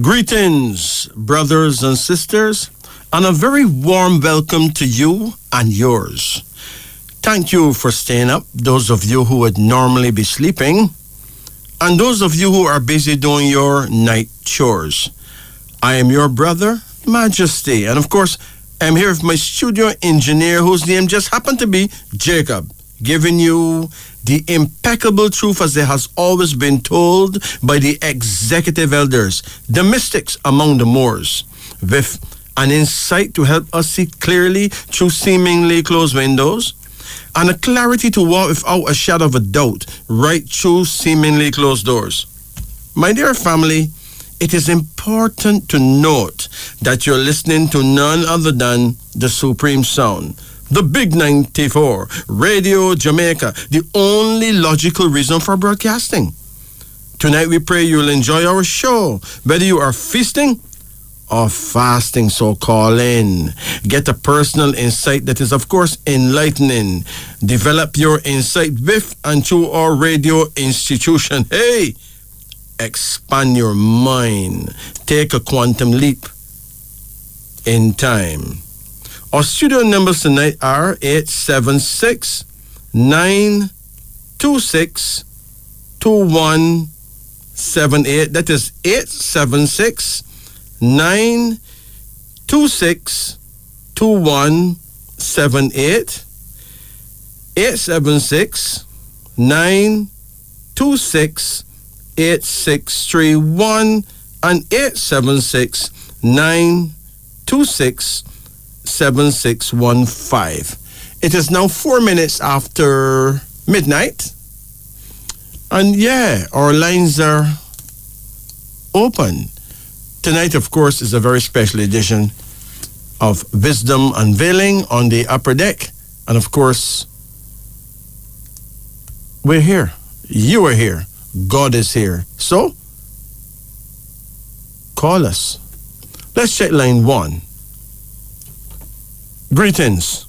Greetings, brothers and sisters, and a very warm welcome to you and yours. Thank you for staying up, those of you who would normally be sleeping, and those of you who are busy doing your night chores. I am your brother, Majesty, and of course, I'm here with my studio engineer whose name just happened to be Jacob, giving you the impeccable truth as it has always been told by the executive elders, the mystics among the Moors, with an insight to help us see clearly through seemingly closed windows, and a clarity to walk without a shadow of a doubt right through seemingly closed doors. My dear family, it is important to note that you're listening to none other than the Supreme Sound, the Big 94, Radio Jamaica, the only logical reason for broadcasting. Tonight we pray you'll enjoy our show, whether you are feasting or fasting, so call in. Get a personal insight that is, of course, enlightening. Develop your insight with and through our radio institution. Hey, expand your mind. Take a quantum leap in time. Our studio numbers tonight are 876-926-2178. That is 876-926-2178. 876-926-8631 and 876-926-7615. It is now 4 minutes after midnight. And yeah, our lines are open. Tonight, of course, is a very special edition of Wisdom Unveiling on the upper deck. And of course, we're here. You are here. God is here. So, call us. Let's check line 1. Greetings.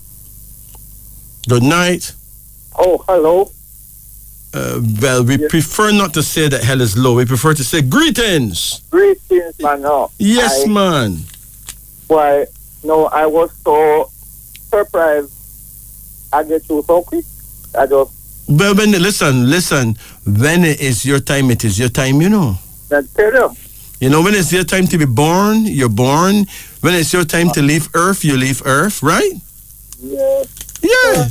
Good night. Oh, hello. Well, we prefer not to say that hell is low. We prefer to say greetings. Greetings, man. No, Yes, man. Why, no, I was so surprised I get you so quick. I just... Well, listen. When it is your time, it is your time, you know. I tell you. You know, when it's your time to be born, you're born. When it's your time to leave Earth, you leave Earth, right? Yeah. Yeah.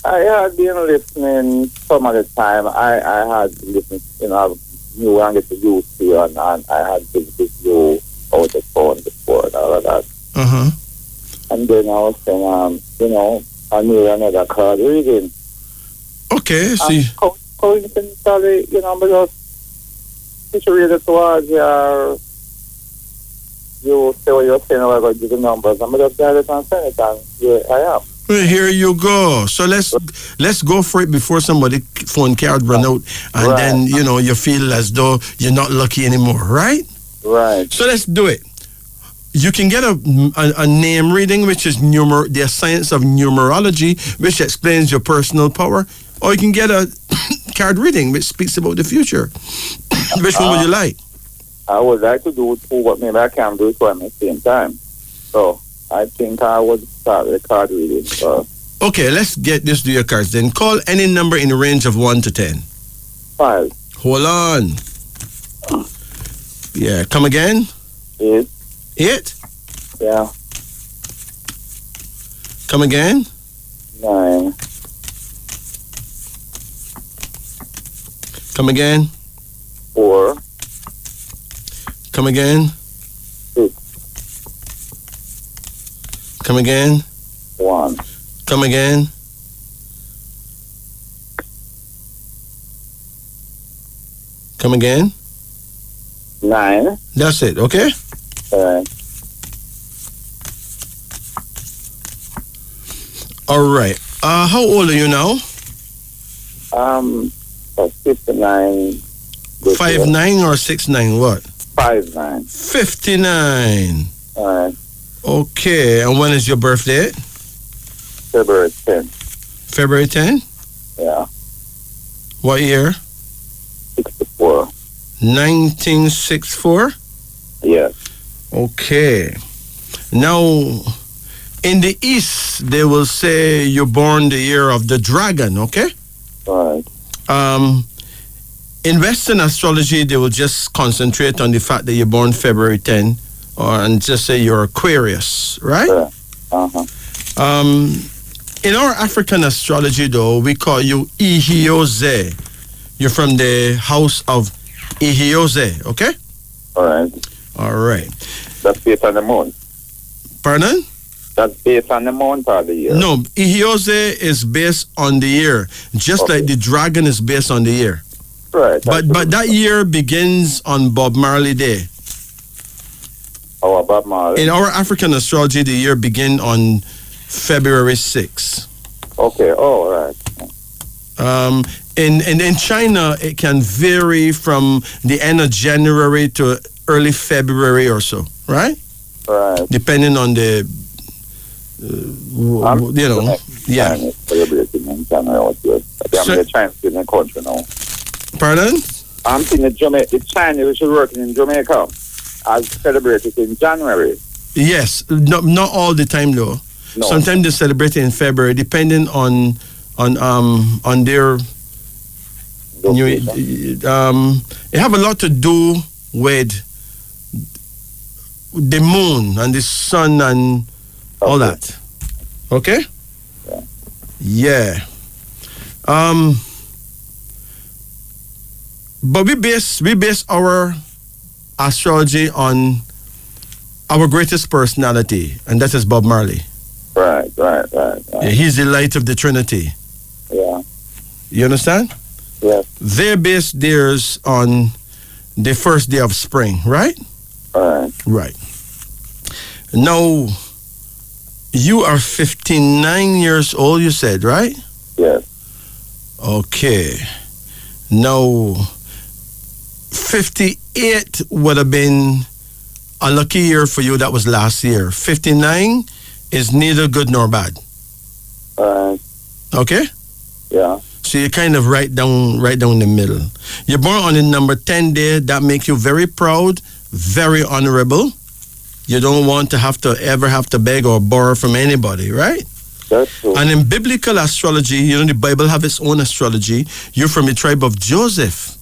I had been listening some of the time. I had listened, you know, I knew I get to use you, and I had visited you out the phone before and all of that. Uh-huh. And then I was saying, you know, I knew another card reading. Okay, see. Coincidentally, you know, because situated towards your, you say what you're saying, I'm going to give the numbers. I'm going to get it and send it, and here I am. Well, here you go. So let's go for it before somebody phone card run out, and Right. then you know you feel as though you're not lucky anymore, right? Right. So let's do it. You can get a name reading, which is the science of numerology, which explains your personal power, or you can get a card reading, which speaks about the future. Which one would you like? I would like to do two, but maybe I can't do it at the same time. So I think I would start with the card reading first. Okay, let's get this to your cards. Then call any number in the range of 1 to 10. 5. Hold on. Yeah, come again. 8. 8. Yeah. Come again. 9. Come again. 4. Come again. 6. Come again. 1. Come again. Come again. 9. That's it, okay? All right. How old are you now? 59. 5'9" or 6'9", what? 5'9". 59. Alright. Okay, and when is your birthday? February 10. February 10? Yeah. What year? 64. 1964? Yes. Okay. Now, in the East, they will say you're born the year of the dragon, okay? Right. In Western astrology, they will just concentrate on the fact that you're born February 10, and just say you're Aquarius, right? Yeah. Uh-huh. In our African astrology, though, we call you Ihiose. You're from the house of Ihiose, okay? All right. All right. That's based on the moon. Pardon? That's based on the moon part of the year. No, Ihiose is based on the year, just like the dragon is based on the year. Right. But that year begins on Bob Marley Day. Oh, Bob Marley. In our African astrology, the year begins on February 6th. Okay. Oh, right. In China, it can vary from the end of January to early February or so, right? Right. Depending on the, yeah. Celebrating in China also. I'm in the Chinese country now. Pardon? I'm in the Chinese working in Jamaica. I celebrate it in January. Yes, not all the time though. No. Sometimes they celebrate it in February, depending on their. It have a lot to do with the moon and the sun and all that. Okay. Yeah. But we base our astrology on our greatest personality, and that is Bob Marley. Right. Yeah, he's the light of the Trinity. Yeah. You understand? Yes. They base theirs on the first day of spring, right? Right. Right. Now, you are 59 years old, you said, right? Yes. Okay. Now, 58 would have been a lucky year for you. That was last year. 59 is neither good nor bad. Okay? Yeah. So you kind of right down the middle. You're born on the number 10 day. That makes you very proud, very honorable. You don't want to ever have to beg or borrow from anybody, right? That's true. And in biblical astrology, the Bible have its own astrology. You're from the tribe of Joseph.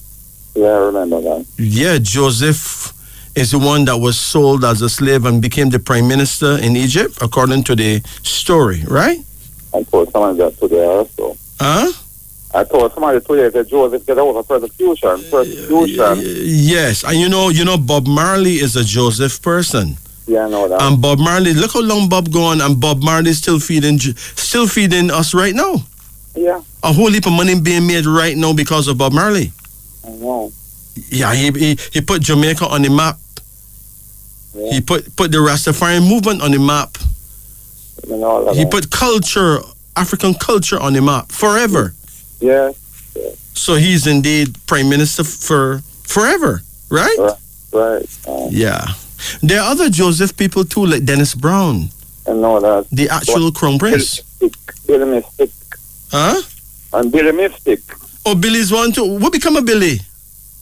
Yeah, I remember that. Yeah, Joseph is the one that was sold as a slave and became the prime minister in Egypt, according to the story, right? I told somebody that today also. Huh? I told somebody today that Joseph get over persecution. Yes, and you know Bob Marley is a Joseph person. Yeah, I know that. And Bob Marley, look how long Bob gone, and Bob Marley still feeding us right now. Yeah. A whole heap of money being made right now because of Bob Marley. I know. Yeah, he put Jamaica on the map. Yeah. He put the Rastafarian movement on the map. I know that. He put African culture on the map forever. Yeah. So he's indeed prime minister for forever, right? Right. Yeah. There are other Joseph people too, like Dennis Brown. I know that. The actual crown prince. Billy Mystic. Huh? And Billy Mystic. Oh, Billy's one too. What become of Billy?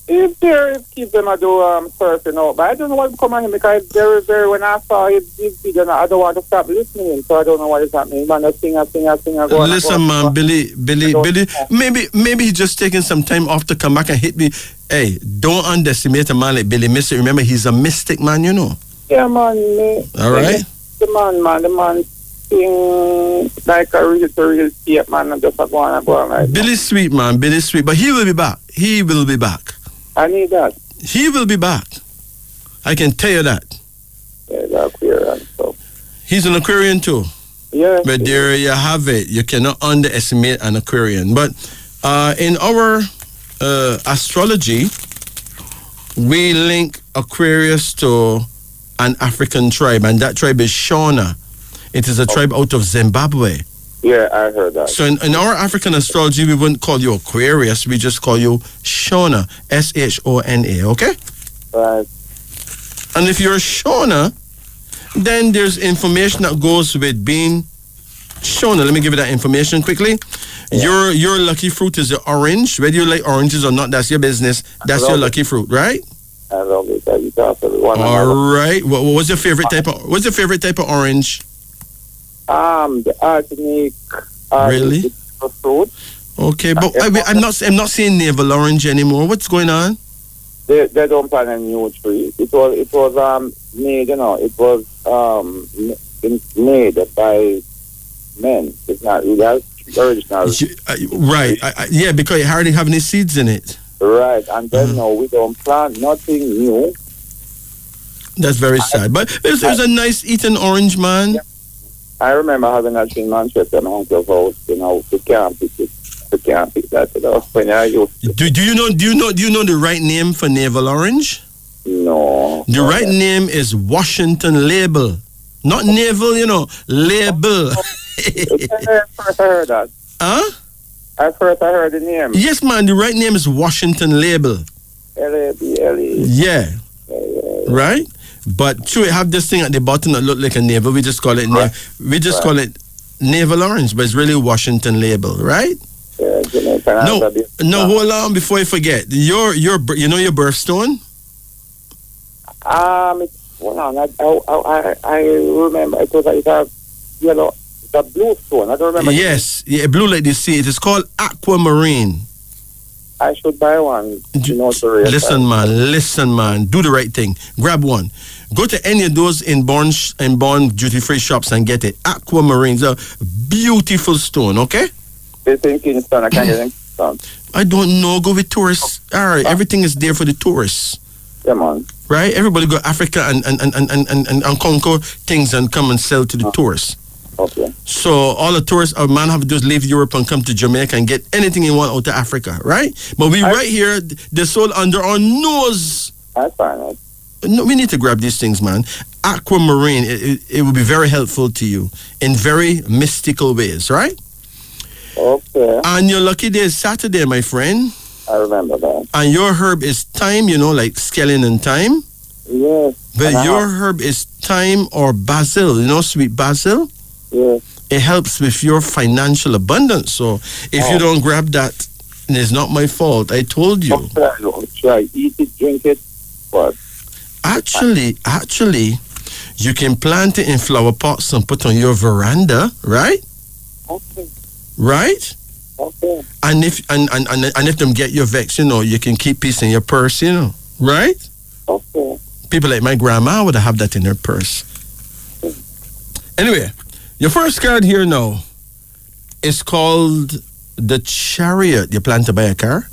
He's there, keep them I do surfing out. But I don't know what come on him because very when I saw his video, I don't want to stop listening, so I don't know what is happening. Man, I sing, go. Listen, man, Billy, maybe he's just taking some time off to come back and hit me. Hey, don't underestimate a man like Billy Mystic. Remember, he's a mystic man, you know. Yeah, man. All right. The man sing like a real tape, man, and just go on right. Billy's sweet, man. Billy's sweet, but he will be back. He will be back. I need that. He will be back. I can tell you that. Yeah, that's clear and stuff. He's an Aquarian too. Yeah. But there you have it. You cannot underestimate an Aquarian. But in our astrology, we link Aquarius to an African tribe, and that tribe is Shona. It is a tribe out of Zimbabwe. Yeah, I heard that. So in our African astrology, we wouldn't call you Aquarius. We just call you Shona, Shona, okay? Right. And if you're Shona, then there's information that goes with being Shona. Let me give you that information quickly. Yeah. Your lucky fruit is the orange. Whether you like oranges or not, that's your business. That's your lucky fruit, right? I love it. I eat off every one. All right. What's your favorite type of? What's your favorite type of orange? The Arctic. Really? Fruit. Okay, but I'm not seeing navel orange anymore. What's going on? They don't plant a new tree. It was made, it was made by men. It's not original. Right. Yeah, because it hardly have any seeds in it. Right, and then no, we don't plant nothing new. That's very sad. But there's a nice eating orange, man. Yeah. I remember having a tree in Manchester, my uncle's house. We can't pick it. We can't pick that. When I used to. Do you know the right name for navel orange? No. The right name is Washington Label, not navel. Label. I first heard that. Huh? I heard the name. Yes, man. The right name is Washington Label. L-A-B-L-E. Yeah. Right. But should we have this thing at the bottom that look like a navel? We just call it call it navel orange, but it's really Washington Label, right? Yeah, no. Hold on before I forget. Your birthstone. Hold on. I remember it was like a yellow, the blue stone. I don't remember. Yes, blue like the sea. It is called aquamarine. I should buy one. Listen, man. Do the right thing. Grab one. Go to any of those in Bond duty-free shops and get it. Aquamarine is a beautiful stone, okay? It's in Kingston. I can't get in Kingston. I don't know. Go with tourists. All right, everything is there for the tourists. Come on. Right? Everybody go to Africa and conquer things and come and sell to the tourists. Okay. So all the tourists or man have to do is leave Europe and come to Jamaica and get anything you want out of Africa, right? But right here, they're sold under our nose. That's fine. No, we need to grab these things, man. Aquamarine, it will be very helpful to you in very mystical ways, right? Okay. And your lucky day is Saturday, my friend. I remember that. And your herb is thyme, like scallion and thyme. Yes. But your herb is thyme or basil, sweet basil. Yes. It helps with your financial abundance. So if you don't grab that, it's not my fault. I told you. Try eat it, drink it, what? Actually, you can plant it in flower pots and put on your veranda, right? Okay. Right? Okay. And if them get your vex, you can keep peace in your purse, right? Okay. People like my grandma would have that in her purse. Anyway, your first card here now is called the Chariot. You plan to buy a car?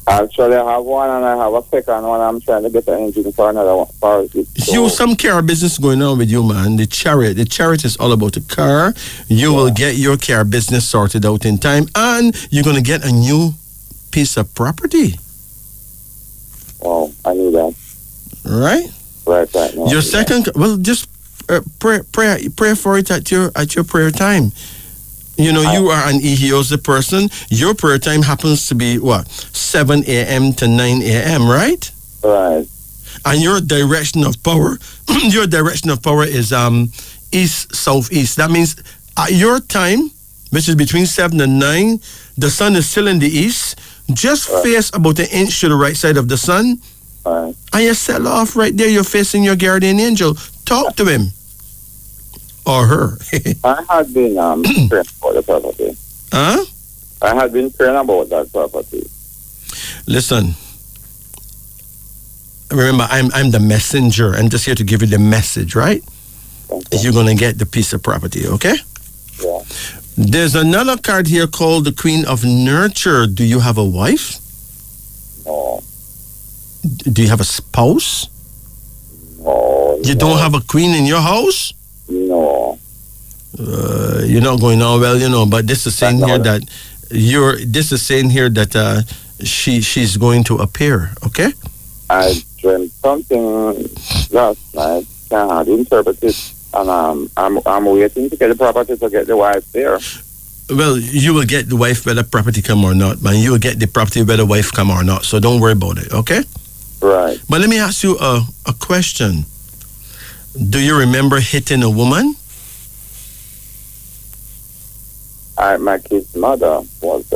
Actually, I have one and I have a second one. I'm trying to get an engine for another one. You some car business going on with you, man. The Chariot is all about a car. You will get your car business sorted out in time, and you're going to get a new piece of property. Oh, I knew that. Right? Right now. Your second, well, just pray for it at your prayer time. You are an Ehiosa person. Your prayer time happens to be 7 a.m. to 9 a.m., right? Right. And your direction of power, is east southeast. That means at your time, which is between 7 and 9, the sun is still in the east. Just face about an inch to the right side of the sun. Right. And you sell off right there. You're facing your guardian angel. Talk to him. Or her. I had been praying about the property. Huh? I had been praying about that property. Listen. Remember, I'm the messenger. I'm just here to give you the message, right? Okay. You're going to get the piece of property, okay? Yeah. There's another card here called the Queen of Nurture. Do you have a wife? No. Do you have a spouse? No. You don't have a queen in your house? No. You're not going on well, but this is saying here that she's going to appear, okay? I dreamt something last night. I had interpreted it, and I'm waiting to get the property to get the wife there. Well, you will get the wife whether property come or not, man. You will get the property whether wife come or not. So don't worry about it, okay? Right. But let me ask you a question. Do you remember hitting a woman? My kid's mother was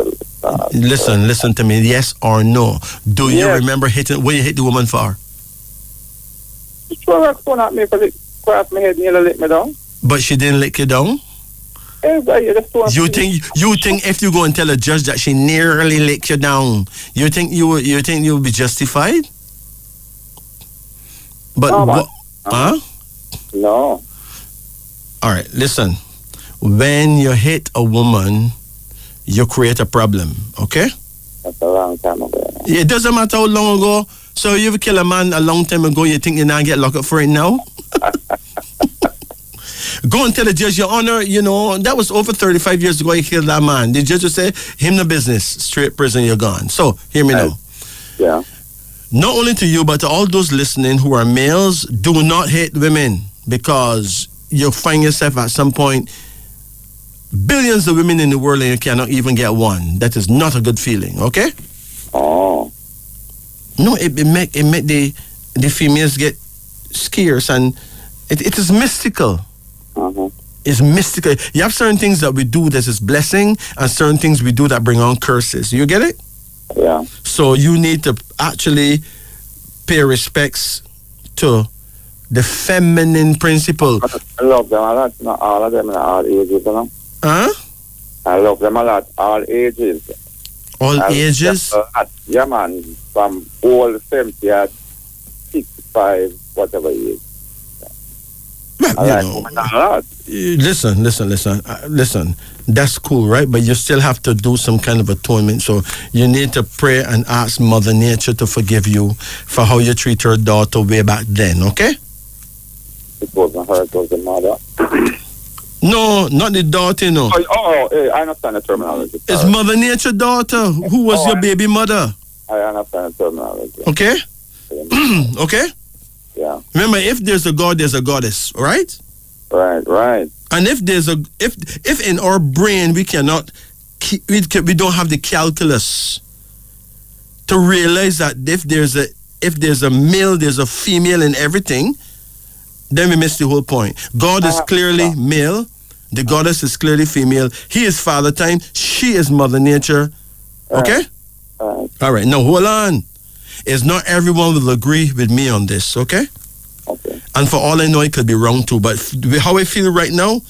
Listen to me. Yes or no? Do you Yes. remember hitting? What you hit the woman for? She threw her phone at me for the craft my head nearly let me down. But she didn't lick you down. You think if you go and tell a judge that she nearly licked you down, you think you will be justified? But No, man. what? Huh? No. All right. Listen. When you hit a woman, you create a problem. Okay? That's a long time ago. It doesn't matter how long ago. So you kill a man a long time ago, you think you're not get locked up for it now? Go and tell the judge, Your Honor, that was over 35 years ago you killed that man. The judge will say, him the business, straight prison, you're gone. So, hear me now. Yeah. Not only to you, but to all those listening who are males, do not hate women because you'll find yourself at some point, billions of women in the world and you cannot even get one. That is not a good feeling, okay? Oh. No, it make the females get scarce and it is mystical. It's mystical. You have certain things that we do that is blessing and certain things we do that bring on curses. You get it? Yeah. So you need to actually pay respects to the feminine principle. I love them a lot. Not all of them in all ages, Huh? I love them a lot. All ages. All ages? Yeah, man. From old 70 to 65, whatever it is. Well, I like women a lot. Listen. That's cool, right? But you still have to do some kind of atonement. So you need to pray and ask Mother Nature to forgive you for how you treat her daughter way back then, okay? It wasn't her, it was the mother. No, not the daughter, no. I understand the terminology. It's Mother Nature daughter. Who was your baby mother? I understand the terminology. Okay? Okay? Yeah. Remember, if there's a God, there's a goddess, right? Right. And if in our brain we cannot, we don't have the calculus to realize that if there's a male, there's a female in everything, then we miss the whole point. God is clearly male. The goddess is clearly female. He is Father Time. She is Mother Nature. Okay? All right. Now, hold on. It's not everyone will agree with me on this, okay? Okay. And for all I know, it could be wrong too. But how I feel right now,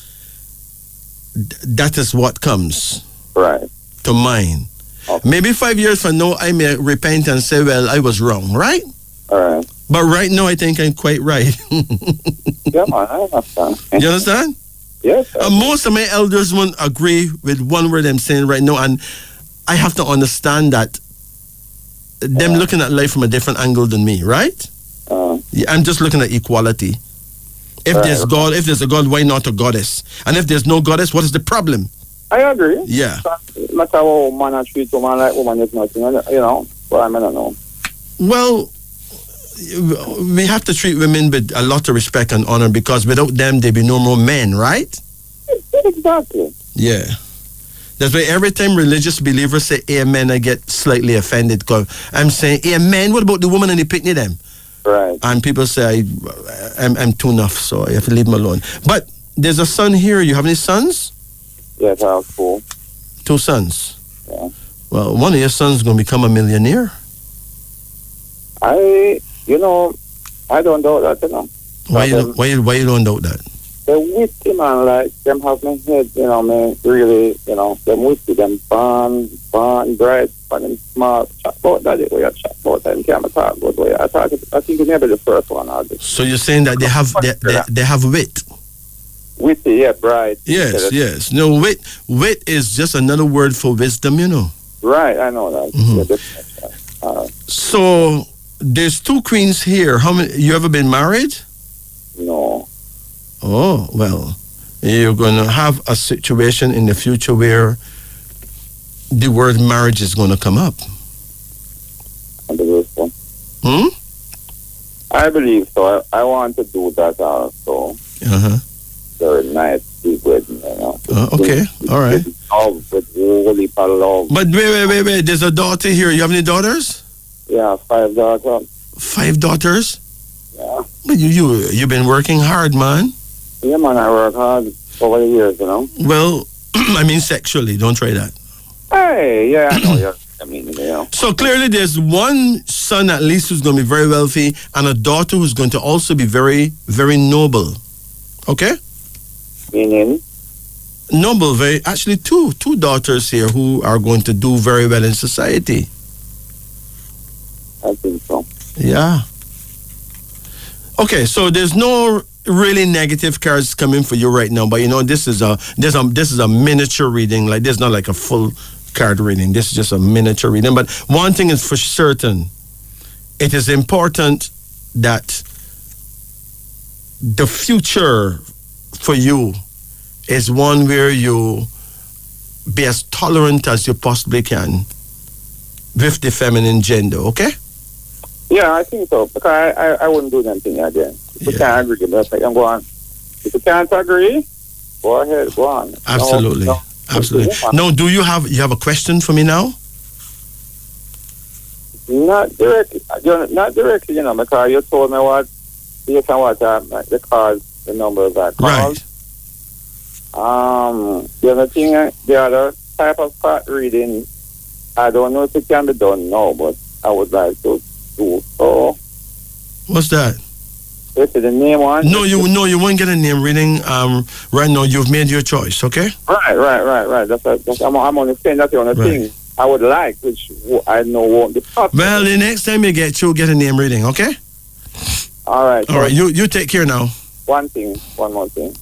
that is what comes to mind. Okay. Maybe 5 years from now, I may repent and say, well, I was wrong, right? All right. But right now, I think I'm quite right. Yeah, man, I understand. You understand? Yes. Most of my elders won't agree with one word I'm saying right now. And I have to understand that them looking at life from a different angle than me, right? I'm just looking at equality. If there's God, if there's a God, why not a goddess? And if there's no goddess, what is the problem? I agree. Yeah. No matter how man treat woman like woman is nothing, but I don't know. Well, we have to treat women with a lot of respect and honor because without them, there'd be no more men, right? Exactly. Yeah. That's why every time religious believers say amen, I get slightly offended because I'm saying, amen, what about the woman and the picnic them? Right. And people say, I'm too enough, so I have to leave them alone. But there's a son here. You have any sons? Yes, I have 4. 2 sons? Yeah. Well, one of your sons is going to become a millionaire. I don't doubt that, Why you don't doubt that? They're witty, man, like, them have my head, me really, them witty, them born, bright, and them smart. Chat about that, way I chat about them, can't talk about way I talk. I think it's maybe the first one I'll do. So you're saying that they have wit? Witty, yeah, bright. Yes. No, wit is just another word for wisdom, Right, I know that. Mm-hmm. Yeah, so there's 2 queens here. How many? You ever been married? No. Oh, well, you're going to have a situation in the future where the word marriage is going to come up. I believe so. I believe so. I want to do that also. Very nice, big wedding, okay, all right. With holy love. But wait. There's a daughter here. You have any daughters? Yeah, 5 daughters. 5 daughters? Yeah. But you've been working hard, man. Yeah, man, I work hard over the years, Well, I mean sexually. Don't try that. Hey, yeah, I know. Yeah, I mean, you know. So clearly there's one son at least who's going to be very wealthy and a daughter who's going to also be very, very noble. Okay? Meaning? Noble, very, actually two daughters here who are going to do very well in society. I think so. Yeah. Okay, so there's no really negative cards coming for you right now, but you know this is a miniature reading. Like this is not like a full card reading. This is just a miniature reading. But one thing is for certain, it is important that the future for you is one where you be as tolerant as you possibly can with the feminine gender. Okay. Yeah, I think so. Because I wouldn't do anything again. If you can't agree, that's like I'm going. If you can't agree, go ahead, go on. Absolutely. Absolutely. No, do you have a question for me now? Not directly, you know, because you told me what you can watch the cards, the numbers I called. Right. The other thing, the other type of card reading, I don't know if it can be done now, but I would like to do so. What's that? This is the name one. No, you won't get a name reading. Right now you've made your choice. Okay. Right. I'm only saying that's the only thing I would like, which I know won't be possible. Well, the next time you get a name reading. Okay. All right. All right. You take care now. One more thing.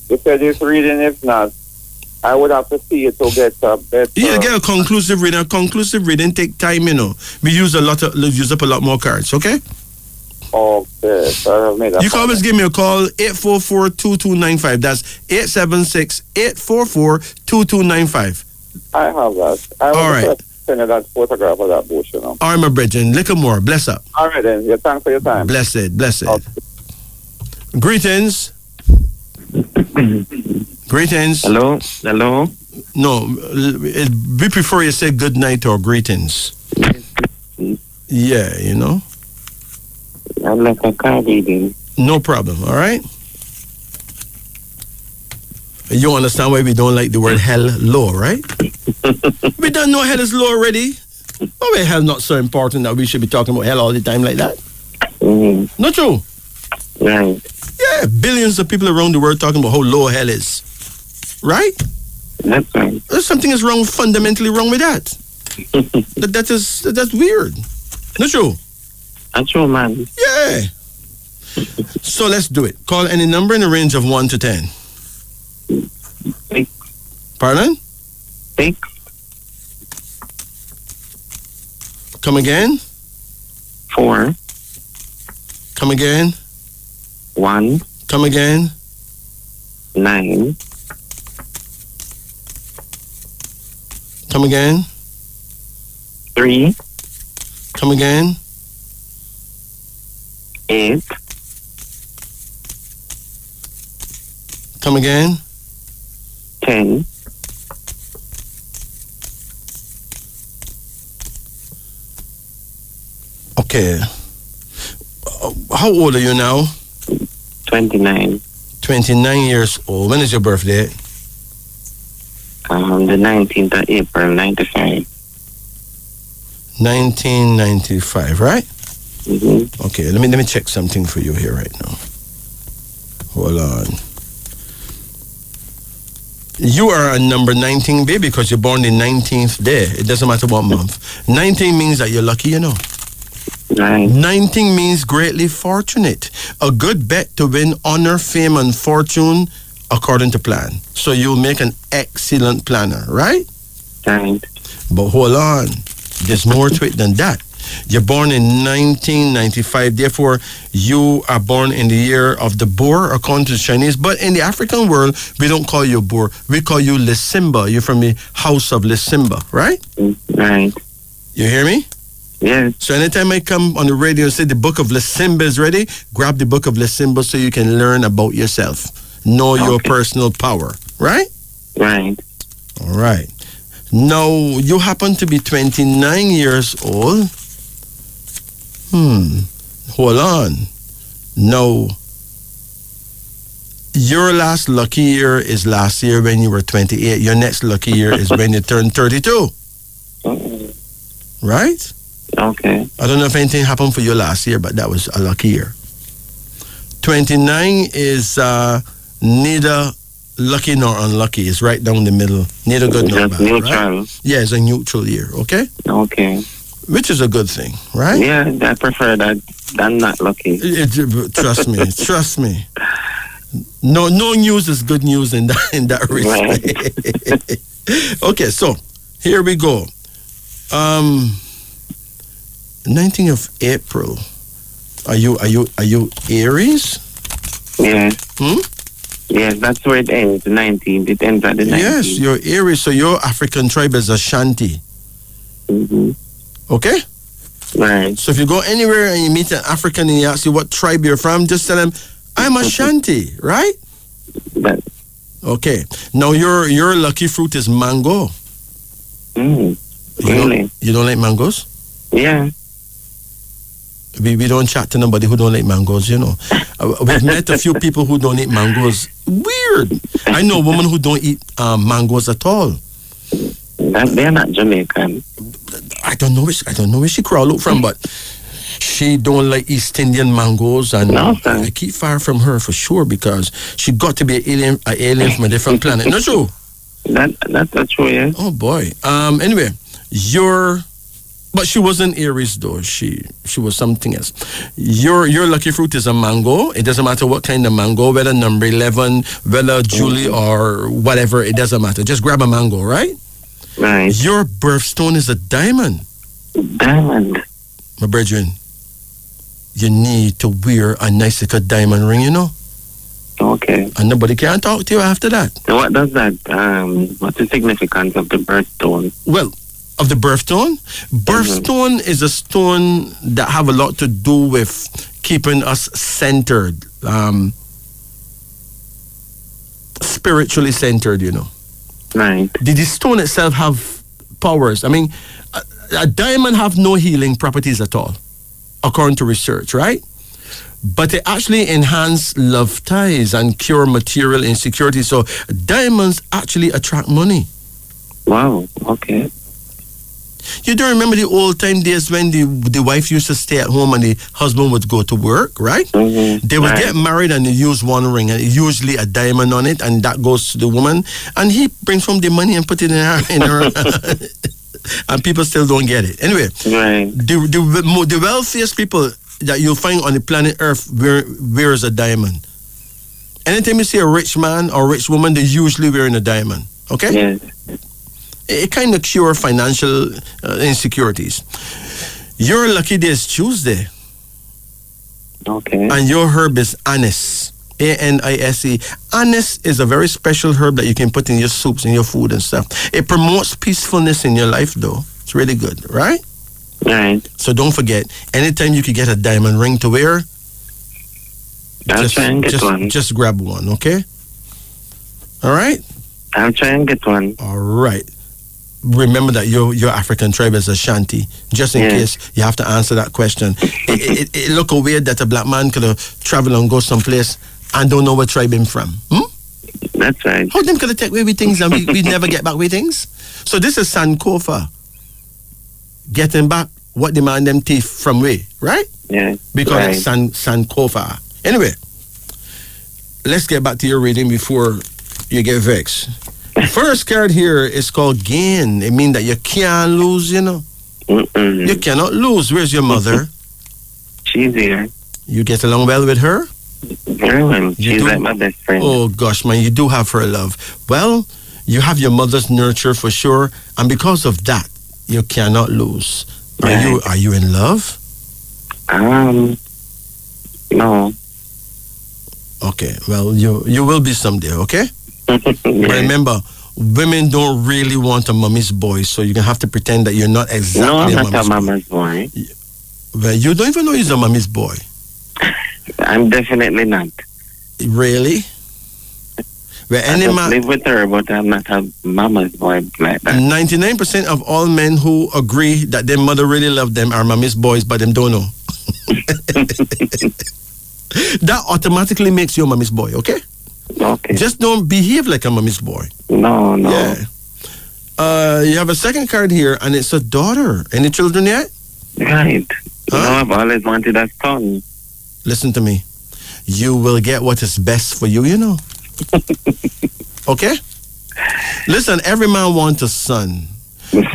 You said this reading, if not, I would have to see it to get a better. Yeah, get a conclusive reading. A conclusive reading take time, you know. We use up a lot more cards. Okay. Okay, so I've made that. You can always give me a call, 844-2295. That's 876-844-2295. I have that. All right. Send you that photograph of that bush, you know. All right, my brethren. Little more. Bless up. All right, then. Yeah, thanks for your time. Blessed. Okay. Greetings. Greetings. Hello. No, we prefer you say good night or greetings. Yeah, you know. I'm like a card reading. No problem, all right? You understand why we don't like the word hell low, right? We don't know hell is low already. Why hell not so important that we should be talking about hell all the time like that? Mm-hmm. Not true? Right. Yeah, billions of people around the world talking about how low hell is. Right? That's right. There's something is wrong, fundamentally wrong with that. That's weird. Not true? That's true, man. Yeah. So let's do it. Call any number in the range of 1 to 10. 6. Pardon? 6. Come again? 4. Come again? 1. Come again? 9. Come again? 3. Come again? 8. Come again? 10. Okay. How old are you now? 29. 29 years old. When is your birthday? The 19th of April, 95. 1995, right? Mm-hmm. Okay, let me check something for you here right now. Hold on. You are a number 19, baby, because you're born the 19th day. It doesn't matter what month. 19 means that you're lucky, you know. Right. 19 means greatly fortunate. A good bet to win honor, fame, and fortune according to plan. So you'll make an excellent planner, right? Right. But hold on. There's more to it than that. You're born in 1995. Therefore, you are born in the year of the boar, according to the Chinese. But in the African world, we don't call you boar. We call you Lisimba. You're from the house of Lisimba, right? Right. You hear me? Yes. So anytime I come on the radio and say the book of Lisimba is ready, grab the book of Lisimba so you can learn about yourself. Know your personal power, right? Right. All right. Now, you happen to be 29 years old. Hold on. No. Your last lucky year is last year when you were 28. Your next lucky year is when you turn 32. Right? Okay. I don't know if anything happened for you last year, but that was a lucky year. 29 is neither lucky nor unlucky. It's right down the middle. Neither good nor Just bad. neutral. Right? Yeah, it's a neutral year, okay? Okay. Which is a good thing, right? Yeah, I prefer that than not lucky. Trust me, trust me. No news is good news in that respect. Okay, so here we go. 19th of April. Are you Aries? Yes. Hmm? Yes, that's where it ends. The 19th. It ends at the 19th. Yes, you're Aries. So your African tribe is Ashanti. Mm-hmm. Okay. Right. So if you go anywhere and you meet an African and you ask you what tribe you're from, just tell them I'm Ashanti, right? That, Okay. Now your lucky fruit is mango. really? You don't like mangoes? Yeah. We don't chat to nobody who don't like mangoes, you know. We've met a few people who don't eat mangoes. Weird. I know a woman who don't eat mangoes at all. They're not Jamaican. I don't know where she crawl out from, but she don't like East Indian mangoes, and No, sir. I keep far from her for sure because she got to be an alien from a different planet. Not true. That's true, yeah. Oh boy. Anyway, but she wasn't Aries though. She was something else. Your lucky fruit is a mango. It doesn't matter what kind of mango, whether number 11, whether Julie or whatever. It doesn't matter. Just grab a mango, right? Right. Your birthstone is a diamond. Diamond. My brethren, you need to wear a nice little diamond ring, you know? Okay. And nobody can talk to you after that. So what does that, what's the significance of the birthstone? Well, of the birthstone? Birthstone is a stone that have a lot to do with keeping us centered. Spiritually centered, you know. Right. Did the stone itself have powers? I mean, a diamond have no healing properties at all, according to research, right? But they actually enhance love ties and cure material insecurity. So diamonds actually attract money. Wow. Okay. You don't remember the old time days when the wife used to stay at home and the husband would go to work, right? Mm-hmm. They would Right. get married and they use one ring and usually a diamond on it, and that goes to the woman, and he brings home the money and put it in her and people still don't get it. Anyway, Right. the wealthiest people that you'll find on the planet Earth wears a diamond. Anytime you see a rich man or rich woman, they're usually wearing a diamond. Okay? Yes. It kind of cure financial insecurities. Your lucky day is Tuesday, Okay. and your herb is anise. A-N-I-S-E. Anise is a very special herb that you can put in your soups and your food and stuff. It promotes peacefulness in your life, though. It's really good, right? Right. So don't forget, anytime you could get a diamond ring to wear, I'll try and get one. just grab one, okay? All right? I'll try and get one. All right. Remember that your African tribe is Ashanti. Just in Yeah. case you have to answer that question. It look weird that a black man could travel and go someplace and don't know what tribe him from. That's right. How them could take away with things and we never get back with things? So this is Sankofa. Getting back what the man them thief from way, right? Yeah. Because right. it's Sankofa. Anyway, let's get back to your reading before you get vexed. The first card here is called gain. It means that you can't lose, you know. Mm-mm. You cannot lose. Where's your mother? She's here. You get along well with her? Very well. She's do? like my best friend. Oh gosh, man, you do have her love. Well, you have your mother's nurture for sure, and because of that, you cannot lose. Right. Are you in love? No. Okay, well, you will be someday, okay? But Yeah. remember, women don't really want a mommy's boy, so you're going to have to pretend that you're not exactly No, I'm a not a mommy's mama's boy. boy. Well, you don't even know he's a mommy's boy. I'm definitely not. Really? Well, I any just man... live with her, but I'm not a mama's boy like that. 99% of all men who agree that their mother really loved them are mommy's boys, but them don't know. That automatically makes you a mommy's boy, okay? Okay. Just don't behave like a mommy's boy. No. Yeah. You have a second card here, and it's a daughter. Any children yet? Right. Huh? No, I've always wanted a son. Listen to me. You will get what is best for you, you know. Okay? Listen, every man wants a son.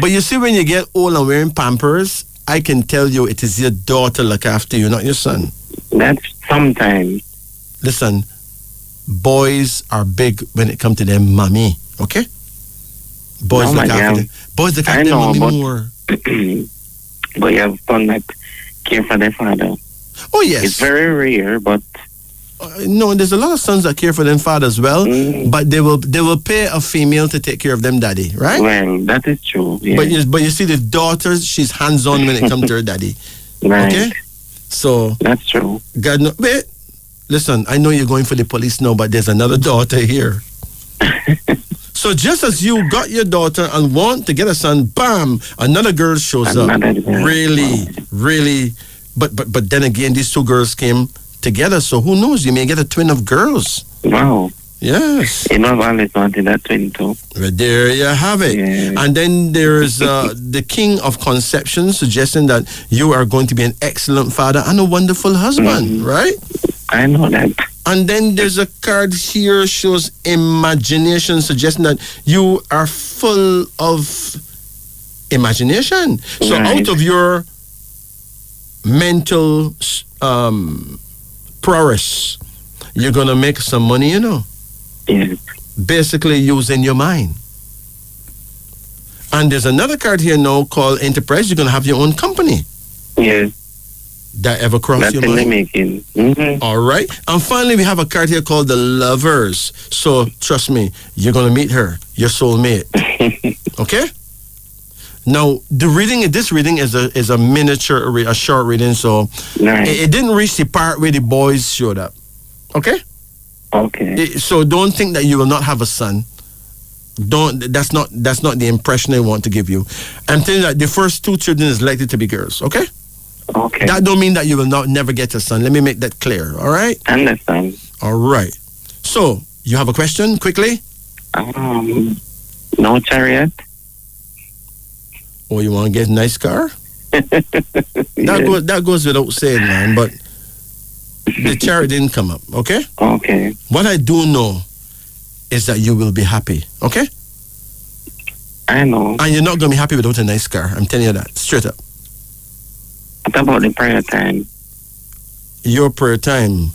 But you see, when you get old and wearing Pampers, I can tell you it is your daughter look after you, not your son. That's sometimes. Listen, boys are big when it comes to their mommy, okay? Boys No, look my after girl. them. Boys look I after their know, mommy but- more. But you have son that care for their father. Oh, yes. It's very rare, but No, there's a lot of sons that care for them father as well, Mm. but they will pay a female to take care of them daddy, right? well, that is true. Yeah. But you see the daughter, she's hands-on when it comes to her daddy. right. Okay? So, That's true. God no, wait. Listen, I know you're going for the police now, but there's another daughter here. So just as you got your daughter and want to get a son, bam, another girl shows up. Another girl. Really. But then again, these two girls came together, so who knows? You may get a twin of girls. Wow. Yes. You know, I've always wanted that twin too. Well, there you have it. Yeah. And then there's the king of conception suggesting that you are going to be an excellent father and a wonderful husband, right? I know that. And then there's a card here shows imagination, suggesting that you are full of imagination. So Right. out of your mental prowess, you're going to make some money, you know. Yes. Basically using your mind. And there's another card here now called enterprise. You're going to have your own company. Yes. That ever crossed That's your in the mind? making. Mm-hmm. All right. And finally, we have a card here called the lovers. So trust me, you're going to meet her, your soulmate. Okay? Now, this reading is a miniature, a short reading, so Right. it didn't reach the part where the boys showed up. Okay? Okay. So don't think that you will not have a son. That's not the impression I want to give you. I'm telling you that the first two children is likely to be girls, okay? Okay. That don't mean that you will never get a son. Let me make that clear, all right? Understand. All right. So, you have a question quickly? No chariot. Or you want to get a nice car? Yes. That goes without saying, man, but the chariot didn't come up, okay? Okay. What I do know is that you will be happy, okay? I know. And you're not going to be happy without a nice car. I'm telling you that, straight up. What about the prayer time? Your prayer time.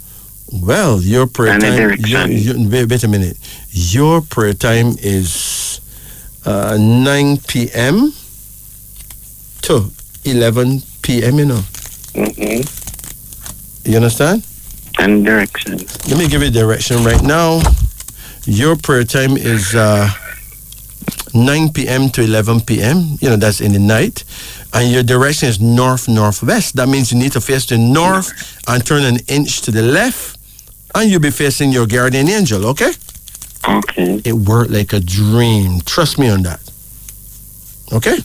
Well, your prayer And the time. direction. Wait a minute. Your prayer time is 9 p.m. to 11 p.m. You know. Mm-hmm. You understand? And direction. Let me give you direction right now. Your prayer time is 9 p.m. to 11 p.m. You know, that's in the night. And your direction is north-northwest. That means you need to face the north and turn an inch to the left. And you'll be facing your guardian angel, okay? Okay. It worked like a dream. Trust me on that. Okay?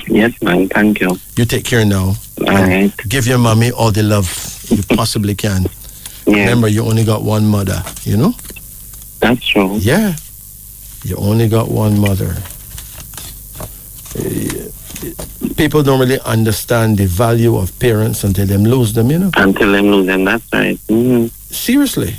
Yes, man. Thank you. You take care now. All right. Give your mommy all the love you possibly can. Yeah. Remember, you only got one mother, you know? That's true. Yeah. You only got one mother. People don't really understand the value of parents until them lose them, you know? Until them lose them. That's right. Mm-hmm. Seriously.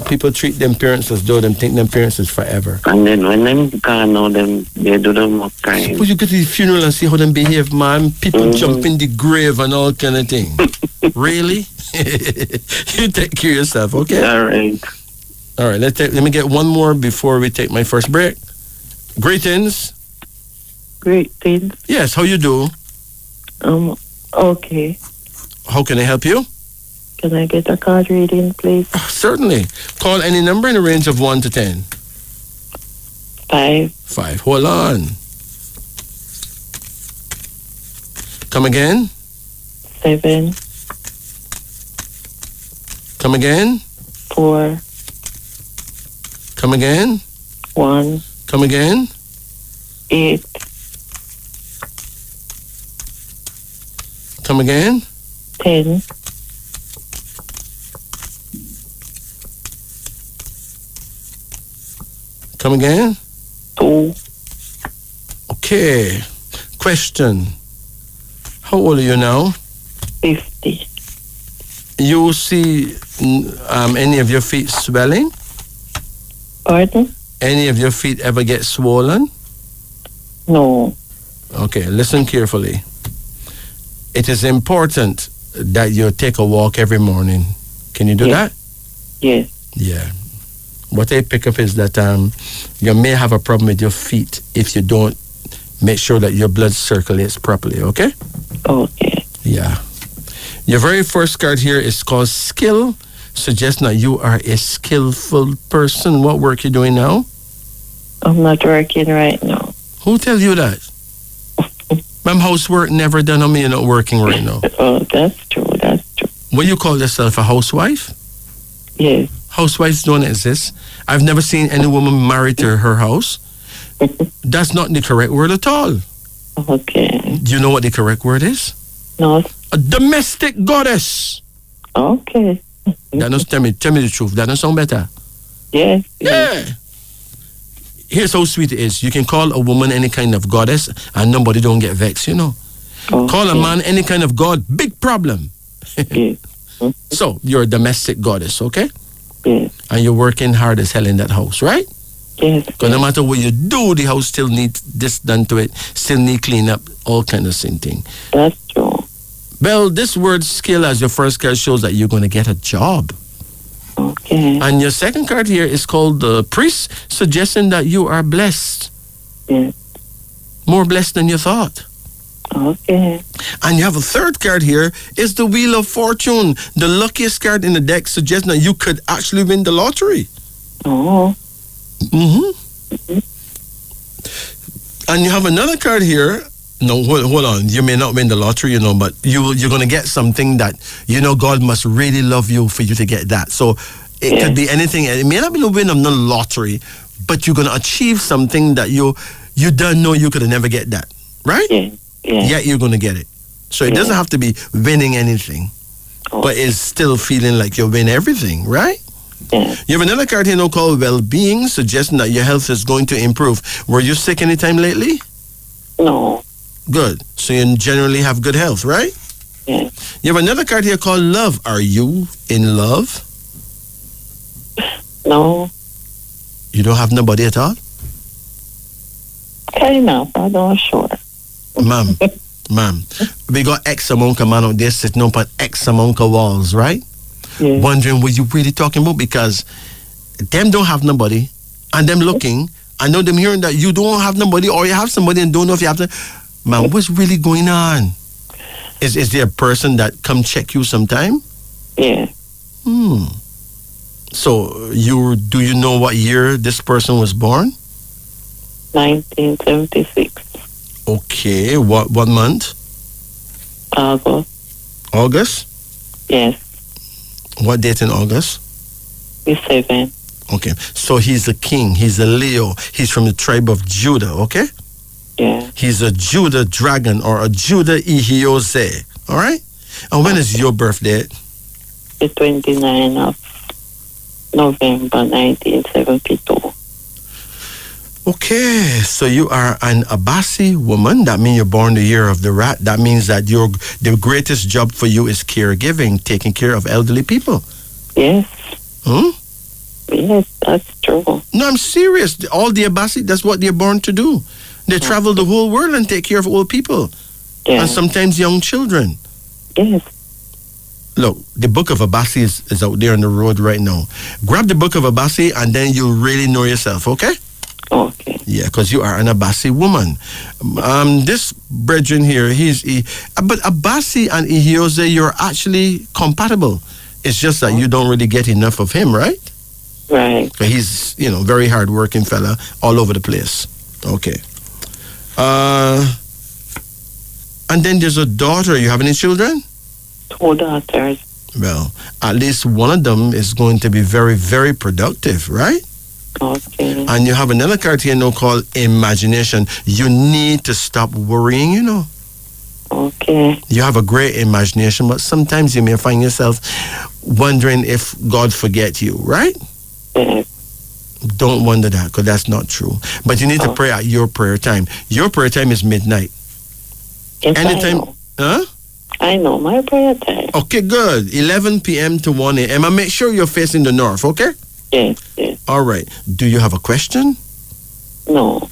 People treat them parents as though them think them parents is forever. And then when them can't know them, they do the most crime. Suppose you go to the funeral and see how them behave, man. People jump in the grave and all kind of thing. Really? You take care of yourself, okay? All right. All right, let me get one more before we take my first break. Greetings. Great things. Yes, how you do? Okay. How can I help you? Can I get a card reading, please? Certainly. Call any number in the range of 1 to 10. 5, 5. Hold on. Come again. 7, Come again. 4, Come again. 1, Come again. 8, Come again. 10, Come again? 2. Okay. Question. How old are you now? 50. You see any of your feet swelling? Pardon? Any of your feet ever get swollen? No. Okay, listen carefully. It is important that you take a walk every morning. Can you do that? Yes. Yeah. What I pick up is that you may have a problem with your feet if you don't make sure that your blood circulates properly, okay? Okay. Yeah. Your very first card here is called skill, suggesting that you are a skillful person. What work you doing now? I'm not working right now. Who tell you that? Ma'am, housework never done on me, you're not working right now. Oh, that's true. That's true. Will you call yourself a housewife? Yes. Housewives don't exist. I've never seen any woman married to her house. That's not the correct word at all. Okay. Do you know what the correct word is? No. A domestic goddess. Okay. That doesn't tell me the truth. That doesn't sound better. Yes. Yeah. Here's how sweet it is. You can call a woman any kind of goddess and nobody don't get vexed, you know. Okay. Call a man any kind of god, big problem. Yes. So, you're a domestic goddess, okay? Yes. And you're working hard as hell in that house, right? Yes. Because no matter what you do, the house still needs this done to it, still need clean up, all kind of same thing. That's true. Well, this word skill as your first card shows that you're going to get a job. Okay. And your second card here is called the priest, suggesting that you are blessed. Yes. More blessed than you thought. Okay. And you have a third card here, is the Wheel of Fortune. The luckiest card in the deck, suggesting that you could actually win the lottery. Oh. Mm-hmm. And you have another card here. No, hold on. You may not win the lottery, you know, but you're going to get something that, you know, God must really love you for you to get that. So it could be anything. It may not be the win of the lottery, but you're going to achieve something that you don't know you could have never get that. Right? Yeah. Yeah. Yet you're going to get it. So it doesn't have to be winning anything, but it's still feeling like you win everything, right? Yeah. You have another card here now called well-being, suggesting that your health is going to improve. Were you sick anytime lately? No. Good. So you generally have good health, right? Yeah. You have another card here called love. Are you in love? No. You don't have nobody at all? Kind of. I'm not sure. Ma'am, we got X amount of man out there sitting up on X amount of walls, right? Yeah. Wondering what you really talking about, because them don't have nobody and them looking, I know them hearing that you don't have nobody or you have somebody and don't know if you have to. Man, what's really going on? Is there a person that come check you sometime? Yeah. So do you know what year this person was born? 1976. Okay, what month? August. August? Yes. What date in August? The 7. Okay, so he's a king, he's a Leo, he's from the tribe of Judah, okay? Yeah. He's a Judah dragon or a Judah Ihiose, all right? And when is your birthday? The 29th of November 1972. Okay, so you are an Abasi woman. That means you're born the year of the rat. That means that the greatest job for you is caregiving, taking care of elderly people. Yes. Yes, that's true. No, I'm serious. All the Abasi, that's what they're born to do. They travel the whole world and take care of old people. Yeah. And sometimes young children. Yes. Look, the book of Abasi is out there on the road right now. Grab the book of Abasi and then you'll really know yourself, okay? Okay. Yeah, because you are an Abasi woman. This brethren here, but Abasi and Ihiose, you're actually compatible. It's just that you don't really get enough of him, right? Right. He's, very hard-working fella, all over the place. Okay. And then there's a daughter. You have any children? 2 daughters. Well, at least one of them is going to be very, very productive, right? Okay. And you have another card here now called imagination. You need to stop worrying, Okay. You have a great imagination, but sometimes you may find yourself wondering if God forget you, right? Yes. Don't wonder that, because that's not true. But you need to pray at your prayer time. Your prayer time is midnight. Yes, Anytime. I know. Huh? I know my prayer time. Okay, good. 11 p.m. to 1 a.m. And make sure you're facing the north, okay? Yes, yes. All right. Do you have a question? No.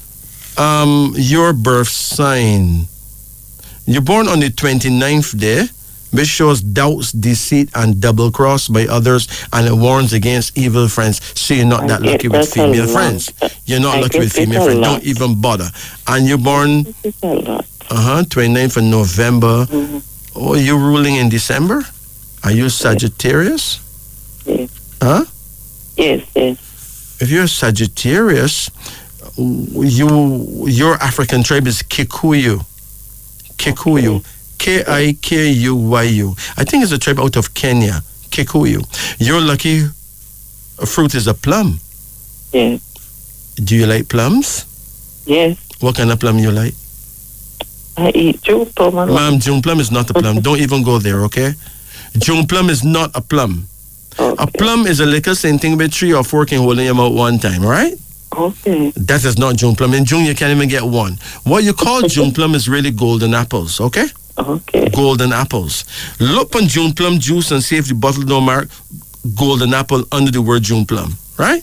Your birth sign. You're born on the 29th day, which shows doubts, deceit, and double cross by others, and it warns against evil friends. So you're not that lucky with female friends. You're not lucky with female friends. Don't even bother. And you're born 29th of November. Mm-hmm. Oh, you're ruling in December? Are you Sagittarius? Yes. Huh? Yes, yes. If you're Sagittarius, your African tribe is Kikuyu. Kikuyu. Okay. Kikuyu. I think it's a tribe out of Kenya. Kikuyu. Your lucky fruit is a plum. Yes. Do you like plums? Yes. What kind of plum you like? I eat June plum. Ma'am, June plum is not a plum. Don't even go there, okay? June plum is not a plum. Okay. A plum is a liquor same thing with 3 or 4 can hold in your mouth one time, right? Okay. That is not June plum. In June, you can't even get one. What you call June plum is really golden apples, okay? Okay. Golden apples. Look on June plum juice and see if the bottle don't mark golden apple under the word June plum, right?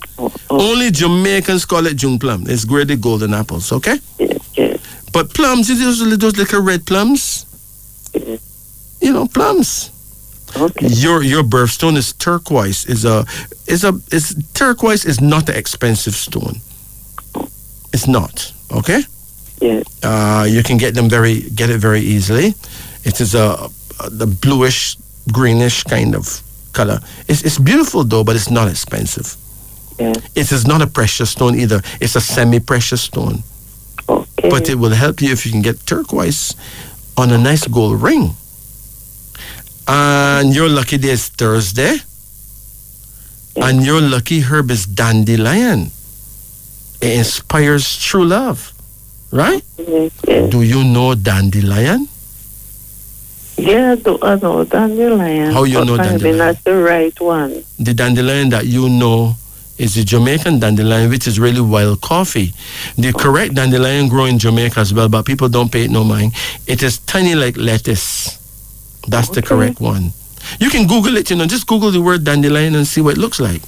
Only Jamaicans call it June plum. It's really golden apples, okay? Yes, yes. But plums, those little red plums, Yes. you know, plums. Okay. Your birthstone is turquoise. Turquoise is not an expensive stone. It's not, okay? Yes. You can get it very easily. It is the bluish, greenish kind of color. It's beautiful though, but it's not expensive. Yes. It is not a precious stone either. It's a semi-precious stone. Okay. But it will help you if you can get turquoise on a nice gold ring. And your lucky day is Thursday. And your lucky herb is dandelion. It inspires true love. Right? Yes, yes. Do you know dandelion? Yeah, I know dandelion. How you know but dandelion? maybe not the right one. The dandelion that you know is the Jamaican dandelion, which is really wild coffee. The correct dandelion grow in Jamaica as well, but people don't pay it no mind. It is tiny like lettuce. That's the correct one. You can Google it, just Google the word dandelion and see what it looks like.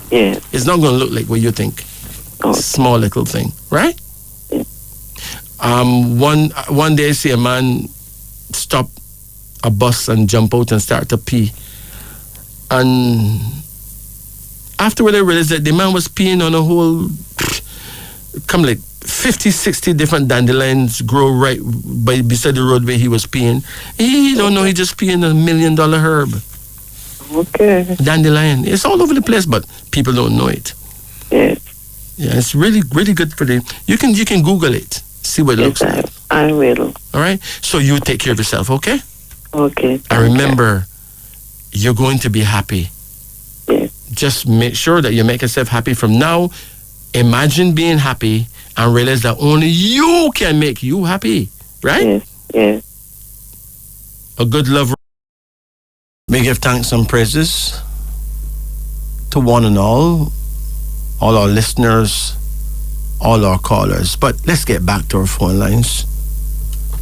Yeah. It's not going to look like what you think. Small little thing, right? Yeah. One day I see a man stop a bus and jump out and start to pee. And afterward I realized that the man was peeing on a whole, like 50, 60 different dandelions grow right beside the road where he was peeing. He don't know, he just peeing $1 million herb. Okay. Dandelion. It's all over the place, but people don't know it. Yes. Yeah, it's really, really good for the... You can Google it. See what it looks like. I will. All right? So you take care of yourself, okay? Okay. And remember, you're going to be happy. Yes. Just make sure that you make yourself happy from now. Imagine being happy and realize that only you can make you happy. Right? Yes. Yes. A good lover. We give thanks and praises to one and all our listeners, all our callers. But let's get back to our phone lines.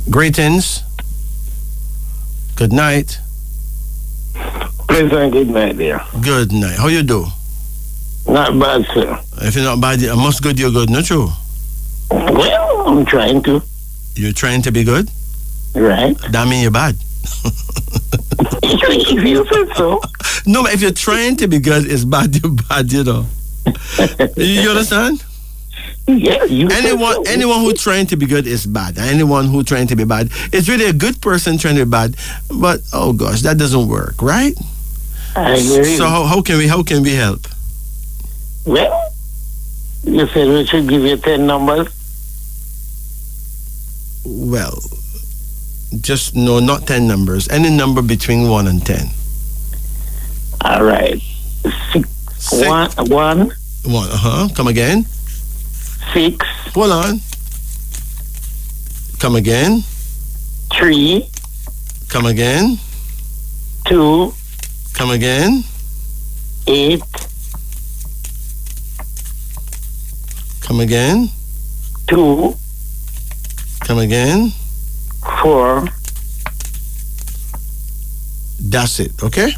Greetings. Good night. Pleasant good night, dear. Good night. How you do? Not bad, sir. If you're not bad, I must good you're good, not true? Well, I'm trying to. You're trying to be good? Right. That means you're bad. If you said so. No, but if you're trying to be good, it's bad, you're bad, You understand? Yeah, you anyone who's trying to be good is bad. Anyone who's trying to be bad is really a good person trying to be bad. But oh gosh, that doesn't work, right? I agree. So how can we help? Well, you said we should give you 10 numbers. Well, just no, not 10 numbers. Any number between 1 and 10. All right. One. Come again. 6. Hold on. Come again. 3. Come again. 2. Come again. 8. Come again. 2, Come again. 4. That's it, okay?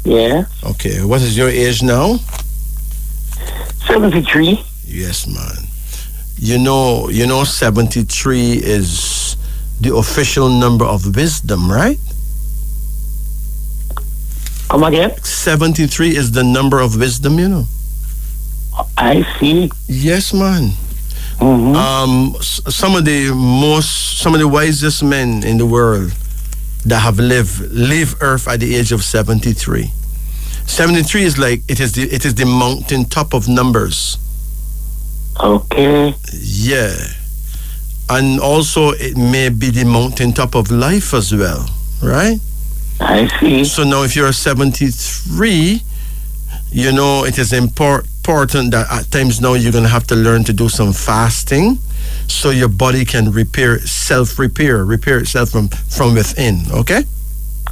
Yeah. Okay, what is your age now? 73. Yes, man. You know 73 is the official number of wisdom, right? Come again? 73 is the number of wisdom, you know. I see. Yes, man. Some of the wisest men in the world that have leave Earth at the age of 73. 73 is like it is the mountain top of numbers. Okay. Yeah. And also it may be the mountain top of life as well, right? I see. So now if you're 73, you know it is important that at times now you're going to have to learn to do some fasting so your body can repair itself from within, okay?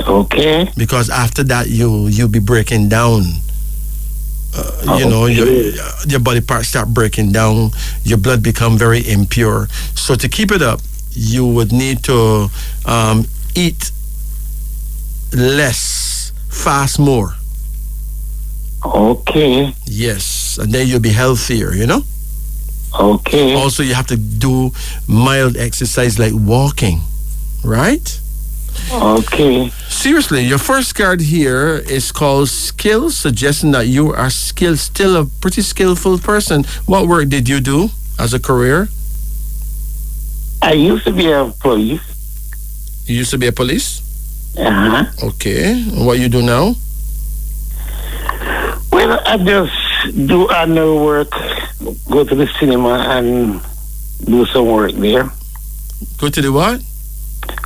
Okay. Because after that you'll be breaking down. You know, your body parts start breaking down, your blood become very impure. So to keep it up, you would need to eat less, fast more. Okay. Yes, and then you'll be healthier, you know? Okay. Also, you have to do mild exercise like walking, right? Okay. Seriously, your first card here is called skills, suggesting that you are still a pretty skillful person. What work did you do as a career? I used to be a police. You used to be a police? Uh-huh. Okay. What you do now? Well, I just do annual work, go to the cinema and do some work there. Go to the what?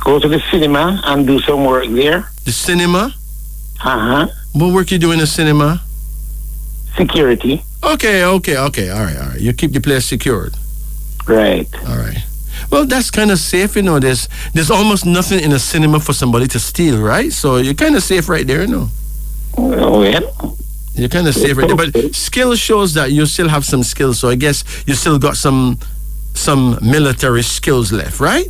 Go to the cinema and do some work there. The cinema? Uh-huh. What work you do in the cinema? Security. Okay. All right. You keep the place secured. Right. All right. Well, that's kind of safe, you know. There's almost nothing in a cinema for somebody to steal, right? So you're kind of safe right there, you know. Well, you're kind of safe right there. But skill shows that you still have some skills. So I guess you still got some military skills left, right?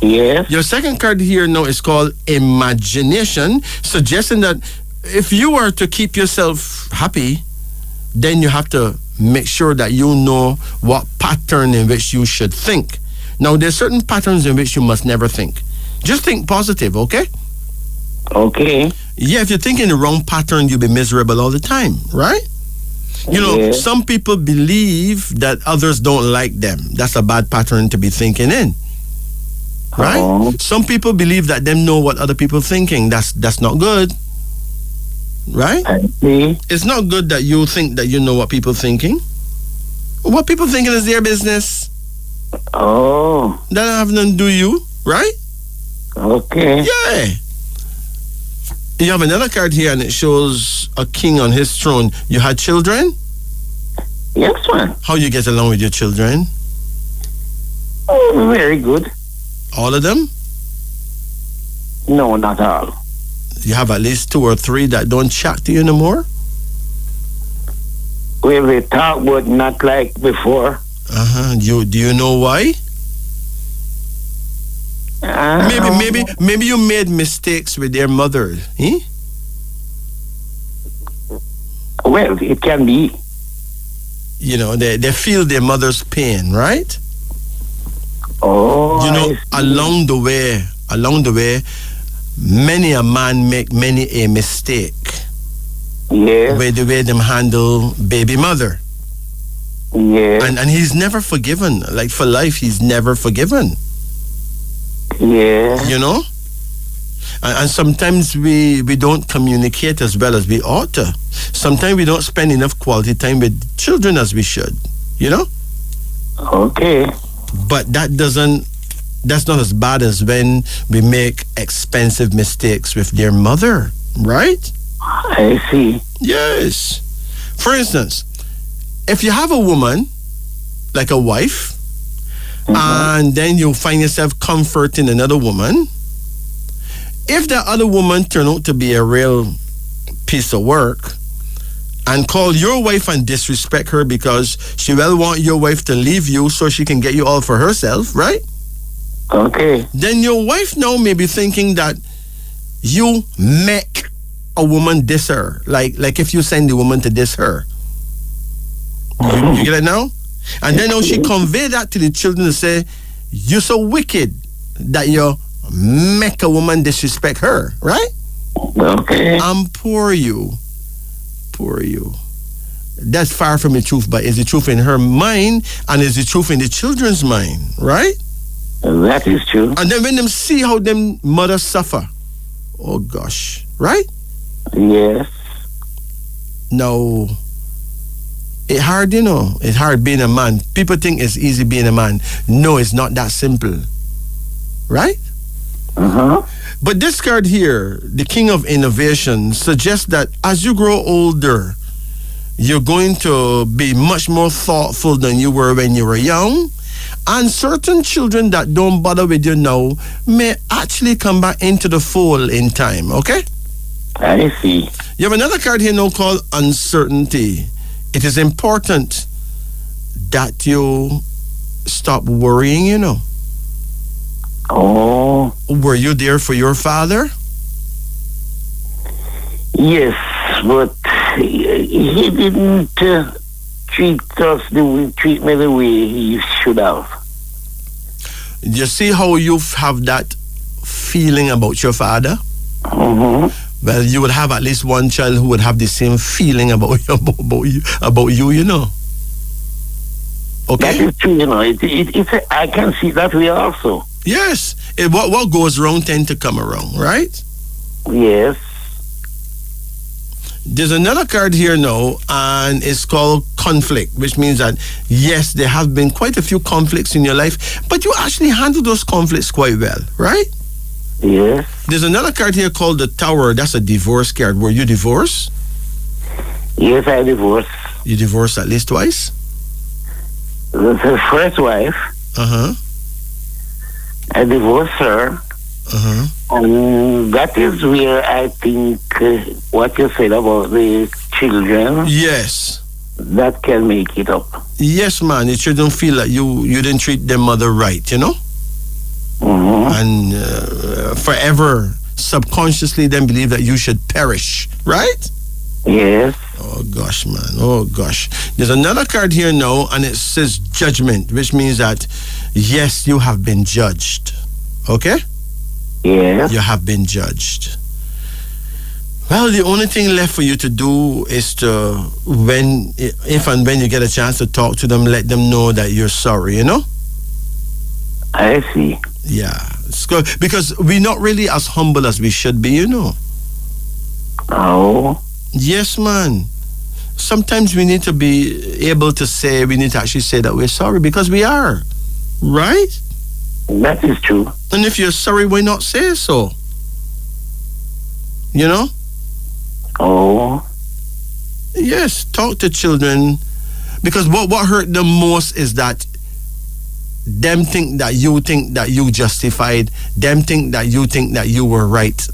Yes. Your second card here now is called imagination, suggesting that if you are to keep yourself happy, then you have to make sure that you know what pattern in which you should think. Now, there's certain patterns in which you must never think. Just think positive, okay? Okay. Yeah, if you're thinking the wrong pattern, you'll be miserable all the time, right? You know, some people believe that others don't like them. That's a bad pattern to be thinking in. Right? Some people believe that them know what other people thinking. That's not good. Right? It's not good that you think that you know what people thinking. What people thinking is their business. Oh. That don't have nothing to do with you, right? Okay. Yeah. You have another card here and it shows a king on his throne. You had children? Yes, man. How you get along with your children? Oh, very good. All of them? No, not all. You have at least 2 or 3 that don't chat to you no more? Well, they talk, but not like before. Do you know why? Maybe you made mistakes with their mother, eh? Well, it can be. You know, they feel their mother's pain, right? Oh. You know, along the way, many a man make many a mistake. Yes. With the way them handle baby mother. Yes. And he's never forgiven. Like for life, he's never forgiven. Yeah. You know? And sometimes we don't communicate as well as we ought to. Sometimes we don't spend enough quality time with children as we should. You know? Okay. But that's not as bad as when we make expensive mistakes with their mother, right? I see. Yes. For instance, if you have a woman, like a wife, and then you find yourself comforting another woman, if that other woman turn out to be a real piece of work, and call your wife and disrespect her because she will want your wife to leave you so she can get you all for herself, right? Okay. Then your wife now may be thinking that you make a woman diss her. Like if you send the woman to diss her. You get it now? And then now she convey that to the children and say, you're so wicked that you make a woman disrespect her, right? Okay. Poor you. Poor you. That's far from the truth, but is the truth in her mind and is the truth in the children's mind, right? That is true. And then when them see how them mothers suffer, oh gosh, right? Yes. Now, it's hard, you know. It's hard being a man. People think it's easy being a man. No, it's not that simple. Right? Uh-huh. But this card here, the King of Innovation, suggests that as you grow older, you're going to be much more thoughtful than you were when you were young. And certain children that don't bother with you now may actually come back into the fold in time, okay? I see. You have another card here now called Uncertainty. It is important that you stop worrying, you know. Oh. Were you there for your father? Yes, but he didn't treat me the way he should have. You see how you have that feeling about your father? Mm-hmm. Well, you would have at least one child who would have the same feeling about you, you know. Okay? That is true, you know. I can see that way also. Yes. What goes wrong tend to come around, right? Yes. There's another card here now, and it's called conflict, which means that, yes, there have been quite a few conflicts in your life, but you actually handle those conflicts quite well, right? Yes. There's another card here called the Tower. That's a divorce card. Were you divorced? Yes, I divorced. You divorced at least twice? The first wife, Uh-huh. I divorced her. Uh-huh. And that is where I think what you said about the children, Yes. that can make it up. Yes, man. It shouldn't feel like you didn't treat their mother right, you know? Mm-hmm. And forever, subconsciously, then believe that you should perish, right? Yes. Oh, gosh, man. Oh, gosh. There's another card here now, and it says judgment, which means that, yes, you have been judged. Okay? Yes. You have been judged. Well, the only thing left for you to do is to, if and when you get a chance to talk to them, let them know that you're sorry, you know? I see. Yeah. It's good. Because we're not really as humble as we should be, you know? Oh. Yes, man. Sometimes we need to be able to say, we need to actually say that we're sorry because we are. Right? That is true. And if you're sorry, why not say so? You know? Oh. Yes, talk to children. Because what hurt them most is that them think that you justified, them think that you were right.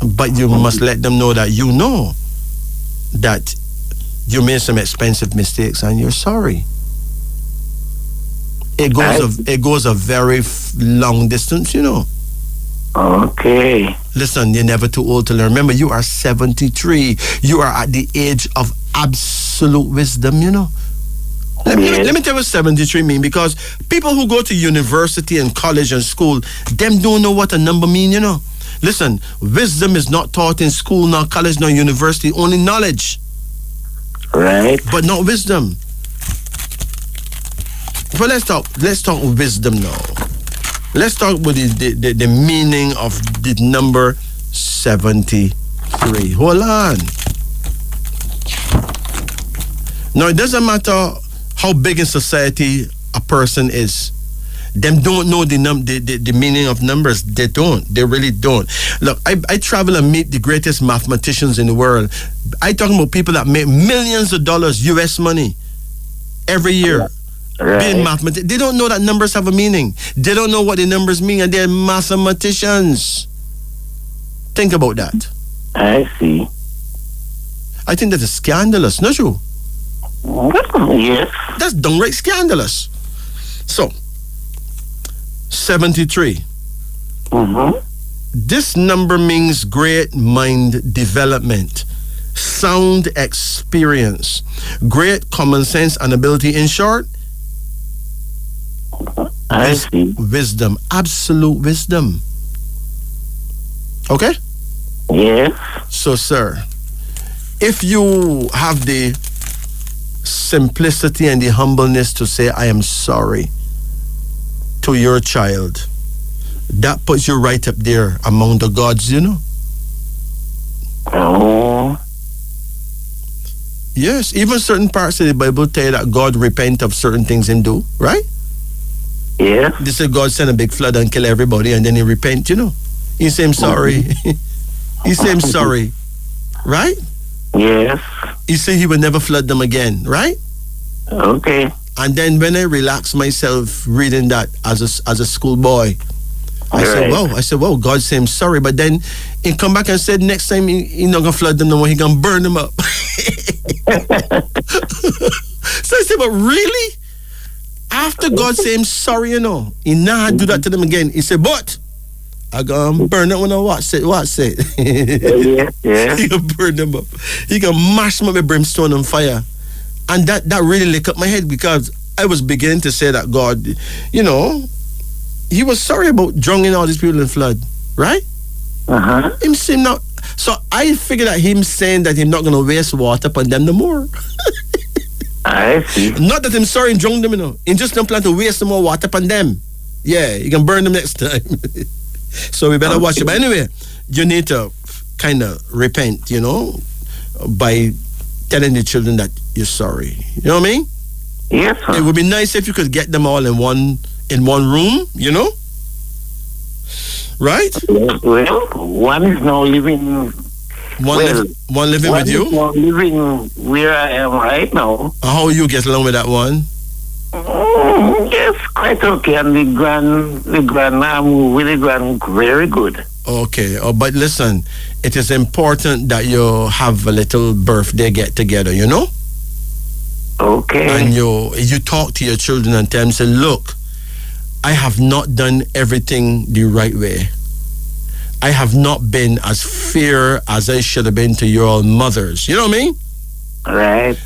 But you must let them know that you know that you made some expensive mistakes and you're sorry. It goes a very long distance, you know. Okay. Listen, you're never too old to learn. Remember, you are 73. You are at the age of absolute wisdom, you know. Let me tell you what 73 mean, because people who go to university and college and school, them don't know what a number mean, you know. Listen, wisdom is not taught in school, nor college, nor university, only knowledge. Right. But not wisdom. But let's talk wisdom now. Let's talk about the meaning of the number 73. Hold on. Now, it doesn't matter how big in society a person is. Them don't know the meaning of numbers. They don't. They really don't. Look, I travel and meet the greatest mathematicians in the world. I talking about people that make millions of dollars US money every year. Right. Being mathematicians. They don't know that numbers have a meaning. They don't know what the numbers mean, and they're mathematicians. Think about that. I see. I think that is scandalous, not you? Yes. That's downright scandalous. So, 73. Mm-hmm. This number means great mind development, sound experience, great common sense and ability. In short, I see. wisdom, absolute wisdom. Okay? Yes. So, sir, if you have the simplicity and the humbleness to say, I am sorry to your child, that puts you right up there among the gods, you know? Oh. Yes, even certain parts of the Bible tell you that God repent of certain things and do, right? Yes. They say God send a big flood and kill everybody and then he repent, you know? He say I'm sorry. He say I'm sorry, right? Yes. He say he will never flood them again, right? Okay. And then when I relax myself reading that as a schoolboy, I said, wow, God say I'm sorry. But then he come back and said next time he not gonna flood them no more, he gonna burn them up. So I said, but really? After God say I'm sorry, you know, he not do that to them again. He said, but I gonna burn them when I watch it. Yeah. He gonna burn them up. He gonna mash them up with brimstone and fire. And that really lit up my head because I was beginning to say that God, you know, he was sorry about drowning all these people in flood, right? Uh-huh. Him saying not. So I figured that him saying that he's not gonna waste water upon them no more. I see. Not that I'm sorry and drown them, you know. He just don't plan to waste some more water upon them. Yeah, you can burn them next time. So we better watch it. But anyway, you need to kind of repent, you know, by telling the children that you're sorry. You know what I mean? Yes, sir. It would be nice if you could get them all in one room, you know? Right? Well, one is now living. One living with you? One living where I am right now. How you get along with that one? Yes, quite okay. And the grand, I'm with the grand, very good. Okay. Oh, but listen, it is important that you have a little birthday get together, you know? Okay. And you talk to your children and tell them, say, look, I have not done everything the right way. I have not been as fair as I should have been to your mothers. You know what I mean? Right.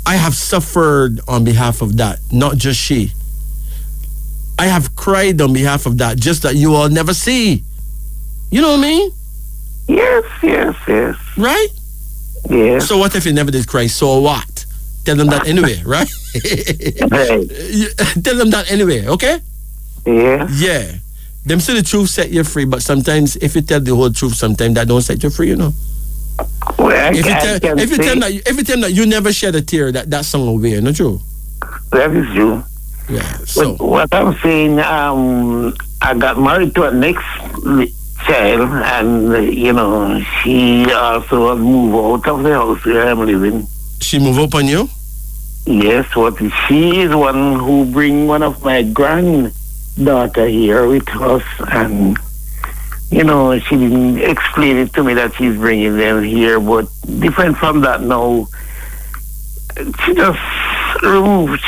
I have suffered on behalf of that, not just she. I have cried on behalf of that, just that you all never see. You know what I mean? Yes. Right? Yes. So what if you never did cry? So what? Tell them that anyway, right? Right. Tell them that anyway, okay? Yeah. Yeah. Them say the truth set you free, but sometimes if you tell the whole truth, sometimes that don't set you free, you know. Well, If you tell that you never shed a tear, that song will be, not true? that is true. Yeah. So But what I'm saying, I got married to a next child, and you know, she also moved out of the house where I'm living. she move up on you? Yes, she is one who bring one of my granddaughter here with us, and you know, she didn't explain it to me that she's bringing them here, but different from that now, she just move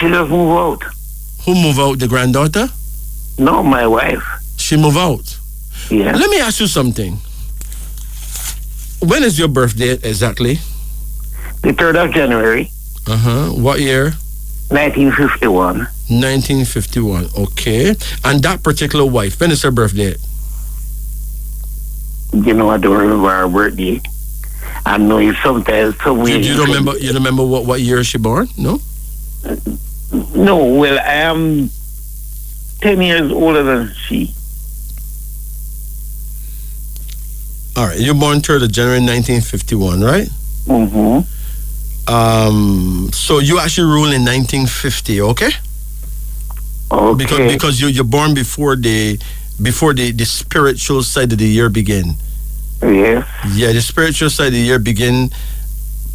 out. Who move out? The granddaughter? No, my wife. She move out. Yeah. Let me ask you something. When is your birthday exactly? The 3rd of January, What year? 1951. 1951. Okay. And that particular wife, when is her birthday? You know, I don't remember her birthday. I know you sometimes. You don't remember? You don't remember what year she born? No. No, well, I am 10 years older than she. All right. You're born 3rd of January 1951, right? Mm-hmm. So you actually rule in 1950, okay? Okay. Because you're born before the spiritual side of the year begin. Yes. Yeah, the spiritual side of the year begin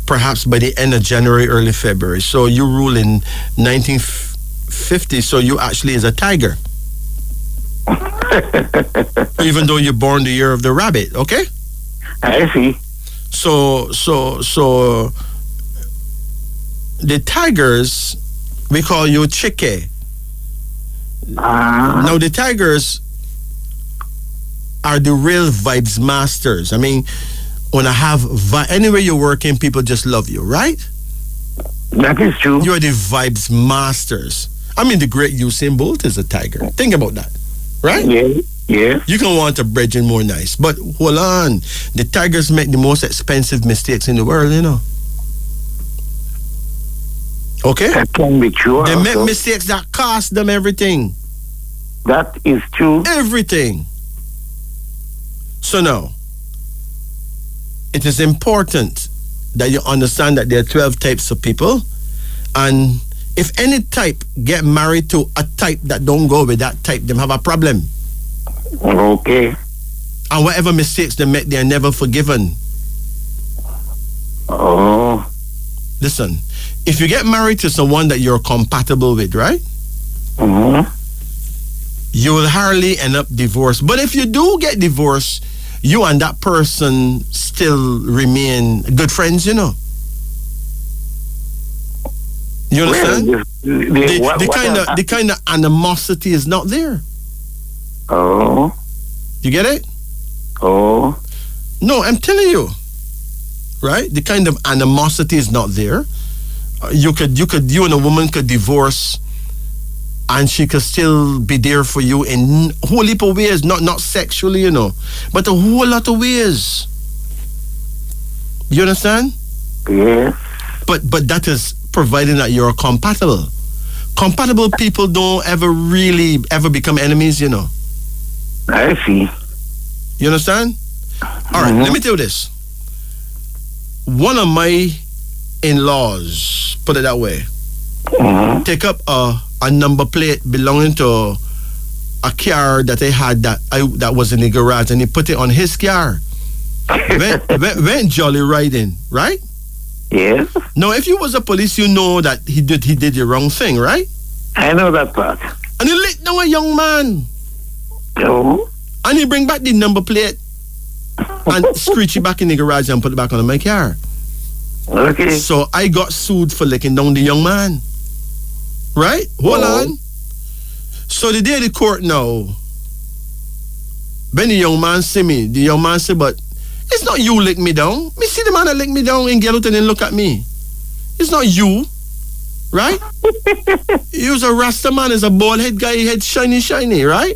perhaps by the end of January, early February. So you rule in 1950, so you actually is a tiger. Even though you're born the year of the rabbit, okay? I see. So the tigers, we call you Chike. Now the tigers are the real vibes masters. I mean, when I have anywhere you're working, people just love you, right? That is true. You're the vibes masters. I mean, the great Usain Bolt is a tiger. Think about that, right? Yeah. Yeah. You can want a brethren more nice, but hold on. The tigers make the most expensive mistakes in the world, you know. Okay? That can be true. They make also. mistakes that cost them everything. That is true. Everything. So now, it is important that you understand that there are 12 types of people, and if any type get married to a type that don't go with that type, them have a problem. Okay. And whatever mistakes they make, they are never forgiven. Oh. Listen, if you get married to someone that you're compatible with, right? Mm-hmm. You will hardly end up divorced. But if you do get divorced, you and that person still remain good friends, you know. You understand? Well, the kind of animosity is not there. Oh. You get it? Oh. No, I'm telling you. Right? The kind of animosity is not there. You and a woman could divorce, and she could still be there for you in a whole heap of ways, not sexually, you know, but a whole lot of ways. You understand? Yeah. But that is providing that you're compatible. Compatible people don't ever become enemies, you know. I see. You understand? All right, let me tell you this. One of my in-laws, put it that way, take up a number plate belonging to a car that I had that was in the garage, and he put it on his car. went jolly riding, right? Yes. Now, if you was a police, you know that he did the wrong thing, right? I know that part. And he lit down a young man. Oh. And he bring back the number plate and screech it back in the garage and put it back on my car. Okay. So I got sued for licking down the young man. Right? Hold on. So the day of the court now, when the young man see me, the young man said, but it's not you lick me down. Me see the man that lick me down and get out and then look at me. It's not you. Right? He was a Rasta man, he's a bald head guy, head shiny, right?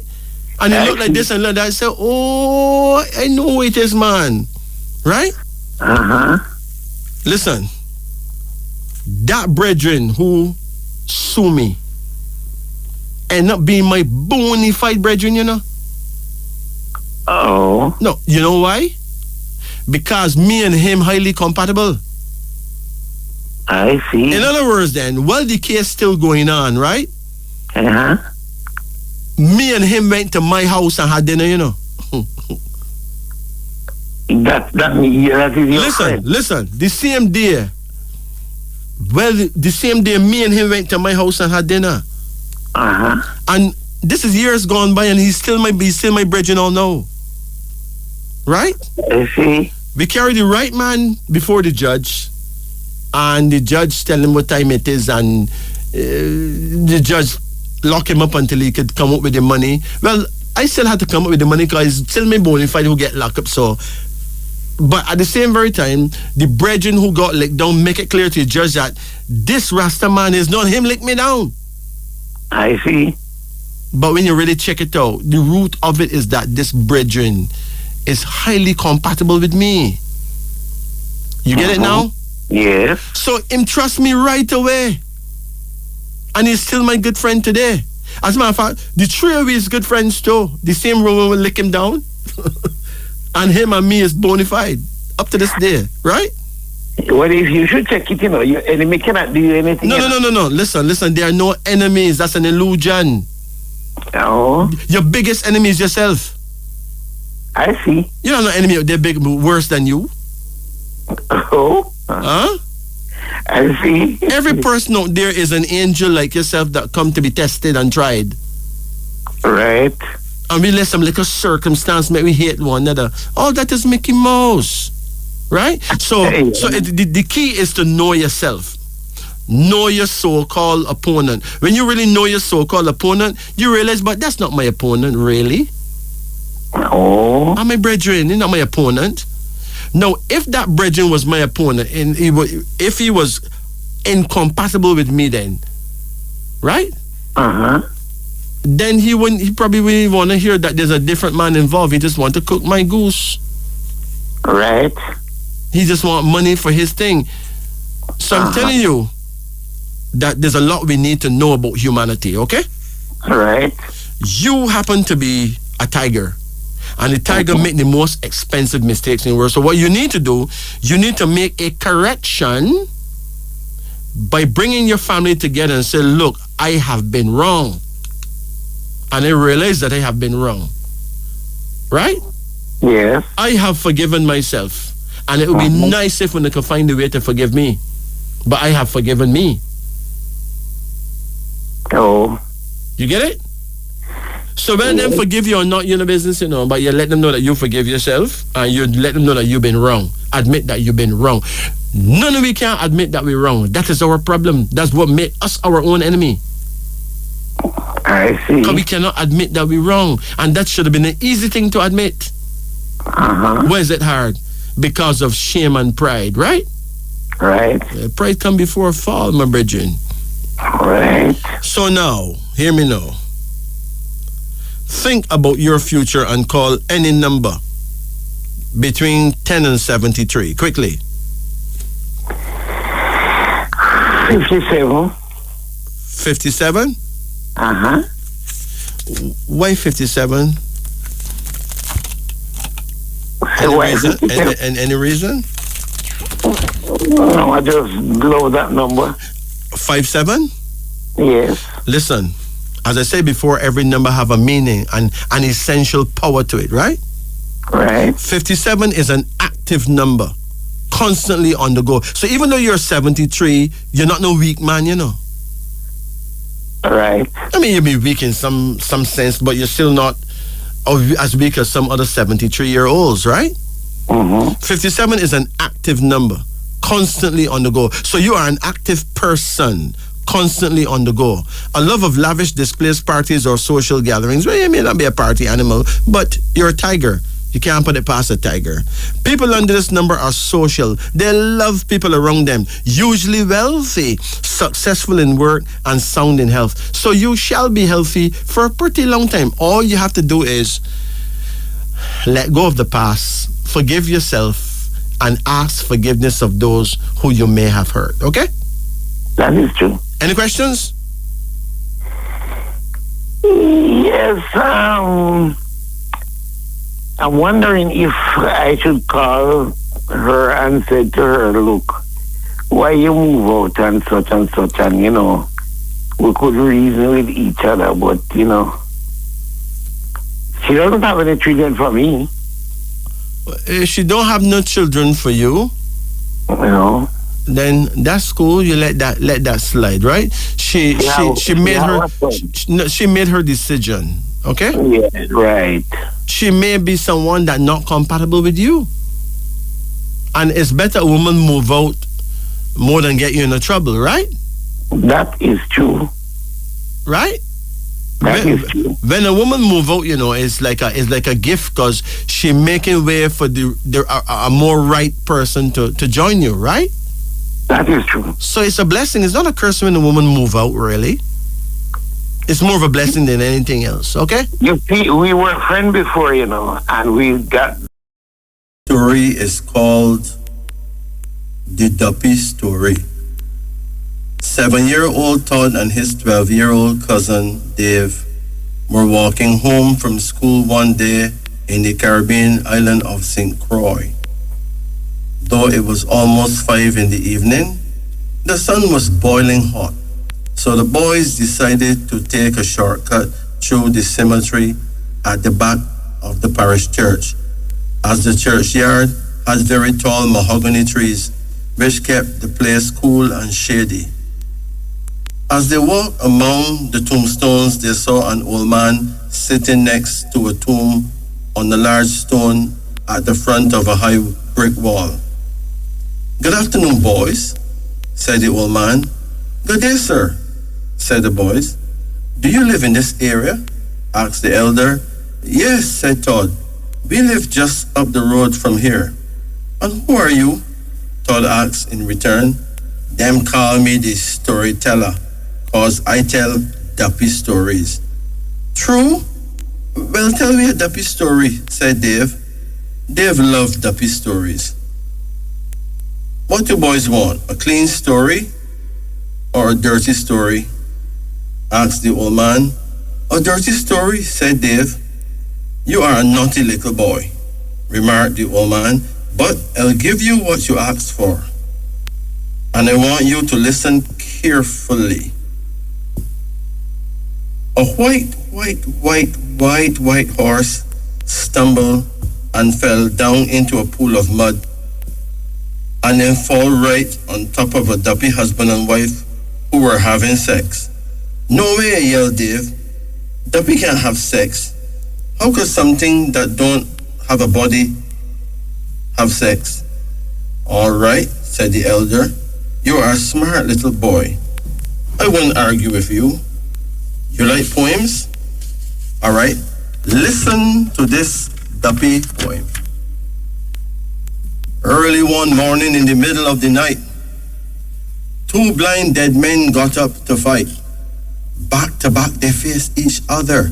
And he looked like this and like that. I said, oh, I know who it is, man. Right? Uh-huh. Listen, that brethren who sue me end up being my bona fide brethren, you know? Oh. No, you know why? Because me and him highly compatible. I see. In other words then, while the case still going on, right? Uh-huh. Me and him went to my house and had dinner, you know? That is your friend. Listen, the same day, me and him went to my house and had dinner. Uh-huh. And this is years gone by, and he's still my brethren all now. Right? I see. We carry the right man before the judge, and the judge tell him what time it is, and the judge lock him up until he could come up with the money. Well, I still had to come up with the money because it's still my bona fide who get locked up. So, but at the same very time, the brethren who got licked down make it clear to the judge that this Rasta man is not him lick me down. I see. But when you really check it out, the root of it is that this brethren is highly compatible with me. You get it now? Yes. So him trust me right away. And he's still my good friend today. As a matter of fact, the three of us good friends too. The same Roman will lick him down. And him and me is bona fide. Up to this day, right? Well, if you should check it, you know, your enemy cannot do anything. No. Listen, there are no enemies. That's an illusion. Oh. Your biggest enemy is yourself. I see. You don't know enemy, they're big, worse than you. Oh. Huh? I see. Every person out there is an angel like yourself that come to be tested and tried. Right. And we let some little circumstance make we hate one another. All that is Mickey Mouse. right? So the key is to know yourself. Know your so-called opponent. When you really know your so-called opponent, you realize, but that's not my opponent, really. Oh. I'm my brethren, he's not my opponent. Now, if that brethren was my opponent, and if he was incompatible with me, then, right? Then he probably wouldn't want to hear that there's a different man involved. He just want to cook my goose. Right. He just want money for his thing. So I'm telling you that there's a lot we need to know about humanity, okay? Right. You happen to be a tiger. And the tiger make the most expensive mistakes in the world. So what you need to do, you need to make a correction by bringing your family together and say, look, I have been wrong. And I realize that I have been wrong. Right? Yes. I have forgiven myself. And it would be nice if they could find a way to forgive me. But I have forgiven me. Oh. You get it? So when them forgive you or not, you're in the business, but you let them know that you forgive yourself and you let them know that you've been wrong. Admit that you've been wrong. None of we can admit that we're wrong. That is our problem. That's what made us our own enemy. I see. Because we cannot admit that we're wrong. And that should have been an easy thing to admit. Why is it hard? Because of shame and pride, right? Right. Pride come before a fall, my brethren. Right. So now, hear me now. Think about your future and call any number between 10 and 73. Quickly. 57. 57? Why 57? Any reason? Any reason? No, I just love that number. 57? Yes. Listen, as I said before, every number have a meaning and an essential power to it, right? Right. 57 is an active number, constantly on the go. So even though you're 73, you're not no weak man, Right. I mean, you be weak in some sense, but you're still not as weak as some other 73-year-olds, right? 57 is an active number, constantly on the go. So you are an active person, constantly on the go. A love of lavish displays, parties, or social gatherings. Well, you may not be a party animal, but you're a tiger. You can't put it past a tiger. People under this number are social. They love people around them, usually wealthy, successful in work, and sound in health. So you shall be healthy for a pretty long time. All you have to do is let go of the past, forgive yourself, and ask forgiveness of those who you may have hurt. Okay? That is true. Any questions? Yes, I'm wondering if I should call her and say to her, look, why you move out and such, and we could reason with each other, but, she doesn't have any children for me. If she don't have no children for you, then that's cool. You let that slide, right? She made her decision. Okay? Yeah, right. She may be someone that not compatible with you. And it's better a woman move out more than get you into trouble, right? That is true. Right? That is true. When a woman move out, it's like a gift because she making way for a more right person to join you, right? That is true. So it's a blessing. It's not a curse when a woman move out, really. It's more of a blessing than anything else, okay? You see, we were friends before, and we got... Story is called The Duppy Story. 7-year-old Todd and his 12-year-old cousin, Dave, were walking home from school one day in the Caribbean island of St. Croix. Though it was almost 5 in the evening, the sun was boiling hot. So the boys decided to take a shortcut through the cemetery at the back of the parish church, as the churchyard has very tall mahogany trees which kept the place cool and shady. As they walked among the tombstones, they saw an old man sitting next to a tomb on a large stone at the front of a high brick wall. "Good afternoon, boys," said the old man. "Good day, sir," said the boys. "Do you live in this area?" asked the elder. "Yes," said Todd. "We live just up the road from here." "And who are you?" Todd asked in return. "Them call me the storyteller, 'cause I tell duppy stories." "True? Well, tell me a duppy story," said Dave. Dave loved duppy stories. "What do boys want, a clean story or a dirty story?" asked the old man. "A dirty story," said Dave. "You are a naughty little boy," remarked the old man, "but I'll give you what you asked for. And I want you to listen carefully. A white horse stumbled and fell down into a pool of mud, and then fall right on top of a duppy husband and wife who were having sex. "No way," yelled Dave. "Duppy can't have sex. How could something that don't have a body have sex?" "All right," said the elder. "You are a smart little boy. I wouldn't argue with you. You like poems? All right, listen to this duppy poem. Early one morning in the middle of the night, two blind dead men got up to fight. Back to back they faced each other,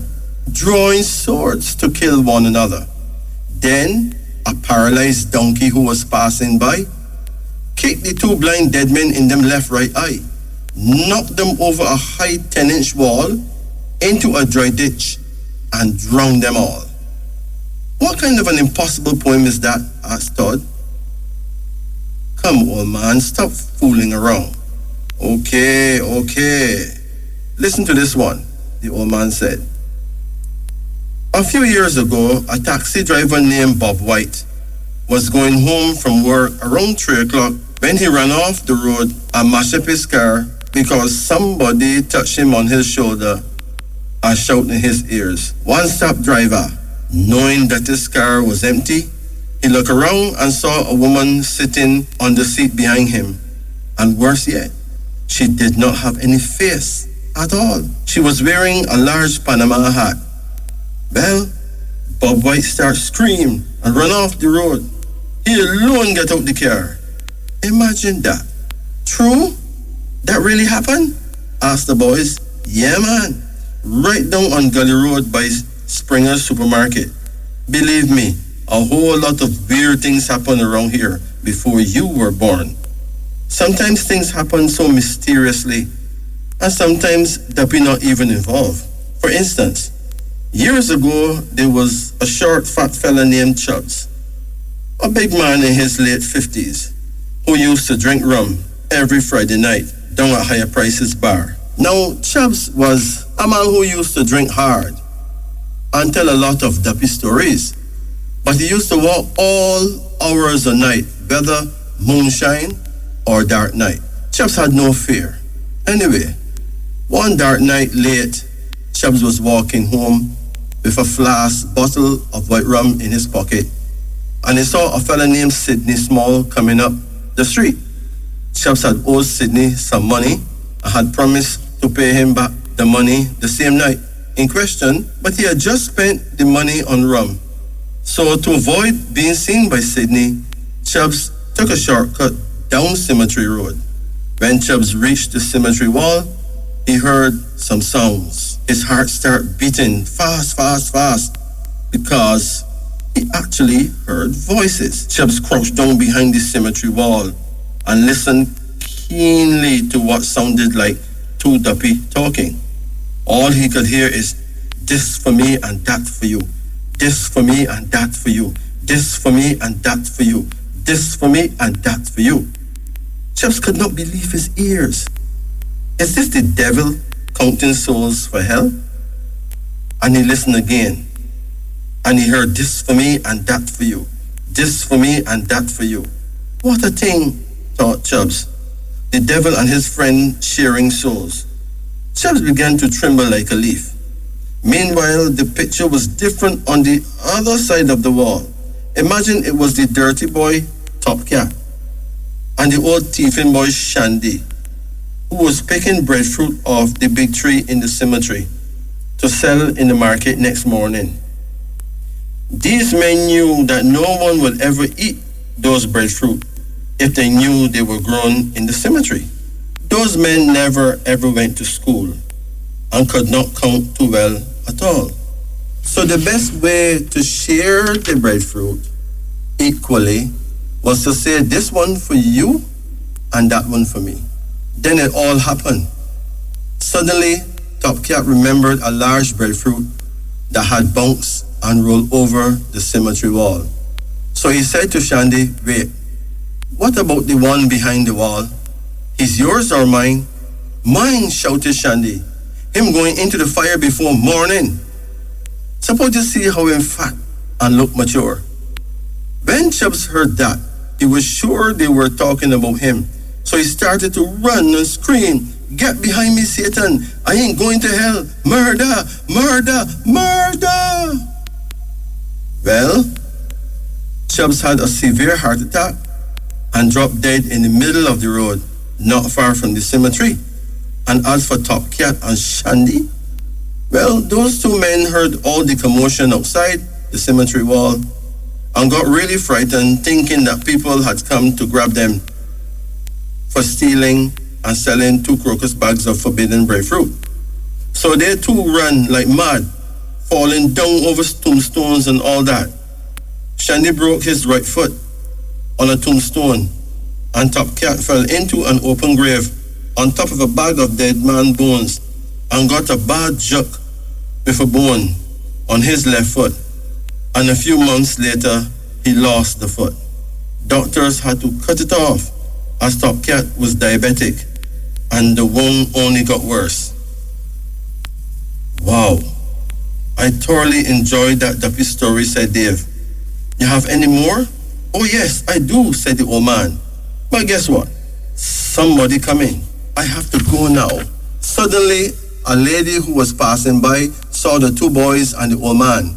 drawing swords to kill one another. Then a paralyzed donkey who was passing by kicked the two blind dead men in them left right eye, knocked them over a high 10-inch wall into a dry ditch, and drowned them all. "What kind of an impossible poem is that?" asked Todd. "Come, old man, stop fooling around." Okay. Listen to this one," the old man said. "A few years ago, a taxi driver named Bob White was going home from work around 3 o'clock when he ran off the road and mashed up his car because somebody touched him on his shoulder and shouted in his ears, 'One stop, driver.' Knowing that his car was empty, he looked around and saw a woman sitting on the seat behind him. And worse yet, she did not have any face at all. She was wearing a large Panama hat. Well, Bob White started screaming and ran off the road. He alone got out the car. Imagine that. True? That really happened?" asked the boys. "Yeah, man. Right down on Gully Road by Springer's Supermarket. Believe me, a whole lot of weird things happened around here before you were born. Sometimes things happen so mysteriously, and sometimes Duppy not even involved. For instance, years ago, there was a short, fat fella named Chubbs, a big man in his late 50s, who used to drink rum every Friday night down at Higher Prices Bar. Now, Chubbs was a man who used to drink hard and tell a lot of Duppy stories, but he used to walk all hours of night, whether moonshine or dark night. Chubbs had no fear. Anyway, one dark night late, Chubbs was walking home with a flask bottle of white rum in his pocket, and he saw a fella named Sidney Small coming up the street. Chubbs had owed Sidney some money and had promised to pay him back the money the same night in question, but he had just spent the money on rum. So to avoid being seen by Sidney, Chubbs took a shortcut down Cemetery Road. When Chubbs reached the cemetery wall, he heard some sounds. His heart started beating fast, because he actually heard voices. Chubbs crouched down behind the cemetery wall and listened keenly to what sounded like two Duppy talking. All he could hear is, "This for me and that for you. This for me and that for you. This for me and that for you. This for me and that for you." Chubbs could not believe his ears. Is this the devil counting souls for hell? And he listened again, and he heard, "This for me and that for you. This for me and that for you." What a thing, thought Chubbs. The devil and his friend sharing souls. Chubbs began to tremble like a leaf. Meanwhile, the picture was different on the other side of the wall. Imagine it was the dirty boy, Top Cat. and the old thieving boy Shandy, who was picking breadfruit off the big tree in the cemetery to sell in the market next morning. These men knew that no one would ever eat those breadfruit if they knew they were grown in the cemetery. Those men never ever went to school and could not count too well at all. So the best way to share the breadfruit equally was to say, this one for you and that one for me. Then it all happened. Suddenly, Top Cat remembered a large breadfruit that had bounced and rolled over the cemetery wall. So he said to Shandy, wait, what about the one behind the wall? Is yours or mine? Mine, shouted Shandy. Him going into the fire before morning. Suppose you see how him fat and look mature. When Chubbs heard that, he was sure they were talking about him. So he started to run and scream, get behind me, Satan. I ain't going to hell. Murder, murder, murder. Well, Chubbs had a severe heart attack and dropped dead in the middle of the road, not far from the cemetery. And as for Top Cat and Shandy, well, those two men heard all the commotion outside the cemetery wall and got really frightened, thinking that people had come to grab them for stealing and selling 2 crocus bags of forbidden breadfruit. So they too ran like mad, falling down over tombstones and all that. Shandy broke his right foot on a tombstone, and Top Cat fell into an open grave on top of a bag of dead man bones and got a bad juck with a bone on his left foot. And a few months later, he lost the foot. Doctors had to cut it off as Top Cat was diabetic, and the wound only got worse. Wow, I thoroughly enjoyed that duppy story, said Dave. You have any more? Oh yes, I do, said the old man. But guess what? Somebody coming. I have to go now. Suddenly, a lady who was passing by saw the 2 boys and the old man.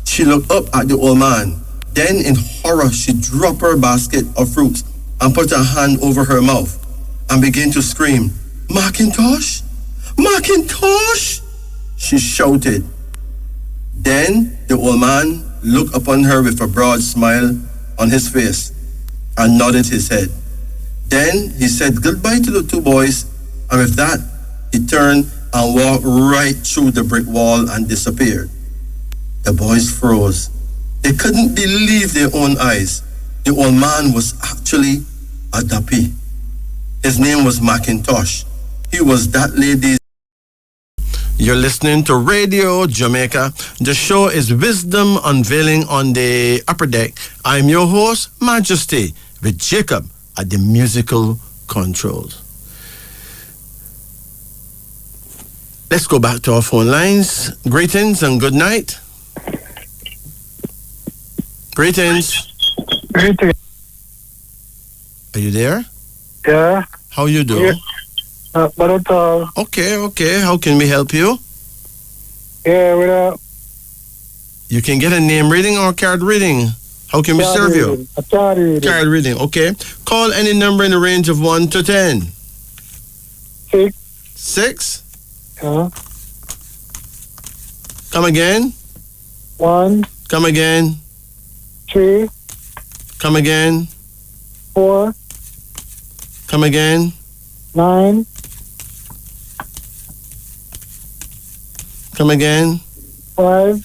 She looked up at the old man. Then in horror, she dropped her basket of fruits and put her hand over her mouth and began to scream, Macintosh? Macintosh? She shouted. Then the old man looked upon her with a broad smile on his face and nodded his head. Then he said goodbye to the 2 boys, and with that, he turned and walked right through the brick wall and disappeared. The boys froze. They couldn't believe their own eyes. The old man was actually a duppy. His name was Macintosh. He was that lady's. You're listening to Radio Jamaica. The show is Wisdom Unveiling on the Upper Deck. I'm your host, Majesty, with Jacob at the musical controls. Let's go back to our phone lines. Greetings and good night. Greetings. Greetings. Are you there? Yeah. How you doing? But at all. Okay. How can we help you? Yeah, You can get a name reading or card reading. How can we serve you? A card reading. Card reading, okay. Call any number in the range of 1 to 10. 6. 6? Yeah. Come again. 1. Come again. 3. Come again. 4. Come again. 9. Come again. 5.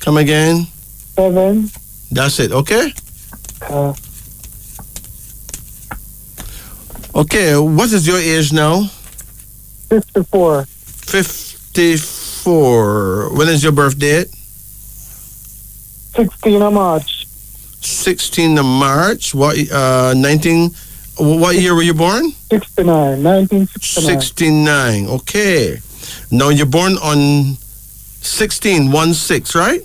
Come again. 7. That's it, okay? Okay, what is your age now? 54. 54. When is your birth date? 16 of March. 16 of March. What 19? What year were you born? 69. 1969. 69. Okay. Now you're born on 16, 1-6, right?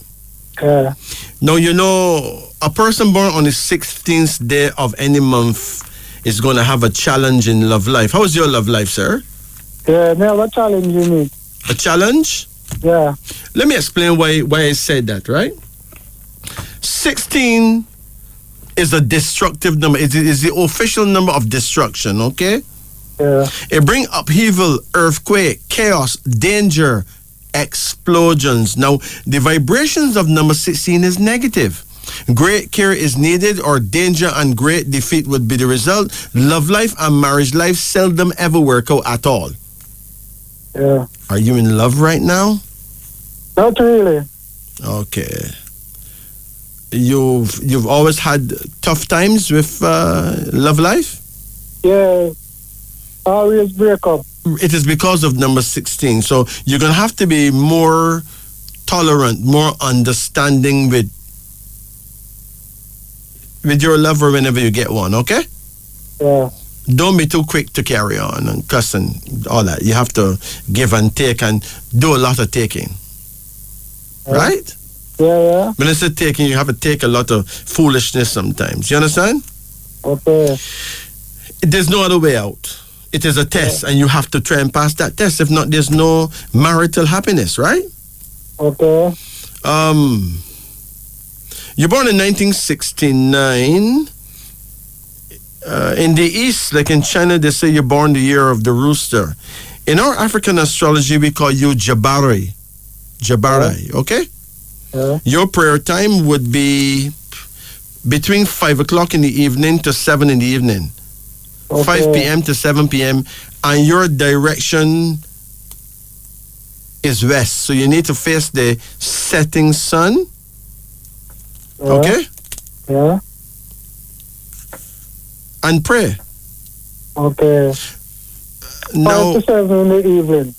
Yeah. Now you know a person born on the 16th day of any month is going to have a challenge in love life. How is your love life, sir? Yeah, never challenge you need. A challenge? Yeah. Let me explain why I said that, right? 16 is a destructive number. It is the official number of destruction, okay? Yeah. It brings upheaval, earthquake, chaos, danger, explosions. Now, the vibrations of number 16 is negative. Great care is needed, or danger and great defeat would be the result. Love life and marriage life seldom ever work out at all. Yeah. Are you in love right now? Not really. Okay. You've always had tough times with love life? Yeah. Always break up. It is because of number 16. So you're going to have to be more tolerant, more understanding with your lover whenever you get one, okay? Yeah. Don't be too quick to carry on and cuss and all that. You have to give and take and do a lot of taking. Right? Yeah. When I say taking, you have to take a lot of foolishness sometimes. You understand? Okay. There's no other way out. It is a test, and you have to try and pass that test. If not, there's no marital happiness, right? Okay. You're born in 1969. In the East, like in China, they say you're born the year of the rooster. In our African astrology, we call you Jabari. Jabari, okay? Yeah. Your prayer time would be between 5 o'clock in the evening to 7 in the evening. Okay. 5 p.m. to 7 p.m. And your direction is west. So you need to face the setting sun. Yeah. Okay? Yeah. And pray. Okay. 5 Now, to 7 in the evening.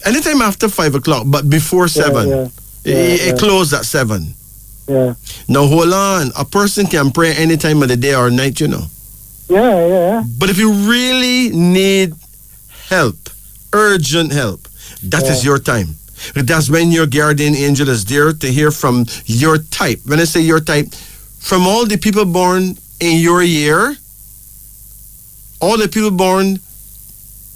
anytime after 5 o'clock, but before 7. Yeah. It closed at 7. Yeah. Now, hold on. A person can pray any time of the day or night, you know. Yeah. But if you really need help, urgent help, that is your time. That's when your guardian angel is there to hear from your type. When I say your type, from all the people born in your year, all the people born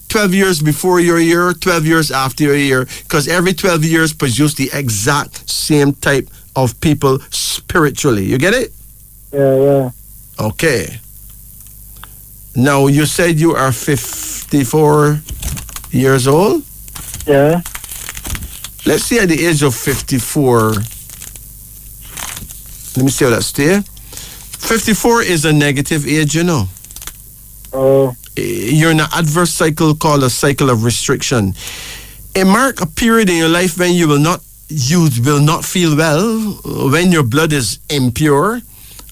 12 years before your year, 12 years after your year, because every 12 years produce the exact same type of people spiritually. You get it? Yeah. Okay. Now, you said you are 54 years old? Yeah. Let's see at the age of 54. Let me see how that's there. 54 is a negative age, you know. Oh. You're in an adverse cycle called a cycle of restriction. It marks a period in your life when you will not feel well, when your blood is impure,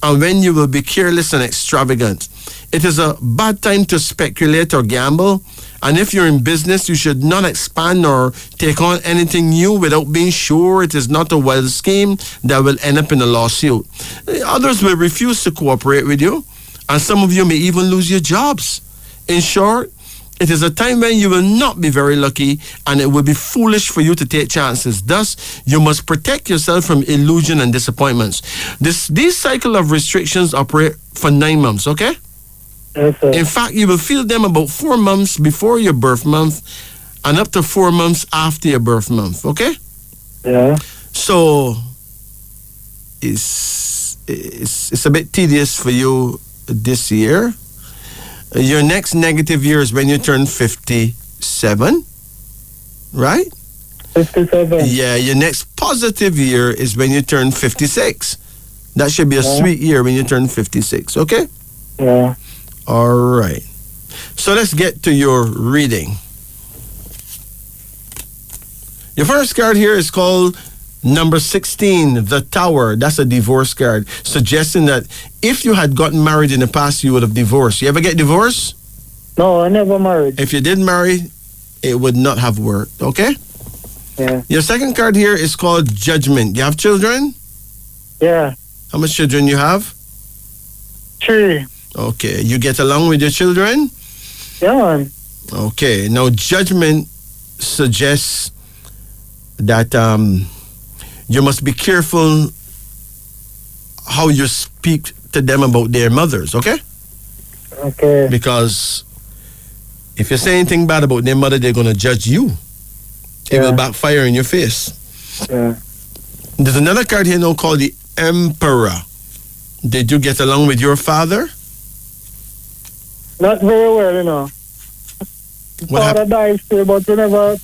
and when you will be careless and extravagant. It is a bad time to speculate or gamble. And if you're in business, you should not expand or take on anything new without being sure it is not a wild scheme that will end up in a lawsuit. Others will refuse to cooperate with you, and some of you may even lose your jobs. In short, it is a time when you will not be very lucky, and it will be foolish for you to take chances. Thus, you must protect yourself from illusion and disappointments. These cycle of restrictions operate for 9 months, okay? Yes, sir. In fact, you will feel them about 4 months before your birth month and up to 4 months after your birth month, okay? Yeah. So, it's a bit tedious for you this year. Your next negative year is when you turn 57, right? 57. Yeah, your next positive year is when you turn 56. That should be a sweet year when you turn 56, okay? Yeah. All right. So let's get to your reading. Your first card here is called number 16, the Tower. That's a divorce card, suggesting that if you had gotten married in the past, you would have divorced. You ever get divorced? No, I never married. If you did marry, it would not have worked, okay? Yeah. Your second card here is called Judgment. You have children? Yeah. How much children you have? 3. Okay. You get along with your children? Yeah, man. Okay. Now, Judgment suggests that you must be careful how you speak to them about their mothers, okay? Okay. Because if you say anything bad about their mother, they're going to judge you. It will backfire in your face. Yeah. There's another card here now called the Emperor. Did you get along with your father? Not very well, you know. What Father died still, but we never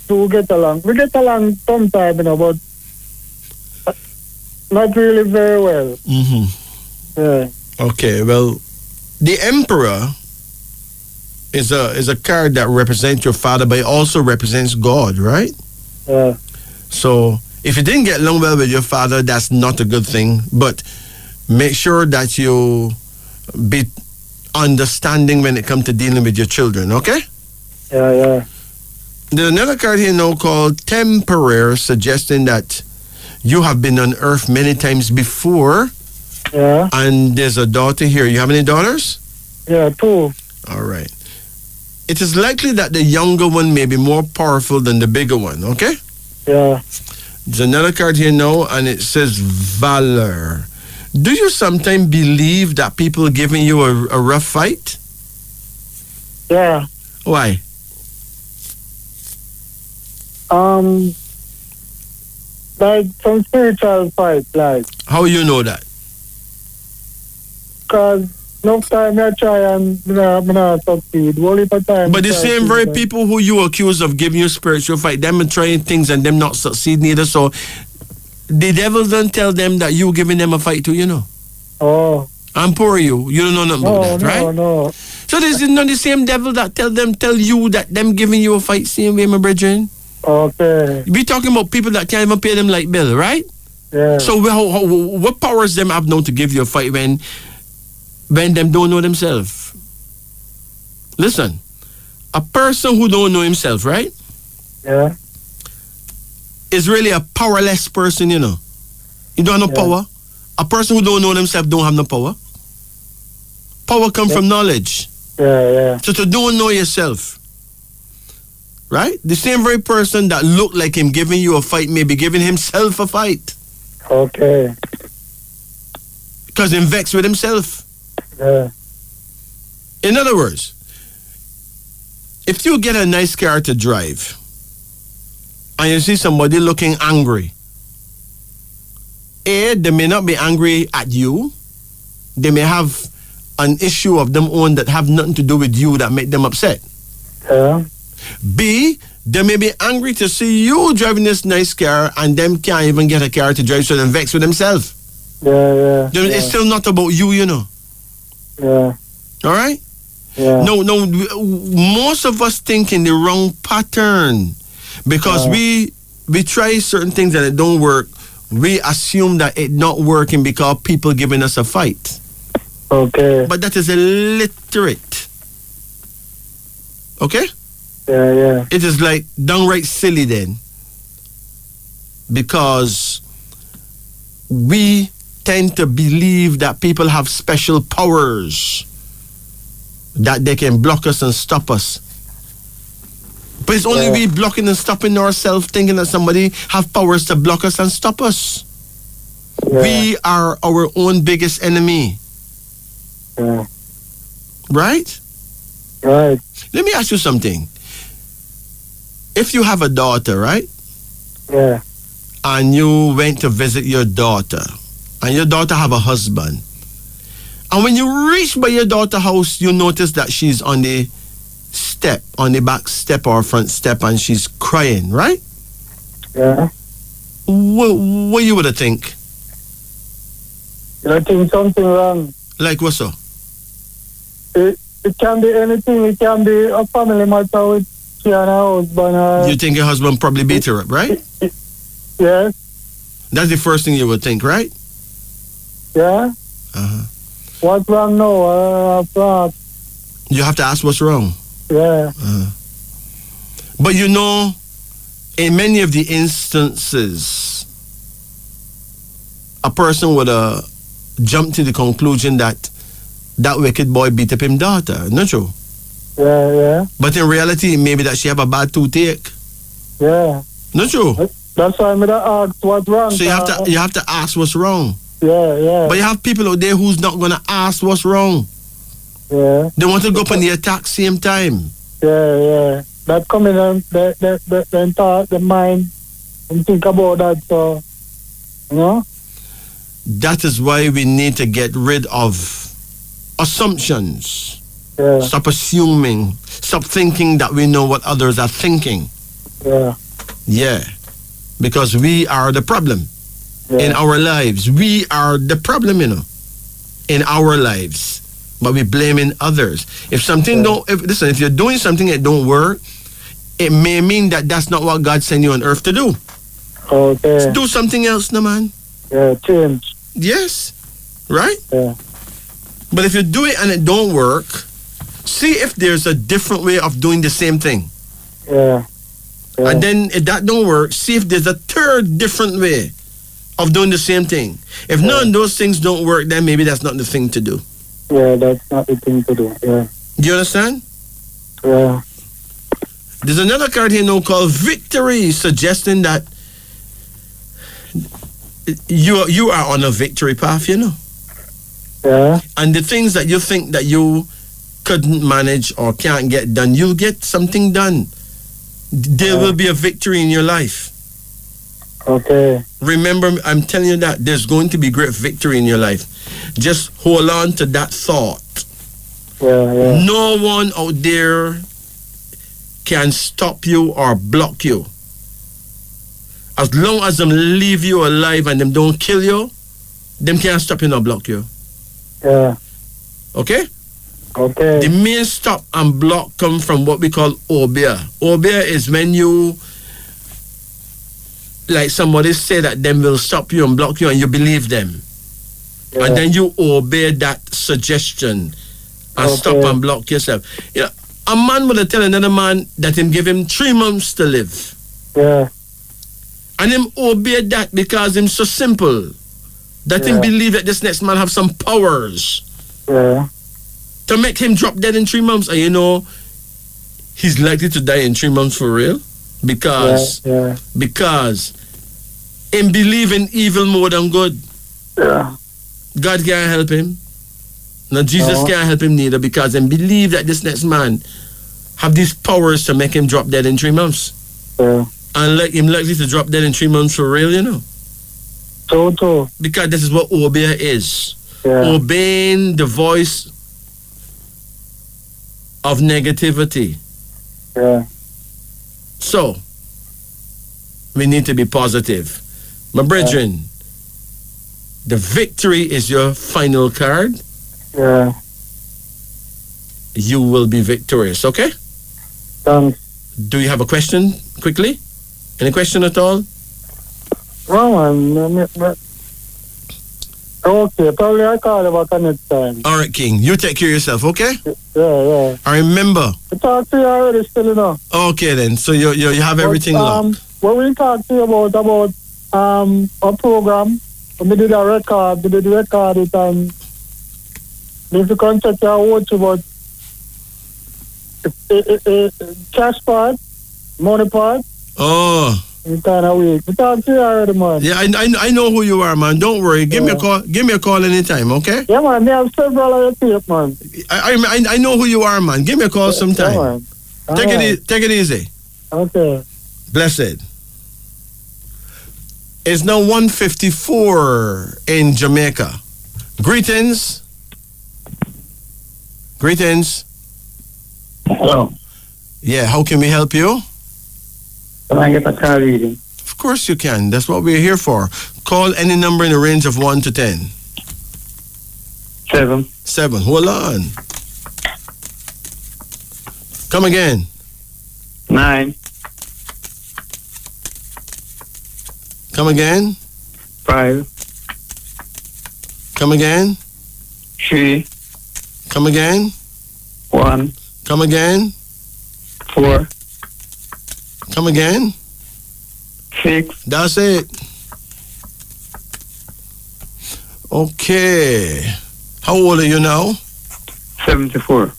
do get along. We get along sometimes, you know, but not really very well. Mm-hmm. Yeah. Okay, well, the emperor is a card that represents your father, but it also represents God, right? Yeah. So if you didn't get along well with your father, that's not a good thing. But make sure that you be understanding when it comes to dealing with your children, okay? Yeah, yeah. There's another card here now called Temporary, suggesting that you have been on earth many times before. Yeah. And there's a daughter here. You have any daughters? Yeah, 2. All right. It is likely that the younger one may be more powerful than the bigger one, okay? Yeah. There's another card here now, and it says Valor. Do you sometimes believe that people are giving you a rough fight? Yeah. Why? Like some spiritual fight, like. How you know that? Because no time I try and I not succeed. Only for time. But the same very people who you accuse of giving you spiritual fight, them are trying things and them not succeed neither. So the devil don't tell them that you giving them a fight too, you know. Oh. I'm poor you. You don't know nothing about that, right? No. So this is not the same devil that tell you that them giving you a fight same way, my brethren. Okay. We talking about people that can't even pay them light bill, right? Yeah. So what powers them have now to give you a fight when them don't know themselves? Listen, a person who don't know himself, right? Yeah. Is really a powerless person, you know. You don't have no power. A person who don't know themselves don't have no power. Power comes from knowledge. Yeah. So to don't know yourself, right? The same very person that looked like him giving you a fight may be giving himself a fight. Okay. Because he's vexed with himself. Yeah. In other words, if you get a nice car to drive and you see somebody looking angry, A, they may not be angry at you. They may have an issue of them own that have nothing to do with you that make them upset. Yeah. B, they may be angry to see you driving this nice car and them can't even get a car to drive, so they're vexed with themselves. Yeah. It's still not about you, you know. Yeah. All right? Yeah. No, most of us think in the wrong pattern because we try certain things and it don't work. We assume that it not working because people giving us a fight. Okay. But that is illiterate. Okay? Yeah. It is like downright silly then. Because we tend to believe that people have special powers that they can block us and stop us. But it's only we blocking and stopping ourselves thinking that somebody have powers to block us and stop us. Yeah. We are our own biggest enemy. Yeah. Right? Right. Let me ask you something. If you have a daughter, right? Yeah. And you went to visit your daughter, and your daughter have a husband, and when you reach by your daughter's house, you notice that she's on the step, on the back step or front step, and she's crying, right? Yeah. What you would have think? I think something wrong. Like what so? It can be anything. It can be a family matter with she and her husband. You think your husband probably beat her up, right? Yes. That's the first thing you would think, right? Yeah. Uh-huh. What's wrong now? You have to ask what's wrong. Yeah. But you know, in many of the instances, a person would jump to the conclusion that that wicked boy beat up his daughter. Not true? Yeah. But in reality, maybe that she have a bad toothache. Yeah. Not true? That's why I'm gonna ask what's wrong. So you have to ask what's wrong. Yeah. But you have people out there who's not gonna ask what's wrong. Yeah. They want to go up on the attack same time. Yeah. That coming on the mind and think about that, so you know? That is why we need to get rid of assumptions. Yeah. Stop assuming. Stop thinking that we know what others are thinking. Yeah. Yeah. Because we are the problem in our lives. We are the problem, in our lives. But we blaming others. If something if you're doing something that don't work, it may mean that that's not what God sent you on earth to do. Okay. Do something else, no man. Yeah, change. Yes. Right? Yeah. But if you do it and it don't work, see if there's a different way of doing the same thing. Yeah. Yeah. And then if that don't work, see if there's a third different way of doing the same thing. If none of those things don't work, then maybe that's not the thing to do. Yeah, that's not the thing to do. Yeah. Do you understand? Yeah. There's another card here now called Victory, suggesting that you are on a victory path, Yeah. And the things that you think that you couldn't manage or can't get done, you'll get something done. There will be a victory in your life. Okay. Remember, I'm telling you that there's going to be great victory in your life. Just hold on to that thought. Yeah, yeah. No one out there can stop you or block you. As long as them leave you alive and them don't kill you, them can't stop you or block you. Yeah. Okay? Okay. The main stop and block come from what we call obia. Obia is when you, like somebody say that them will stop you and block you and you believe them. Yeah. And then you obey that suggestion and stop and block yourself. A man would tell another man that him give him 3 months to live. Yeah. And him obey that because him so simple that him believe that this next man have some powers. Yeah. To make him drop dead in 3 months. And he's likely to die in 3 months for real. Because him believe in evil more than good. Yeah. God can't help him. Now Jesus can't help him neither because him believe that this next man have these powers to make him drop dead in 3 months. Yeah. And him likely to drop dead in 3 months for real, So. Because this is what obey is. Yeah. Obeying the voice of negativity. Yeah. So, we need to be positive. My brethren, the victory is your final card. Yeah. You will be victorious, okay? Thanks. Do you have a question quickly? Any question at all? No, man. Okay, probably I call you back next time. All right, King. You take care of yourself, okay? Yeah. I remember. I talked to you already, still, Okay, then. So you have everything locked. What we talked to you about a program, we did a record, it and if you contact your watch about cash part, money part, Oh. you kind of weak. We talked to you already, man. Yeah, I know who you are, man. Don't worry. Give me a call. Give me a call anytime, okay? Yeah, man. They have several of your tape, man. I know who you are, man. Give me a call sometime. Yeah, man. Take it easy. Okay. Blessed. It's now 1:54 in Jamaica. Greetings. Hello. Yeah, how can we help you? Can I get a call reading? Of course you can. That's what we're here for. Call any number in the range of 1 to 10. 7. 7. Hold on. Come again. 9. Come again. 5. Come again. 3. Come again. 1. Come again. 4. Come again. 6. That's it. Okay. How old are you now? 74.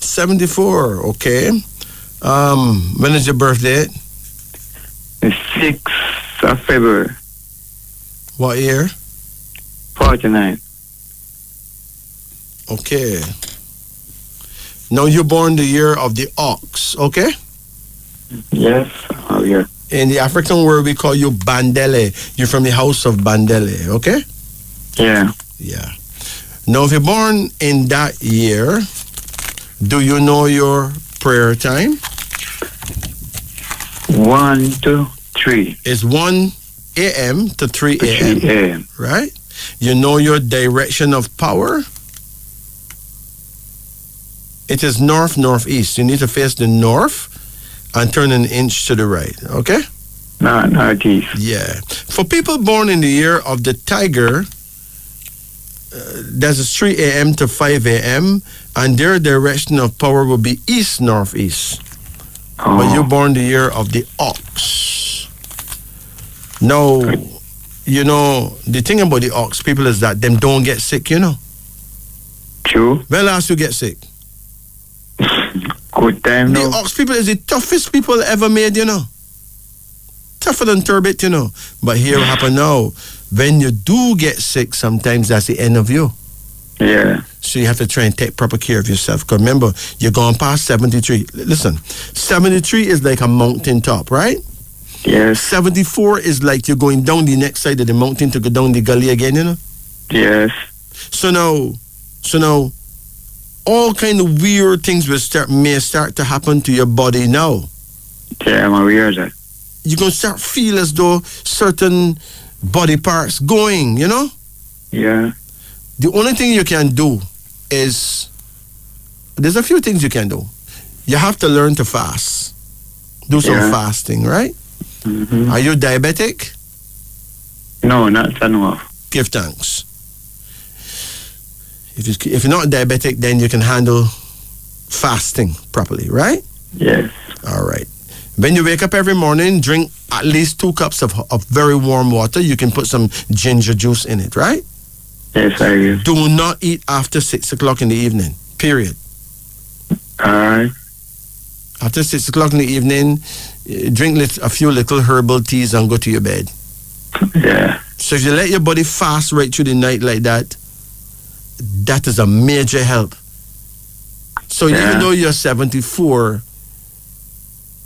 74. Okay. When is your birthday? The 6th of February. What year? 49. Okay. Now you're born the year of the ox, okay? Yes, all year. In the African world, we call you Bandele. You're from the house of Bandele, okay? Yeah. Yeah. Now, if you're born in that year, do you know your prayer time? 1 to 3. It's 1 a.m. to 3 a.m. 3 a.m. Right? You know your direction of power? It is north-northeast. You need to face the north and turn an inch to the right. Okay? Northeast. Yeah. For people born in the year of the tiger, there's a 3 a.m. to 5 a.m. and their direction of power will be east-northeast. But you're born the year of the ox. Now, you know, the thing about the ox people is that them don't get sick, you know. True. When last you get sick? Good time The now. ox people is the toughest people ever made, you know. Tougher than turbot, you know. But here what happen now. When you do get sick, sometimes that's the end of you. Yeah. So you have to try and take proper care of yourself. Because remember, you're going past 73. Listen, 73 is like a mountain top, right? Yes. 74 is like you're going down the next side of the mountain to go down the gully again, you know? Yes. So now, all kind of weird things may start to happen to your body now. Yeah, I'm aware of that. You're going to start feel as though certain body parts going, you know? Yeah. The only thing you can do is, there's a few things you can do. You have to learn to fast. Do some Yeah. fasting, right? Mm-hmm. Are you diabetic? No, not enough. Give thanks. If you're not diabetic, then you can handle fasting properly, right? Yes. All right. When you wake up every morning, drink at least 2 cups of very warm water. You can put some ginger juice in it, right? Yes, I will. Do not eat after 6 o'clock in the evening, period. All right. After 6 o'clock in the evening, drink a few little herbal teas and go to your bed. Yeah. So if you let your body fast right through the night like that, that is a major help. So even though you're 74,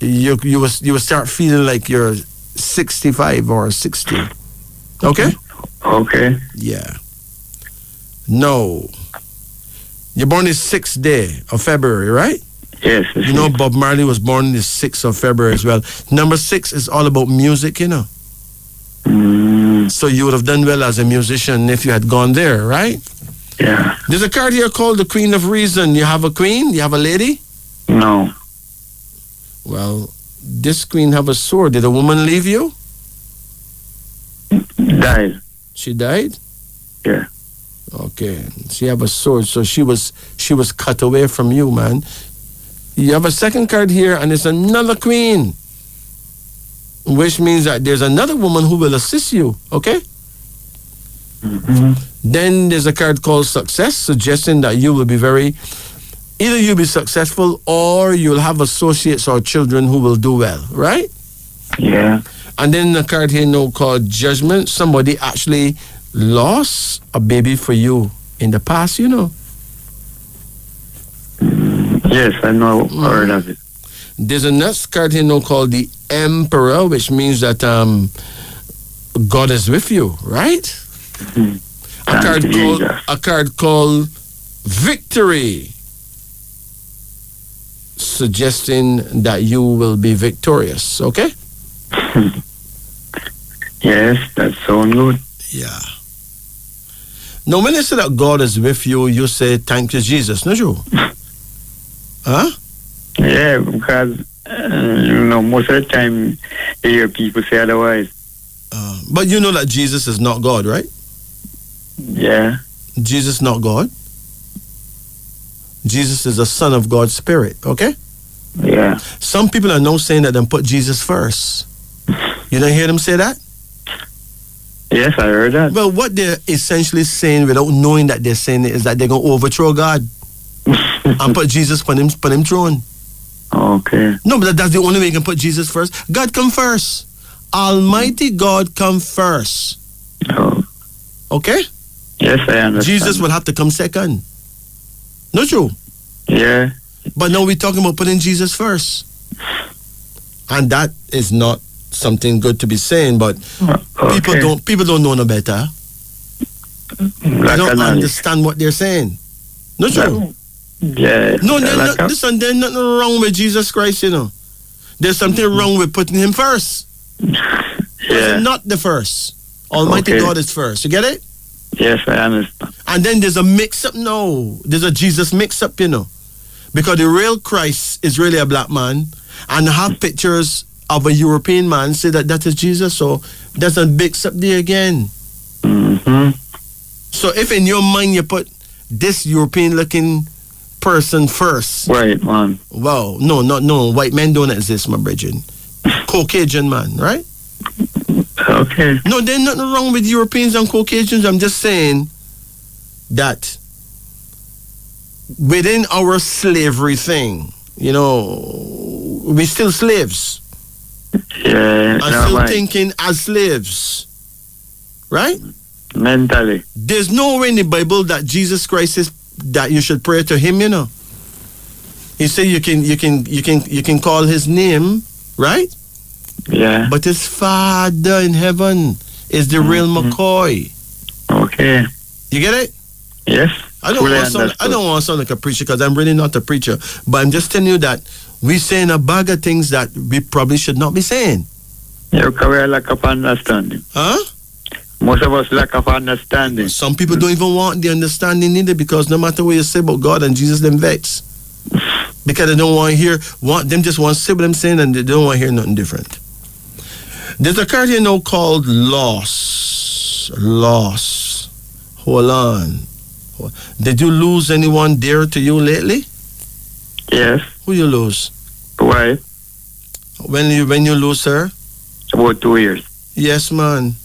you will start feeling like you're 65 or 60. Okay? Okay. Yeah. No. You're born the 6th day of February, right? Yes. You know Bob Marley was born the 6th of February as well. Number 6 is all about music, you know. So you would have done well as a musician if you had gone there, right? Yeah. There's a card here called the Queen of Reason. You have a queen? You have a lady? No. Well, this queen have a sword. Did a woman leave you? Died. She died? Yeah. Okay. She have a sword, so she was cut away from you, man. You have a second card here, and it's another queen, which means that there's another woman who will assist you, okay? Mm-hmm. Then there's a card called Success, suggesting that you will be either you'll be successful or you'll have associates or children who will do well, right? Yeah. And then the card here now called Judgment. Somebody actually lost a baby for you in the past, you know. Yes, I know. Heard of it. There's a next card here now called the Emperor, which means that God is with you, right? Mm-hmm. A card called Victory, suggesting that you will be victorious, okay? Yes, that sounds good. Yeah. Now, when you say that God is with you, you say, thank you, Jesus, no you? Huh? Yeah, because, most of the time you hear people say otherwise. But you know that Jesus is not God, right? Yeah. Jesus not God. Jesus is the Son of God's Spirit, okay? Yeah. Some people are now saying that they put Jesus first. You don't hear them say that? Yes, I heard that. Well, what they're essentially saying without knowing that they're saying it is that they're going to overthrow God and put Jesus on him throne. Okay. No, but that's the only way you can put Jesus first. God come first. Almighty God come first. Oh. Okay? Yes, I understand. Jesus will have to come second. Not true? Yeah. But now we're talking about putting Jesus first. And that is not something good to be saying, but Okay. people don't know no better. They don't understand what they're saying. No, true. Yeah. No, listen, there's nothing wrong with Jesus Christ, you know. There's something wrong with putting him first. Yeah. Not the first. Almighty God is first. You get it? Yes, I understand. And then there's a mix-up now. There's a Jesus mix-up, you know. Because the real Christ is really a black man. And have pictures of a European man say that is Jesus. So there's a mix-up there again. Mm-hmm. So if in your mind you put this European-looking person first. Right, man. Wow. No. White men don't exist, my brethren. Caucasian man, right? Okay. No, there's nothing wrong with Europeans and Caucasians. I'm just saying that within our slavery thing, you know, we're still slaves. Yeah. And still thinking as slaves. Right? Mentally. There's nowhere in the Bible that Jesus Christ is that you should pray to him, you know. He said you can call his name, right? Yeah. But his Father in heaven is the real McCoy. Okay. You get it? Yes. I don't want to sound like a preacher because I'm really not a preacher. But I'm just telling you that we're saying a bag of things that we probably should not be saying. Yeah, because we lack of understanding. Huh? Most of us lack of understanding. Some people don't even want the understanding either because no matter what you say about God and Jesus, them vex. Because they don't want to hear, them just want to say what I'm saying and they don't want to hear nothing different. There's a card here now called Loss. Hold on. Did you lose anyone dear to you lately? Yes. Who you lose? Why? When you lose her? About 2 years. Yes, man.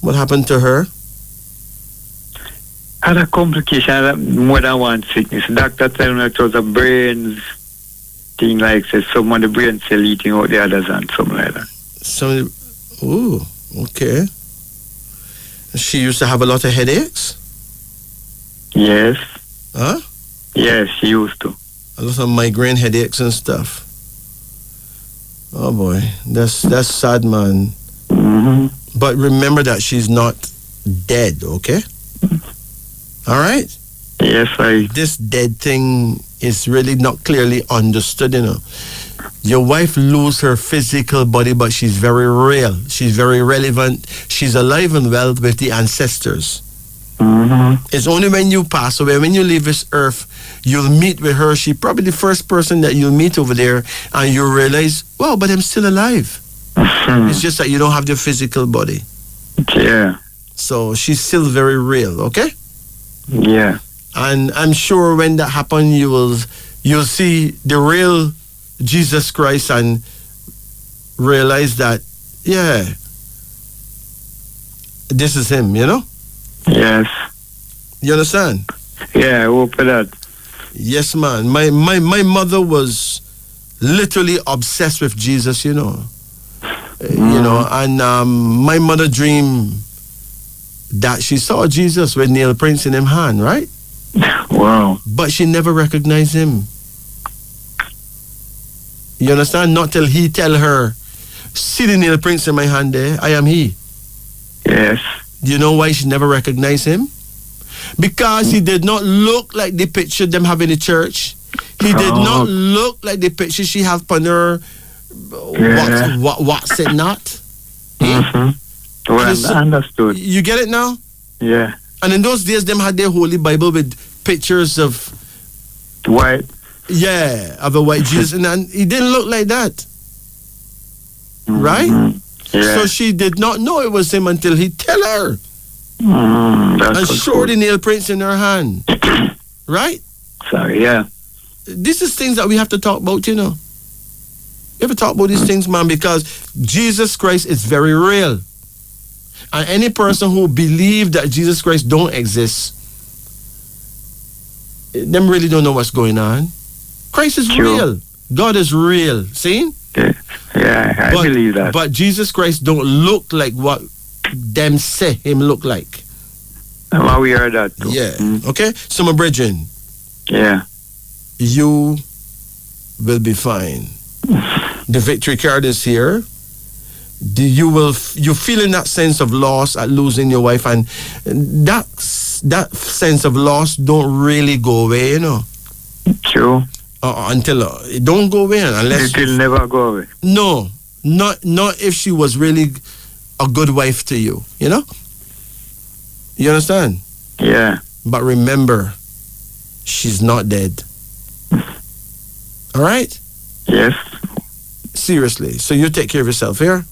What happened to her? Had a complication, more than one sickness. Doctor told me it was a brain thing, like say some of the brain cell eating out the others and something like that. Okay. She used to have a lot of headaches? Yes. Huh? Yes, she used to. A lot of migraine headaches and stuff. Oh boy, that's sad, man. Mm-hmm. But remember that she's not dead, okay? All right? Yes, This dead thing is really not clearly understood, you know. Your wife lose her physical body, but she's very real. She's very relevant. She's alive and well with the ancestors. Mm-hmm. It's only when you pass away, when you leave this earth, you'll meet with her. She's probably the first person that you'll meet over there, and you'll realize, well, but I'm still alive. Mm-hmm. It's just that you don't have the physical body. Yeah. So she's still very real, okay? Yeah. And I'm sure when that happens, you'll see the real Jesus Christ and realize that, yeah, this is him, you know? Yes. You understand? Yeah, I hope for that. Yes, man. My mother was literally obsessed with Jesus, you know. You know, and my mother dreamed that she saw Jesus with nail prints in his hand, right? Wow. But she never recognized him. You understand? Not till he tell her, see the nail prints in my hand there, I am he. Yes. Do you know why she never recognized him? Because he did not look like the picture them have in the church. He did not look like the picture she have on her. What's it not? Mm-hmm. Well, understood. You get it now? Yeah. And in those days, them had their Holy Bible with pictures of white. Yeah, of a white Jesus, and he didn't look like that, right? Yeah. So she did not know it was him until he tell her, and showed the nail prints in her hand, right? Sorry, yeah. This is things that we have to talk about, you know. You have to talk about these things, man, because Jesus Christ is very real. And any person who believes that Jesus Christ don't exist, them really don't know what's going on. Christ is real. God is real. See? Yeah, I believe that. But Jesus Christ don't look like what them say him look like. Well, we heard that too. Yeah. Okay? So, my brethren. Yeah. You will be fine. The victory card is here. you feeling that sense of loss at losing your wife, and that sense of loss don't really go away, you know. True. Until it don't go away unless It will never go away. no, not if she was really a good wife to you, you know. You understand? Yeah. But remember, she's not dead. All right? Yes. Seriously. So you take care of yourself here.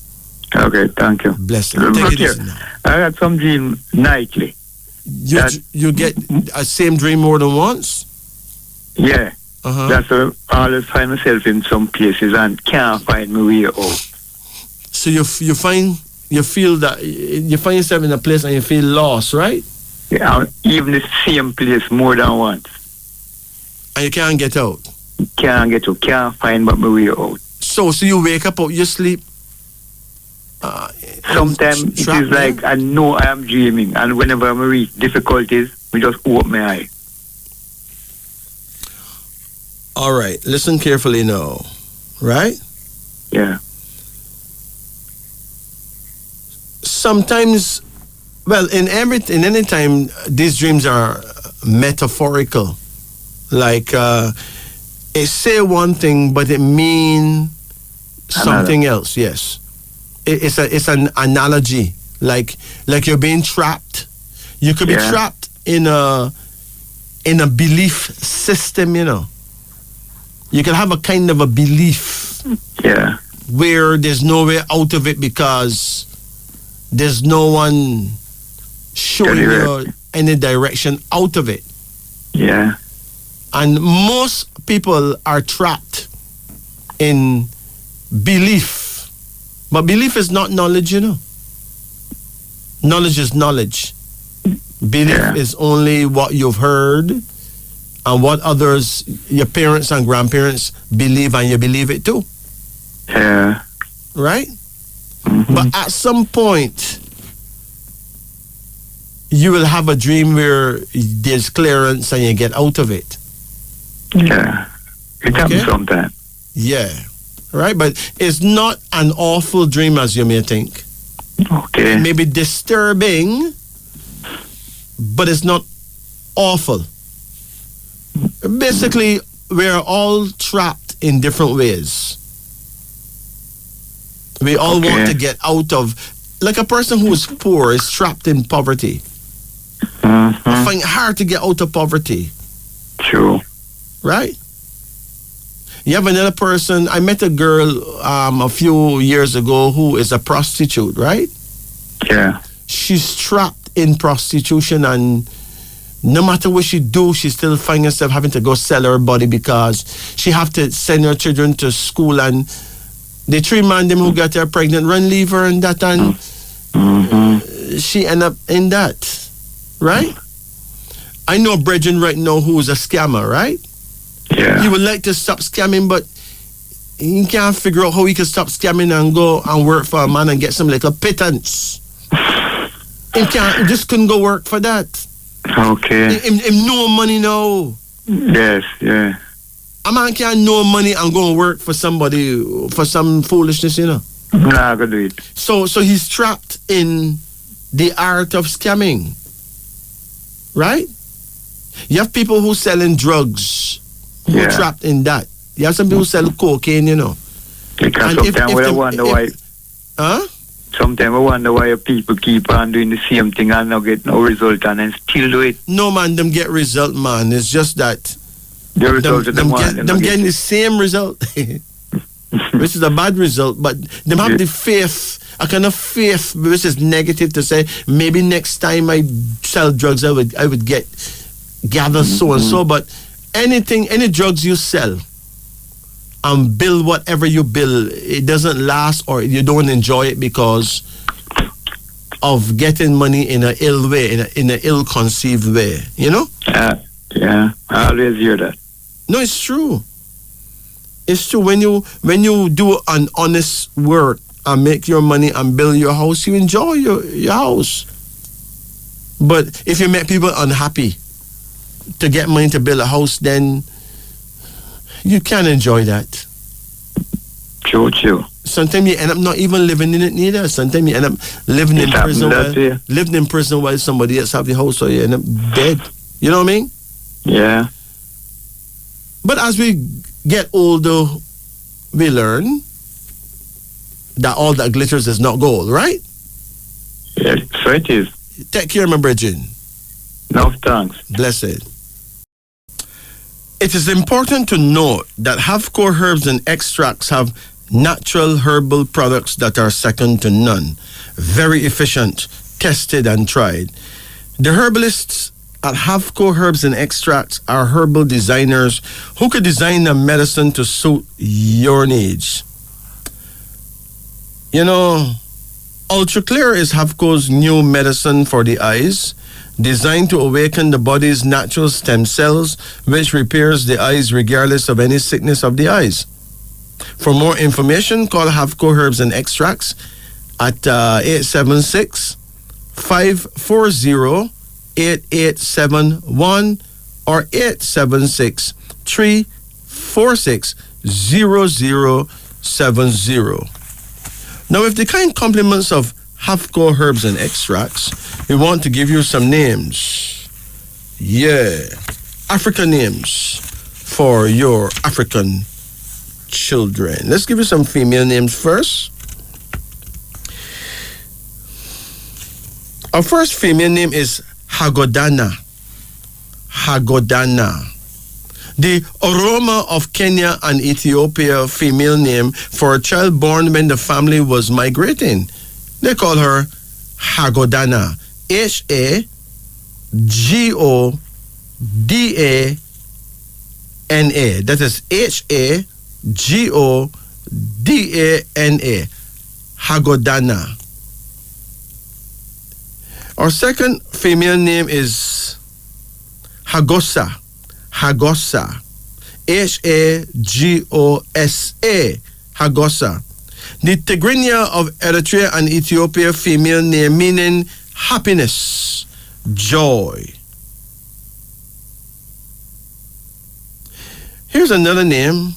Okay, thank you. Bless you. Look Take it here. easy now. I had some dream nightly. You get a same dream more than once? Yeah. Uh-huh. That's why I always find myself in some places and can't find my way out. So you find yourself in a place and you feel lost, right? Yeah, even the same place more than once. And you can't get out. Can't get out. Can't find my way out. So you wake up out your sleep. Sometimes it trapped is like there? I know I am dreaming, and whenever I reach difficulties, we just open my eye. All right, listen carefully now, right? Yeah. Sometimes, well, in any time, these dreams are metaphorical. Like it say one thing, but it mean something else. Yes, it's an analogy. Like you're being trapped. You could be trapped in a belief system. You know, you can have a kind of a belief. Yeah. Where there's no way out of it because there's no one showing you any direction out of it. Yeah. And most people are trapped in belief. But belief is not knowledge, you know. Knowledge is knowledge. Belief is only what you've heard and what others, your parents and grandparents believe, and you believe it too. Yeah. Right? Mm-hmm. But at some point, you will have a dream where there's clearance and you get out of it. Yeah. It happens sometimes. Yeah. Right? But it's not an awful dream as you may think. Okay. It may be disturbing, but it's not awful. Basically, we're all trapped in different ways. We all want to get out of, like a person who is poor is trapped in poverty. Mm-hmm. I find it hard to get out of poverty. True. Right? You have another person, I met a girl a few years ago who is a prostitute, right? Yeah. She's trapped in prostitution, and no matter what she do, she still finds herself having to go sell her body because she have to send her children to school, and the three man them who got her pregnant run leave her and that, and she end up in that, right? I know Bridget right now who is a scammer, right? Yeah. He would like to stop scamming, but he can't figure out how he can stop scamming and go and work for a man and get some little pittance. He just couldn't go work for that. Okay. Him no money now. Yes, yeah. A man can't no money and go and work for somebody for some foolishness, you know. Nah, I could do it. So he's trapped in the art of scamming. Right? You have people who selling drugs who are trapped in that. You have some people who sell cocaine, you know. Because sometimes I wonder why. Huh? Sometimes I wonder why people keep on doing the same thing and not get no result and then still do it. No, man, them get result, man. It's just that the result them getting the same result. Which is a bad result, but them have the faith, a kind of faith which is negative to say maybe next time I sell drugs I would gather so and so. But any drugs you sell and bill whatever you bill, it doesn't last or you don't enjoy it because of getting money in an ill way, in an ill-conceived way, you know? Yeah, I always hear that. No, it's true. It's true. When you do an honest work and make your money and build your house, you enjoy your house. But if you make people unhappy to get money to build a house, then you can't enjoy that. True. sometimes you end up not even living in it neither. Sometimes you end up living in prison living in prison while somebody else have the house, so you end up dead. You know what I mean? Yeah. But as we get older, we learn that all that glitters is not gold, right? Yeah, so it is. Take care, my brethren. No thanks. Blessed. It is important to note that half-core herbs and extracts have natural herbal products that are second to none. Very efficient, tested and tried. The herbalists at Half-Core Herbs and Extracts are herbal designers who could design a medicine to suit your needs. You know, Ultra Clear is Half-Core's new medicine for the eyes, designed to awaken the body's natural stem cells, which repairs the eyes regardless of any sickness of the eyes. For more information, call Half-Core Herbs and Extracts at 876-540-8871 or 876-346-0070. Now, with the kind compliments of Half-Core Herbs and Extracts, we want to give you some names. Yeah, African names for your African children. Let's give you some female names first. Our first female name is Hagodana. Hagodana. The Oroma of Kenya and Ethiopia female name for a child born when the family was migrating. They call her Hagodana. Hagodana. That is Hagodana. Hagodana. Our second female name is Hagosa. Hagosa. Hagosa. Hagosa. The Tigrinya of Eritrea and Ethiopia female name meaning happiness, joy. Here's another name,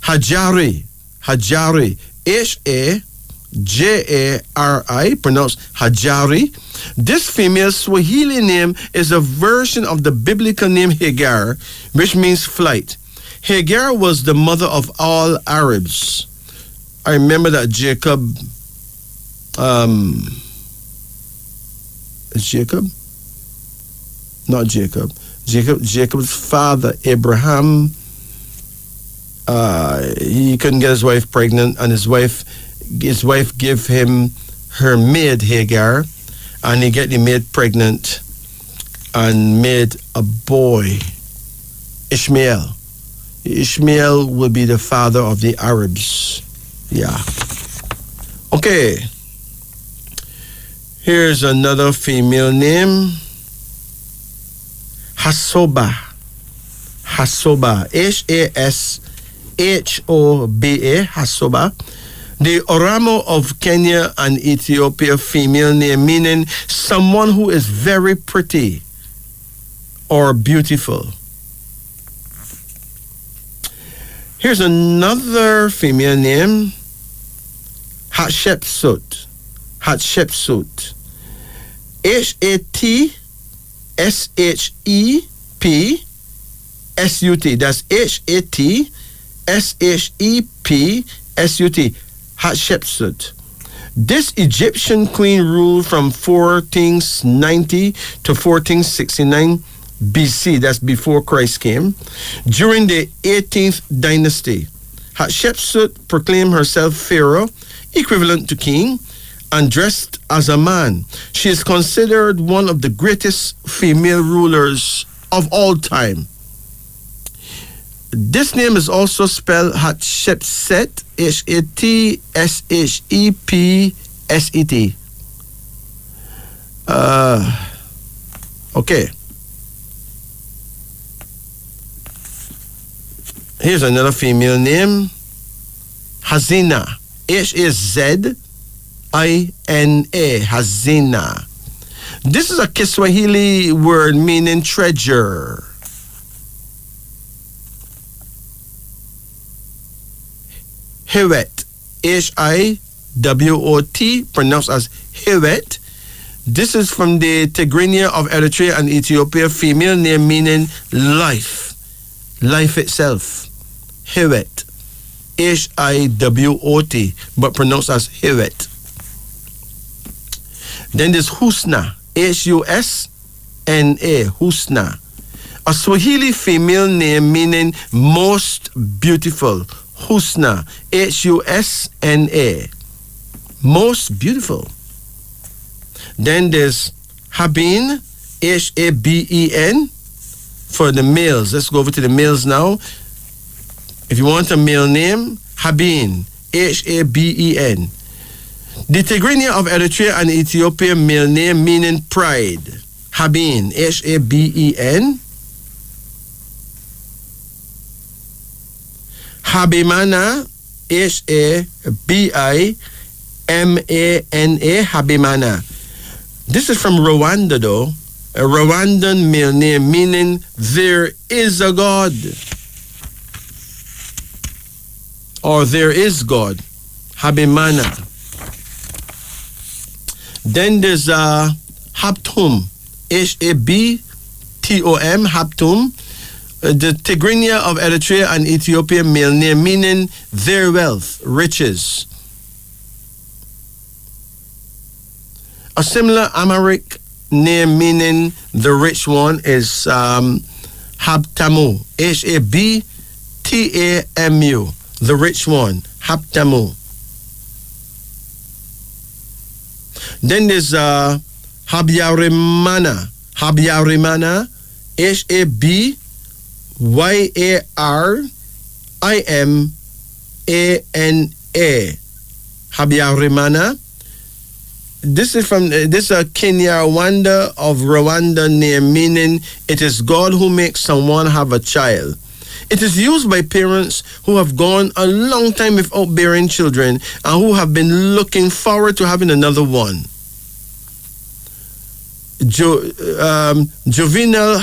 Hajari. Hajari. Hajari, pronounced Hajari. This female Swahili name is a version of the biblical name Hagar, which means flight. Hagar was the mother of all Arabs. I remember that Jacob, is Jacob? Not Jacob. Jacob's father, Abraham, he couldn't get his wife pregnant, and his wife gave him her maid Hagar, and he get the maid pregnant and made a boy, Ishmael. Ishmael will be the father of the Arabs. Yeah. Okay. Here's another female name. Hasoba. Hasoba. Hashoba. Hasoba. The Oramo of Kenya and Ethiopia female name meaning someone who is very pretty or beautiful. Here's another female name, Hatshepsut. Hatshepsut. Hatshepsut. That's Hatshepsut. Hatshepsut. This Egyptian queen ruled from 1490 to 1469 BC, that's before Christ came, during the 18th dynasty. Hatshepsut proclaimed herself pharaoh, equivalent to king, and dressed as a man. She is considered one of the greatest female rulers of all time. This name is also spelled Hatshepset, Hatshepset. Okay. Here's another female name, Hazina. Hazina. Hazina. This is a Kiswahili word meaning treasure. Hewet. Hiwot, pronounced as Hiwet. This is from the Tigrinya of Eritrea and Ethiopia, female name meaning life. Life itself. Hiwet. Hiwot, but pronounced as Hiwet. Then there's Husna. Husna. Husna. A Swahili female name meaning most beautiful. Husna. Husna. Most beautiful. Then there's Haben. Haben. For the males. Let's go over to the males now. If you want a male name, Haben. Haben. The Tigrinya of Eritrea and Ethiopia male name meaning pride. Haben. Haben. Habimana. Habimana. Habimana. This is from Rwanda though. A Rwandan male name meaning there is a God. Or there is God. Habimana. Then there's Haptum. Habtom. Haptum. The Tigrinya of Eritrea and Ethiopia male name meaning their wealth, riches. A similar Amharic name meaning the rich one is Habtamu. Habtamu. The rich one. Habtamu. Then there's Habyarimana. Habyarimana. Habyarimana. Habyarimana. This is from Kinyarwanda of Rwanda name meaning it is God who makes someone have a child. It is used by parents who have gone a long time without bearing children and who have been looking forward to having another one. Juvenal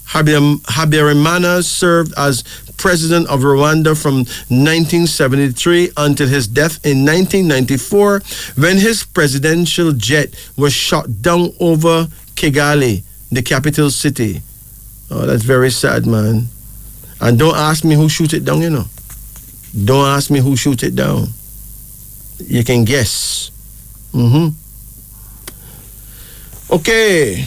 Habyarimana served as president of Rwanda from 1973 until his death in 1994 when his presidential jet was shot down over Kigali, the capital city. Oh, that's very sad, man. And don't ask me who shoot it down, you know. Don't ask me who shoot it down. You can guess. Okay.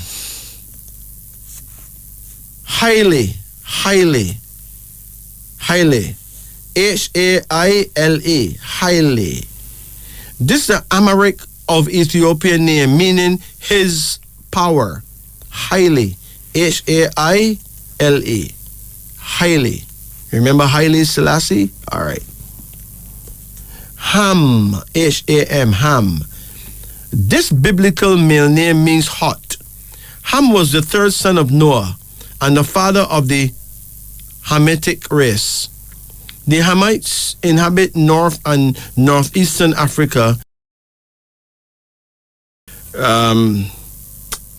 Haile. Haile. Haile. Haile. This is the Amharic of Ethiopia name meaning his power. Haile. Haile. Haile. Remember Haile Selassie? All right. Ham. Ham. Ham. This biblical male name means hot. Ham was the third son of Noah and the father of the Hamitic race. The Hamites inhabit North and Northeastern Africa.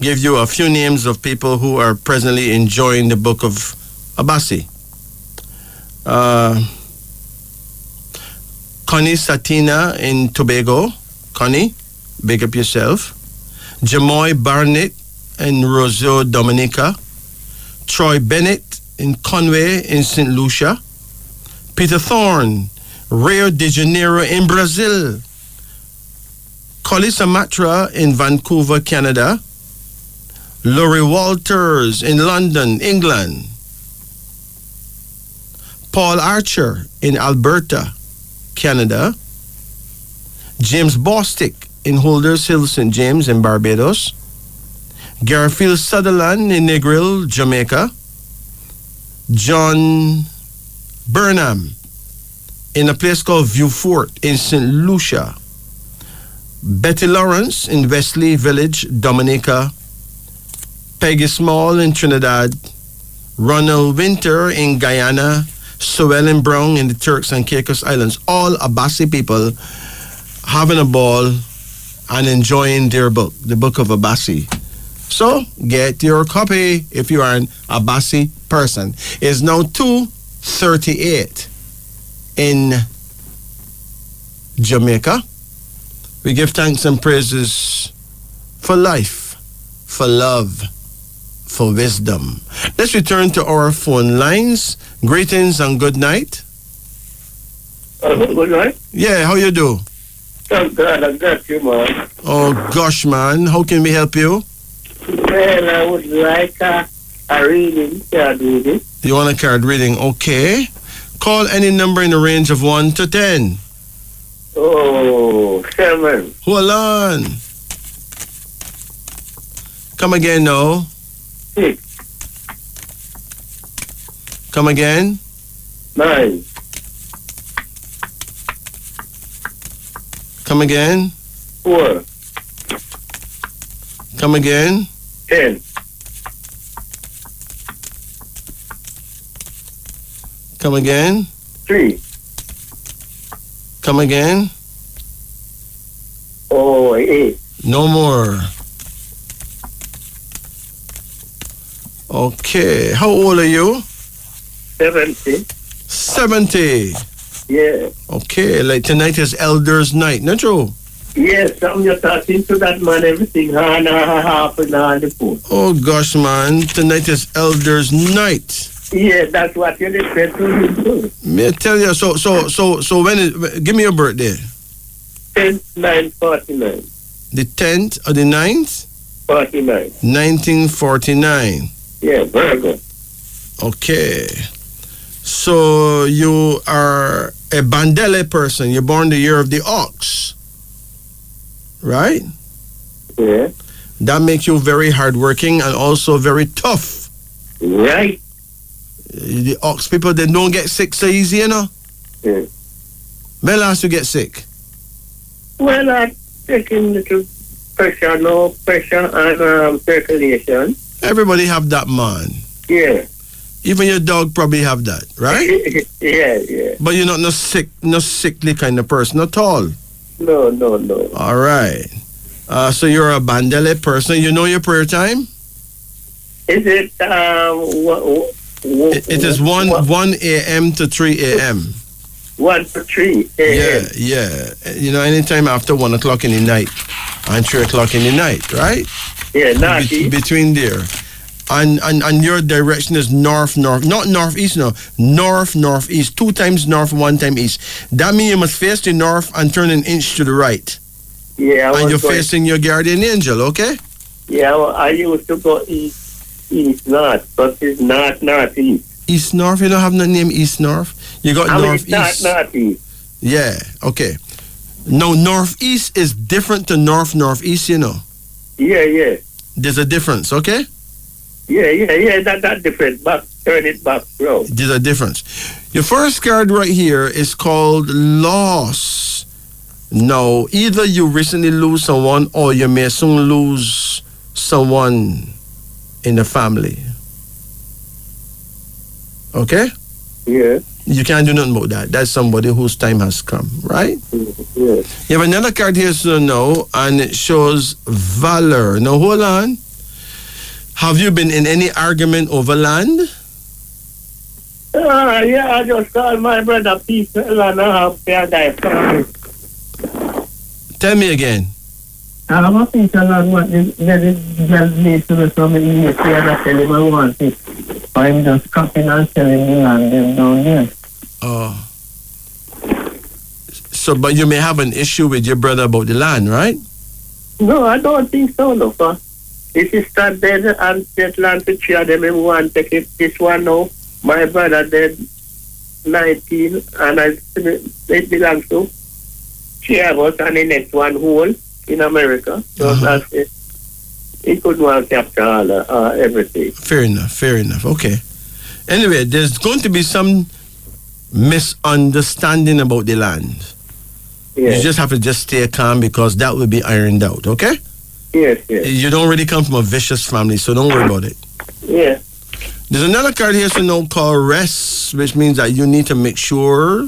Give you a few names of people who are presently enjoying the book of Abasi. Connie Satina in Tobago. Connie, big up yourself. Jamoy Barnett in Roseau, Dominica. Troy Bennett in Conway in St. Lucia. Peter Thorne, Rio de Janeiro in Brazil. Colisa Matra in Vancouver, Canada. Laurie Walters in London, England. Paul Archer in Alberta, Canada. James Bostick in Holders Hill, St. James in Barbados. Garfield Sutherland in Negril, Jamaica. John Burnham in a place called Vieux-Fort in St. Lucia. Betty Lawrence in Wesley Village, Dominica. Peggy Small in Trinidad. Ronald Winter in Guyana. Suellen Brown in the Turks and Caicos Islands. All Abasi people having a ball and enjoying their book, the Book of Abasi. So, get your copy if you are an Abasi person. It's now 2:38 in Jamaica. We give thanks and praises for life, for love, for wisdom. Let's return to our phone lines. Greetings and good night. Good night. Yeah, how you do? I'm glad I got you, man. Oh gosh, man, how can we help you? Well, I would like a reading, card reading. You want a card reading? Okay. Call any number in the range of 1 to 10. Oh, 7. Hold on. Come again now. 6. Come again. 9. Come again. 4. Come again. 10. Come again. 3. Come again. Oh, 8. No more. Okay. How old are you? 70. 70. Yeah. Okay. Like tonight is Elders' Night, not true? Yes, I'm just talking to that man, everything, half and all the food. Oh gosh, man. Tonight is Elders' Night. Yeah, that's what you said to him too. May I tell you, so when is, give me your birthday. 10/9/49. The 10th or the 9th? 49. 1949. Yeah, Virgo. Okay. So you are a Bandele person. You're born the year of the ox. Right? Yeah. That makes you very hardworking and also very tough. Right. The ox people, they don't get sick so easy, you know? Yeah. When last you get sick? Well, I'm taking little pressure, no pressure and circulation. Everybody have that, man. Yeah. Even your dog probably have that, right? Yeah. But you're not no sickly kind of person at all. No. All right. So you're a Bandele person. You know your prayer time? Is it, It is 1 a.m. to 3 a.m. 1 to 3 a.m. Yeah. You know, anytime after 1 o'clock in the night and 3 o'clock in the night, right? Yeah, not east. Between there. And your direction is north, not northeast, no. Northeast. 2 times north, 1 time east. That means you must face the north and turn an inch to the right. Yeah. And you're facing your guardian angel, okay? Yeah, I used to go east, north, but it's not northeast. East north, you don't have no name east north. You got northeast. It's not northeast. Yeah, okay. No, northeast is different to northeast, you know. Yeah. There's a difference, okay? Yeah, that different. Back, turn it back, bro. There's a difference. Your first card right here is called loss. Now, either you recently lose someone or you may soon lose someone in the family. Okay? Yeah. You can't do nothing about that. That's somebody whose time has come, right? Yeah. You have another card here, so now, and it shows valor. Now, hold on. Have you been in any argument over land? Yeah, I just called my brother people and I have paradise. Tell me again. I have a piece of land what the girl needs to do something in the and I tell him I want it. I'm just copying and selling the land them down there. Oh. So, but you may have an issue with your brother about the land, right? No, I don't think so, no, sir. If you start there and get land to three of them, we want to take it. This one now, my brother dead 19, and it belongs to three of us, and the next one whole in America. So that's it. He couldn't want to capture all everything. Fair enough. Okay. Anyway, there's going to be some misunderstanding about the land. Yeah. You just have to just stay calm because that will be ironed out, okay? Yes. You don't really come from a vicious family, so don't worry about it. Yeah. There's another card here, so now called rest, which means that you need to make sure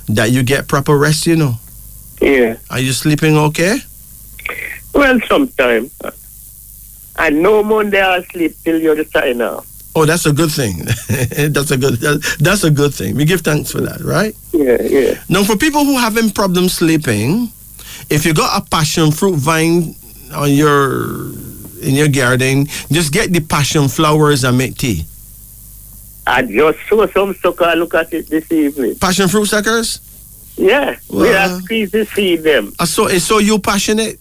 that you get proper rest, you know. Yeah. Are you sleeping okay? Well, sometimes. I know Monday I'll sleep till you're the now. Oh, that's a good thing. That's a good thing. We give thanks for that, right? Yeah. Now, for people who having problems sleeping, if you got a passion fruit vine on in your garden, just get the passion flowers and make tea. I just saw some sucker look at it this evening. Passion fruit suckers? Yeah, we Well, have squeeze the seed them. So you passionate?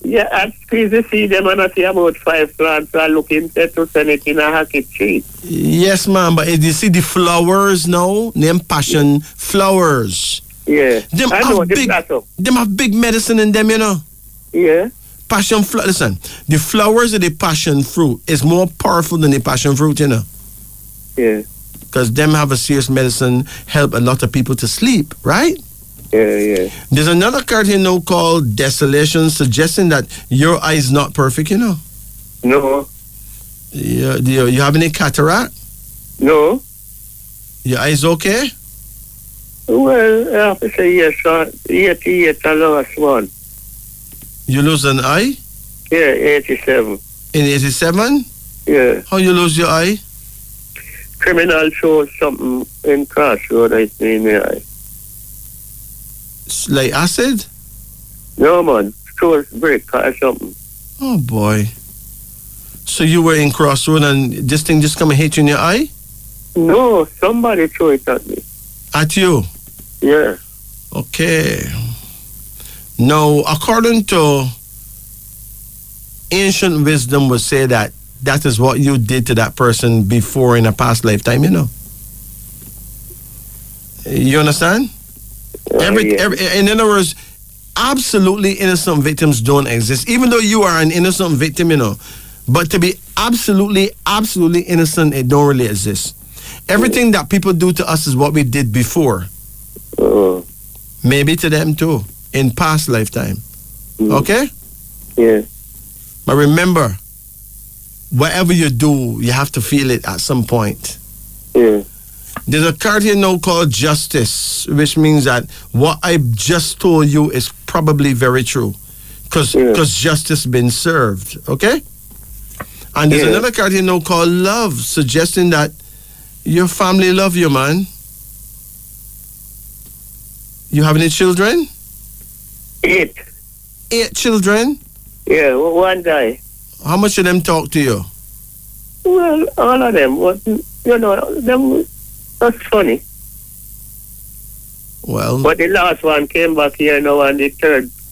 Yeah, I squeeze the seed them and I see about 5 plants. I look into to send it in a hacky tree. Yes, ma'am. But you see the flowers now? Them passion flowers. Yeah, Them I know, have the big, plateau. them have big medicine in them, you know. Yeah, Passion flower. Listen, the flowers of the passion fruit is more powerful than the passion fruit, you know. yeah, Because them have a serious medicine, help a lot of people to sleep, right? yeah. There's another card here now called Desolation, suggesting that your eye is not perfect, you know. No, You have any cataract? no. Your eyes okay? Well, I have to say yes, 88 the last one. You lose an eye Yeah, 87. in 87? Yeah. How you lose your eye? Criminal showed something in Crossroad, I think, in the eye. Like acid? No, man. Shows break or something. Oh boy. So you were in Crossroad and this thing just come and hit you in your eye? No, somebody threw it at me. At you? Yeah. Okay. Now, according to ancient wisdom would say that is what you did to that person before in a past lifetime, you know. You understand? In other words, absolutely innocent victims don't exist. Even though you are an innocent victim, you know, but to be absolutely innocent, it don't really exist. Everything that people do to us is what we did before. Maybe to them too, in past lifetime. Okay? Yeah. But remember, whatever you do, you have to feel it at some point. Yeah. There's a card here now called Justice, which means that what I just told you is probably very true. Because justice been served. Okay? And there's another card here now called Love, suggesting that your family love you, man. You have any children? 8. 8 children? Yeah, one guy. How much of them talk to you? Well, all of them. But, you know, them, that's funny. Well. But the last one came back here now and the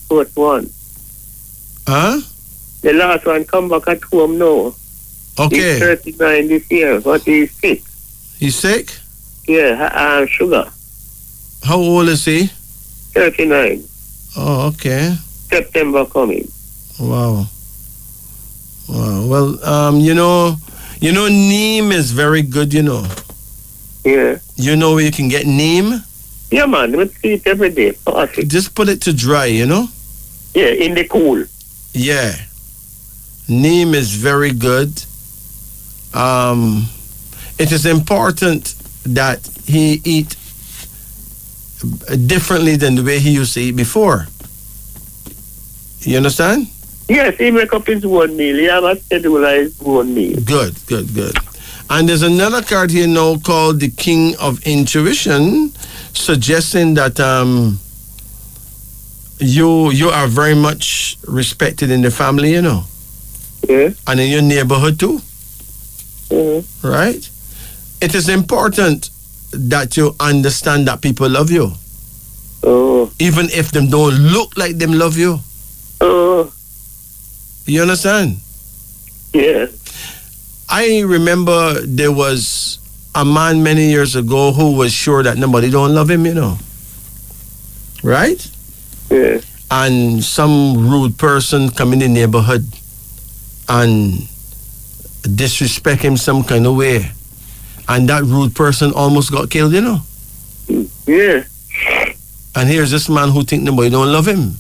fourth one. Huh? The last one come back at home now. Okay. He's 39 this year, but he's sick. He's sick? Yeah, sugar. How old is he? 39. Oh, okay. September coming. Wow. Well, you know, neem is very good, you know. Yeah. You know where you can get neem? Yeah, man. We see it every day. Awesome. Just put it to dry, you know? Yeah, in the cool. Yeah. Neem is very good. It is important that he eat differently than the way he used to eat before. You understand? Yes, he make up his own meal. He have a schedule of his own meal. Good. And there's another card here now called the King of Intuition, suggesting that you are very much respected in the family, you know. Yeah. And in your neighborhood too. Mm-hmm. Right? It is important that you understand that people love you. Oh. Even if them don't look like them love you. Oh. You understand? Yeah. I remember there was a man many years ago who was sure that nobody don't love him, you know. Right? Yeah. And some rude person come in the neighborhood and disrespect him some kind of way. And that rude person almost got killed, you know. Yeah. And here's this man who think nobody don't love him.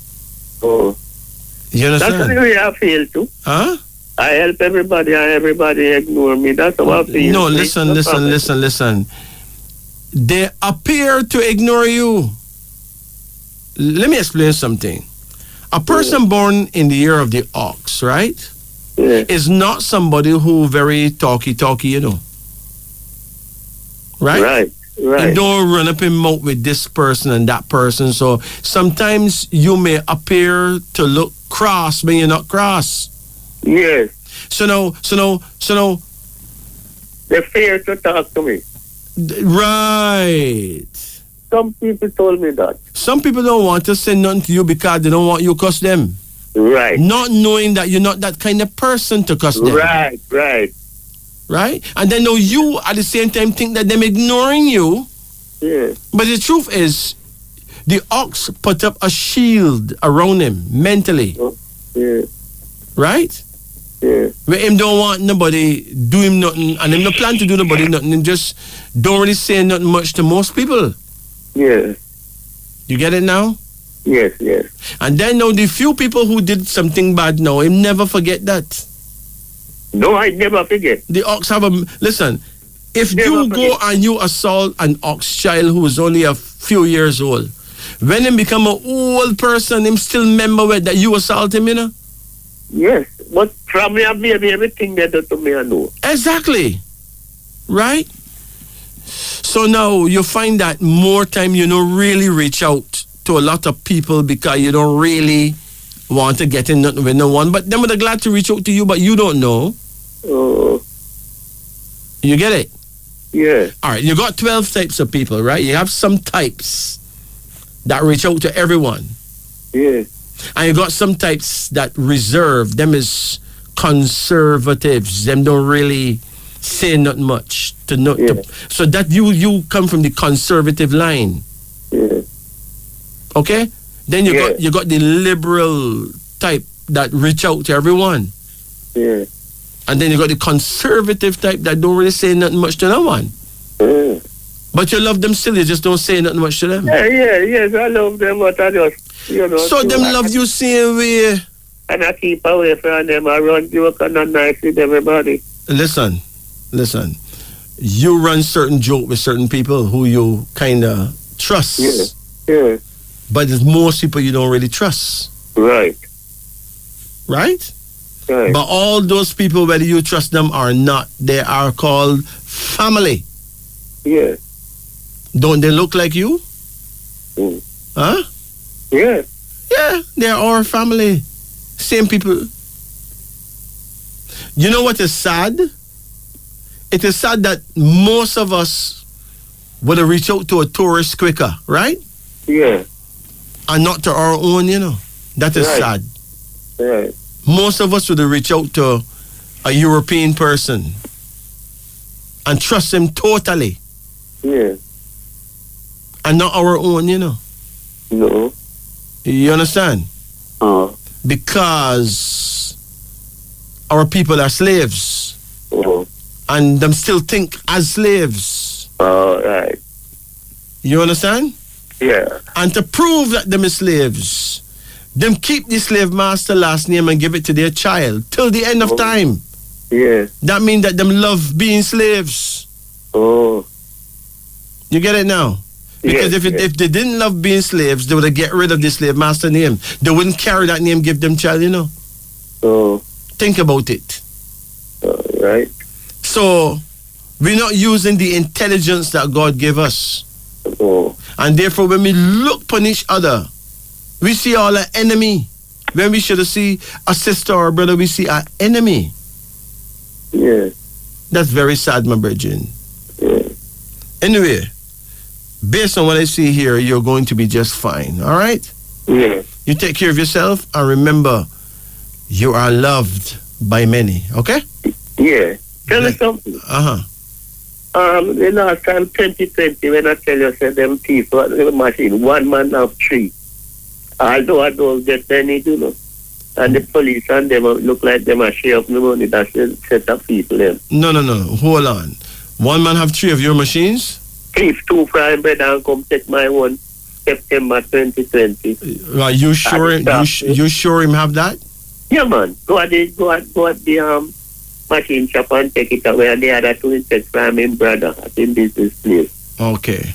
Oh. You understand? That's the way I feel too. Huh? I help everybody and everybody ignore me. That's how I feel. No, listen. They appear to ignore you. Let me explain something. A person born in the year of the ox, right? Yeah. Is not somebody who very talky, you know. Right? Right. And don't run up in mouth with this person and that person. So sometimes you may appear to look cross when you're not cross. Yes. So now, They fear to talk to me. right. Some people told me that. Some people don't want to say nothing to you because they don't want you to cuss them. Right. Not knowing that you're not that kind of person to cuss them. Right. Right? And then now you at the same time think that them ignoring you. Yeah. But the truth is, the ox put up a shield around him mentally. Yeah. Right? Yeah. Where him don't want nobody do him nothing, and him no plan to do nobody nothing, and just don't really say nothing much to most people. Yeah. You get it now? Yes. And then now the few people who did something bad now, him never forget that. No, I never forget. The ox have a listen. If Never you go forget. and you assault an ox child who is only a few years old, when him become an old person, him still remember that you assault him, you know? Yes. But from me and baby, everything they do to me, I know. Exactly. Right? So now you find that more time you don't really reach out to a lot of people because you don't really want to get in nothing with no one. But them are glad to reach out to you, but you don't know. Oh, You get it? yeah. All right, you got 12 types of people, right? You have some types that reach out to everyone. Yeah. And you got some types that reserve. Them is conservatives. Them don't really say not much. So that you come from the conservative line. Yeah. Okay? Then you got the liberal type that reach out to everyone. Yeah. And then you got the conservative type that don't really say nothing much to no one. Yeah. But you love them still, you just don't say nothing much to them. Yes, I love them, but I just, So them love you same way. And I keep away from them. I run joke and not nice with everybody. Listen. You run certain joke with certain people who you kind of trust. Yeah. But there's most people you don't really trust. Right. Right? Right. But all those people, whether you trust them or not, they are called family. Yeah. Don't they look like you? Mm. Huh? Yeah. Yeah, they're our family. Same people. You know what is sad? It is sad that most of us would have reached out to a tourist quicker, right? Yeah. And not to our own, you know. That is Right. sad. Right. Most of us would have reached out to a European person and trust him totally. Yeah. And not our own, you know. No. You understand? Oh. Because our people are slaves. Oh. And them still think as slaves. All right. You understand? Yeah. And to prove that them is slaves, them keep the slave master last name and give it to their child till the end of time. Yeah. That means that them love being slaves. Oh. You get it now? Because Yes, if they didn't love being slaves, they would have get rid of the slave master name. They wouldn't carry that name, give them child, you know. Oh. Think about it. All right. So we're not using the intelligence that God gave us. Oh. And therefore, when we look upon each other, we see all an enemy. When we should see a sister or a brother, we see an enemy. Yeah. That's very sad, my brethren. Yeah. Anyway, based on what I see here, you're going to be just fine. All right? Yeah. You take care of yourself and remember, you are loved by many. Okay? Yeah. Tell me something. The last time, 2020, when I tell you, said them people, the machine, one man have three. Although I don't get any, you know. And the police and them look like them are share up the money. That's a set of people them. No. Hold on. One man have three of your machines? Thief 2 frying bread and come take my one September 2020. Are you sure? You sure him have that? Yeah, man. Go at the machine shop and take it away. And the other two take from him brother at him business place. Okay.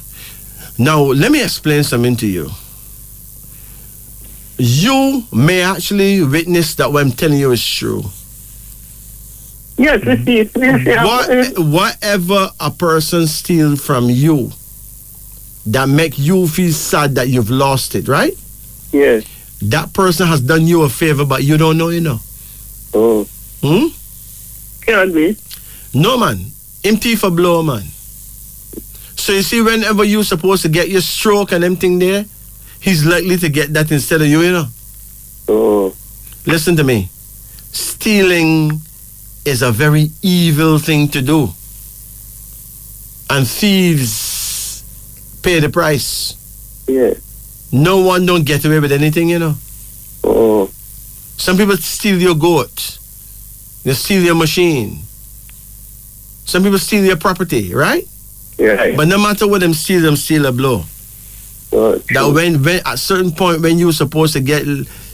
Now, let me explain something to you. You may actually witness that what I'm telling you is true. Yes, we see it. Whatever a person steals from you, that make you feel sad that you've lost it, right? Yes. That person has done you a favor, but you don't know, you know. Oh. Hmm? Can be. No, man. Him thief a blow, man. So you see, whenever you're supposed to get your stroke and everything there, he's likely to get that instead of you, you know. Oh. Listen to me. Stealing is a very evil thing to do. And thieves pay the price. Yeah. No one don't get away with anything, you know. Oh. Some people steal your goat. They steal your machine. Some people steal your property, right? Yeah. But no matter what them steal a blow. Oh, That when at a certain point when you're supposed to get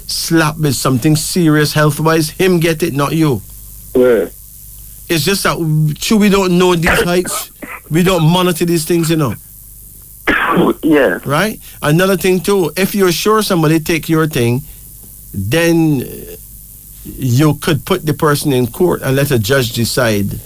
slapped with something serious health-wise, him get it, not you. yeah. It's just that we don't know these heights. We don't monitor these things, you know. Yeah. Right? Another thing too, if you're sure somebody take your thing, then you could put the person in court and let a judge decide.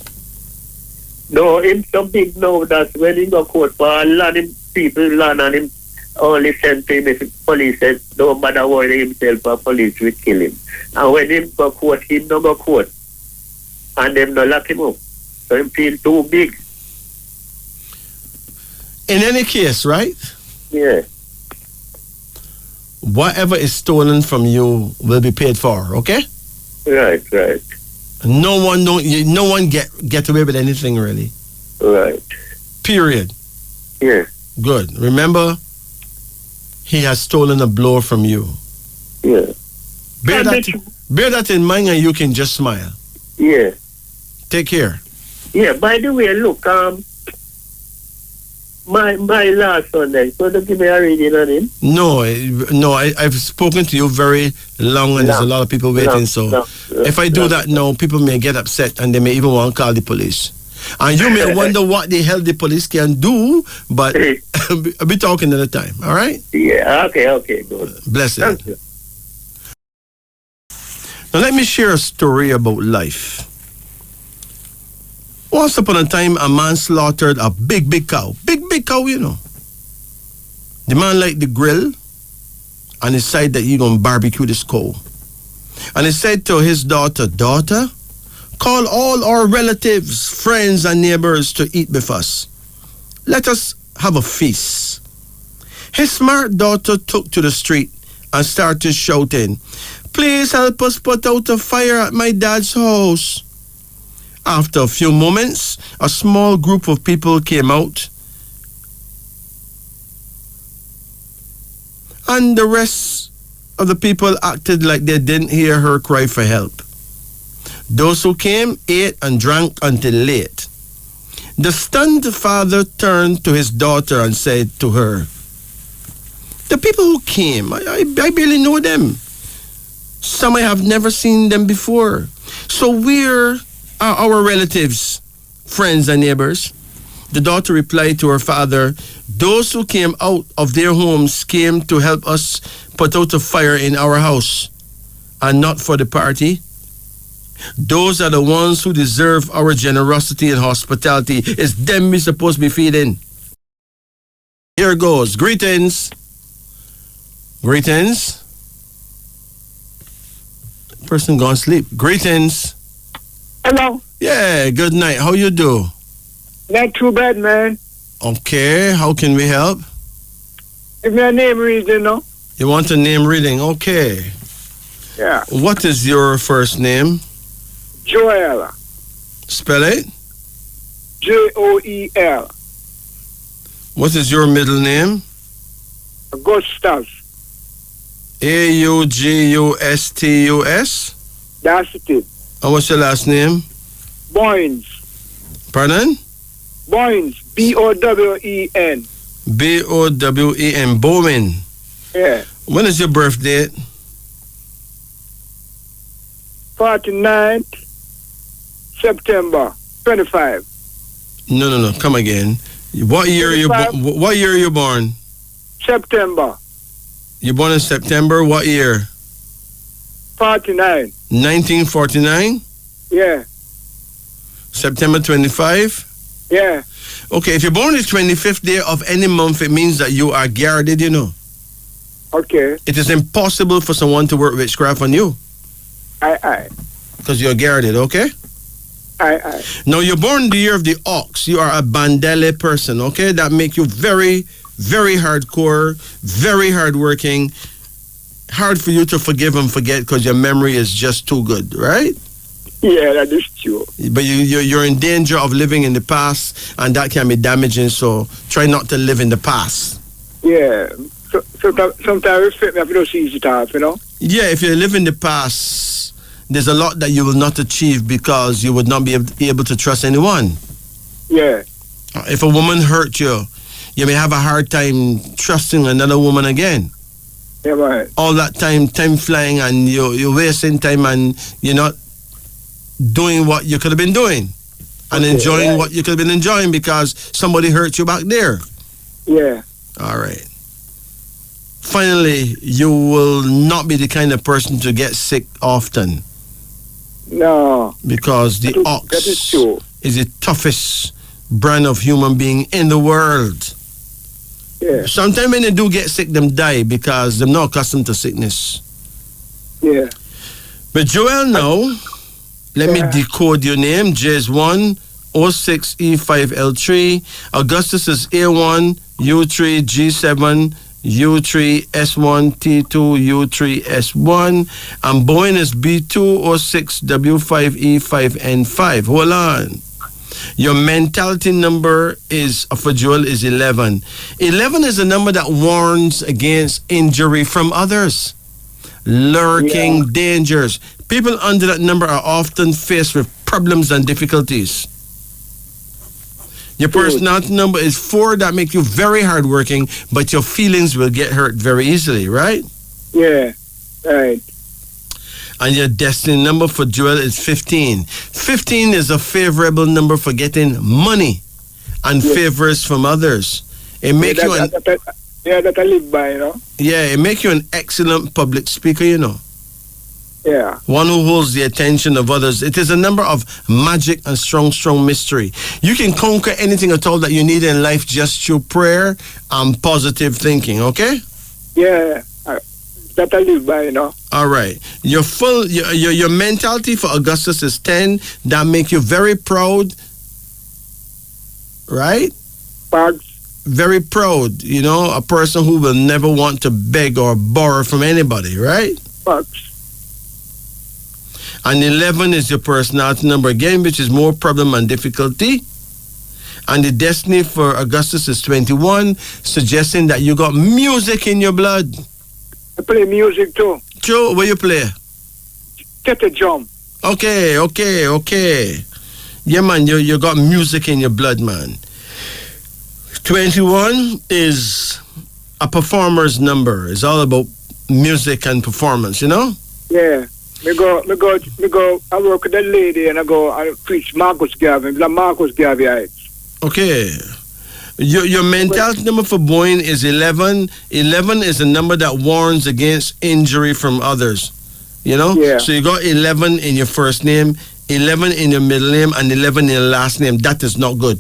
No, him so big now that when he go court for a lot of people land on him, only sent him if police said don't bother worry himself or police will kill him. And when him go court, him no go court. And them no lock him up. So him feel too big. In any case, right? Yeah. Whatever is stolen from you will be paid for, okay? Right. No one get away with anything really. Right. Period. Yeah. Good. Remember, he has stolen a blow from you. Yeah. Bear that in mind and you can just smile. Yeah. Take care. Yeah, by the way, look, my last one then, so don't give me a reading on him. No, I've spoken to you very long and there's a lot of people waiting, if I do that now, people may get upset and they may even want to call the police. And you may wonder what the hell the police can do, but I'll be talking another time, all right? Yeah, okay, good. Bless Thank it. you. Now let me share a story about life. Once upon a time, a man slaughtered a big cow. Big cow, you know. The man liked the grill and decided that he gonna barbecue this cow. And he said to his daughter, call all our relatives, friends, and neighbors to eat with us. Let us have a feast. His smart daughter took to the street and started shouting, please help us put out a fire at my dad's house. After a few moments, a small group of people came out, and the rest of the people acted like they didn't hear her cry for help. Those who came ate and drank until late. The stunned father turned to his daughter and said to her, the people who came, I barely know them. Some I have never seen them before. So where are our relatives, friends, and neighbors? The daughter replied to her father, those who came out of their homes came to help us put out a fire in our house, and not for the party. Those are the ones who deserve our generosity and hospitality. It's them we're supposed to be feeding. Here goes. Greetings. Person gone sleep. Greetings. Hello. Yeah, good night. How you do? Not too bad, man. Okay, how can we help? Give me a name reading, no? You want a name reading? Okay. Yeah. What is your first name? Joel. Spell it. Joel. What is your middle name? Augustus. Augustus? That's it. And what's your last name? Boynes. Pardon? Boynes. Bowen. Bowen. Bowen. Yeah. When is your birth date? 49th September 25. No. Come again. What year are you? What year are you born? September. You're born in September. What year? 49. 1949. Yeah. September 25. Yeah. Okay, if you're born the 25th day of any month, it means that you are guarded, you know. Okay. It is impossible for someone to work witchcraft on you Aye. because you're guarded, okay? Aye. Now, you're born the year of the ox. You are a bandele person, okay? That make you very, very hardcore, very hardworking, hard for you to forgive and forget because your memory is just too good, right? Yeah, that is true. But you're in danger of living in the past, and that can be damaging, so try not to live in the past. Yeah. So, sometimes we have to see it off, you know? Yeah, if you live in the past, there's a lot that you will not achieve because you would not be able to trust anyone. Yeah. If a woman hurt you, you may have a hard time trusting another woman again. Yeah, man. All that time flying, and you're wasting time, and you're not doing what you could have been doing and enjoying what you could have been enjoying because somebody hurt you back there. Yeah. All right. Finally, you will not be the kind of person to get sick often No. because the ox That is true. is the toughest brand of human being in the world. Yeah. Sometimes when they do get sick, them die because they're not accustomed to sickness. Yeah. But Joel, now, let me decode your name. J is 1, O6, E5, L3. Augustus is A1, U3, G7, U3, S1, T2, U3, S1. And Boeing is B2, O6, W5, E5, N5. Hold on. Your mentality number is for Joel is 11. 11 is a number that warns against injury from others. Lurking dangers. People under that number are often faced with problems and difficulties. Your personality number is 4. That makes you very hardworking, but your feelings will get hurt very easily, right? Yeah. Right. And your destiny number for Joel is 15. 15 is a favorable number for getting money and favors from others. It makes you that I live by, you know? Yeah, it makes you an excellent public speaker, you know. Yeah. One who holds the attention of others. It is a number of magic and strong mystery. You can conquer anything at all that you need in life just through prayer and positive thinking, okay? Yeah. That I live by, you know. All right. Your mentality for Augustus is 10. That make you very proud, right? Very proud, you know, a person who will never want to beg or borrow from anybody, right? And 11 is your personality number again, which is more problem and difficulty. And the destiny for Augustus is 21, suggesting that you got music in your blood. I play music too. Joe, where you play? Tete drum. Okay. Yeah, man, you got music in your blood, man. 21 is a performer's number. It's all about music and performance, you know? Yeah. Me go, I work with that lady and I go and preach Marcus Garvey. Marcus Garvey heights. Okay. Your mentality number for Boeing is 11. 11 is a number that warns against injury from others. You know? Yeah. So you got 11 in your first name, 11 in your middle name, and 11 in your last name. That is not good.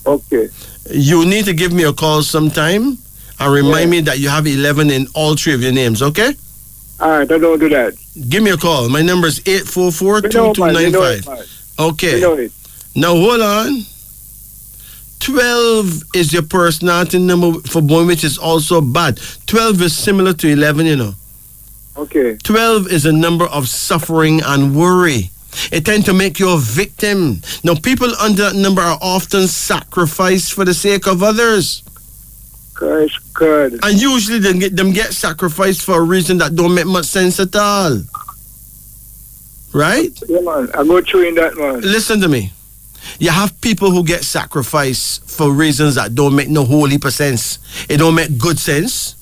Okay. You need to give me a call sometime and remind me that you have 11 in all 3 of your names, okay? All right, I don't do that. Give me a call. My number is 844-2295. Okay. Now, hold on. 12 is your personality number for Boeing, which is also bad. 12 is similar to 11, you know. Okay. 12 is a number of suffering and worry. It tends to make you a victim. Now, people under that number are often sacrificed for the sake of others. Good. And usually they get sacrificed for a reason that don't make much sense at all. Right? Yeah, man. I go through in that, man. Listen to me. You have people who get sacrificed for reasons that don't make no whole heap of sense. It don't make good sense.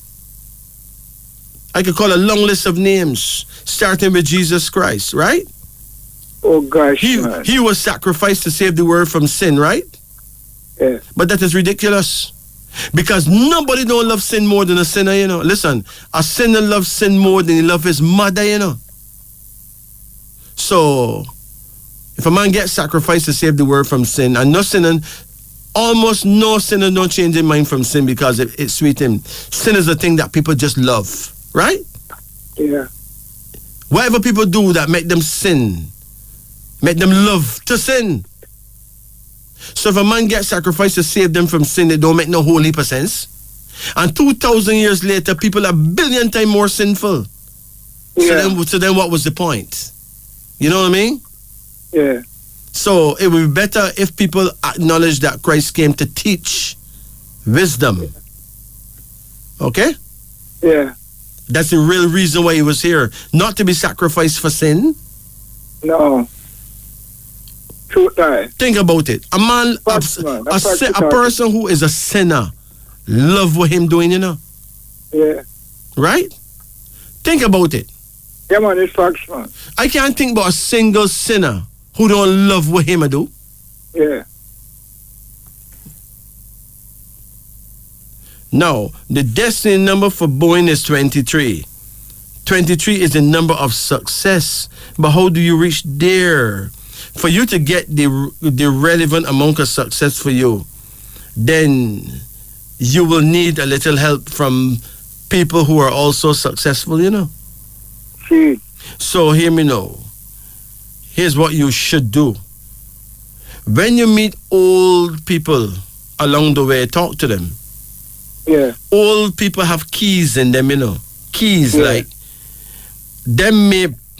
I could call a long list of names, starting with Jesus Christ, right? Oh, gosh, man. He was sacrificed to save the world from sin, right? Yeah. But that is ridiculous. Because nobody don't love sin more than a sinner, you know. Listen, a sinner loves sin more than he loves his mother, you know. So, If a man gets sacrificed to save the world from sin, and no sinner, almost no sinner don't change their mind from sin because it's sweet him. Sin is a thing that people just love, right? Yeah. Whatever people do that make them sin, make them love to sin. So if a man gets sacrificed to save them from sin, it don't make no whole heap of sense. And 2,000 years later, people are a billion times more sinful. Yeah. So then what was the point? You know what I mean? Yeah. So it would be better if people acknowledge that Christ came to teach wisdom. Okay? Yeah. That's the real reason why he was here. Not to be sacrificed for sin. No. Truth lie. Think about it. A man, a person who is a sinner, love what him doing, you know? Yeah. Right? Think about it. Yeah, man, it's facts, man. I can't think about a single sinner who don't love what him do. Yeah. Now, the destiny number for Boeing is 23. 23 is the number of success. But how do you reach there? For you to get the relevant amount of success for you, then you will need a little help from people who are also successful, you know. See. So hear me now. Here's what you should do. When you meet old people along the way, talk to them. Yeah. Old people have keys in them, you know. Keys, Yeah. like them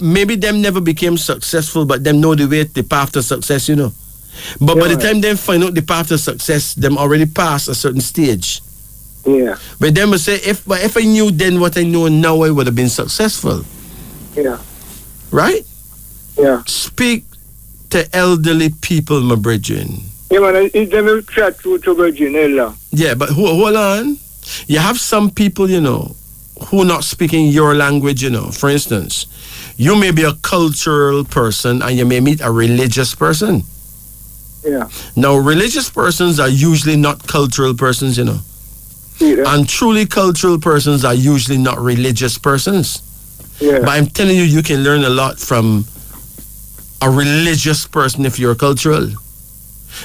maybe them never became successful, but them know the path to success, you know. But by the time they find out the path to success, them already past a certain stage. Yeah. But them will say, if I knew then what I know now, I would have been successful. Yeah. Right? Yeah. Speak to elderly people, my brethren. Yeah, man, it's them chat to Virgin, Ella. Yeah, but hold on. You have some people, you know, who not speaking your language, you know. For instance, you may be a cultural person and you may meet a religious person. Yeah. Now, religious persons are usually not cultural persons, you know. Yeah. And truly cultural persons are usually not religious persons. Yeah. But I'm telling you, you can learn a lot from a religious person if you're cultural.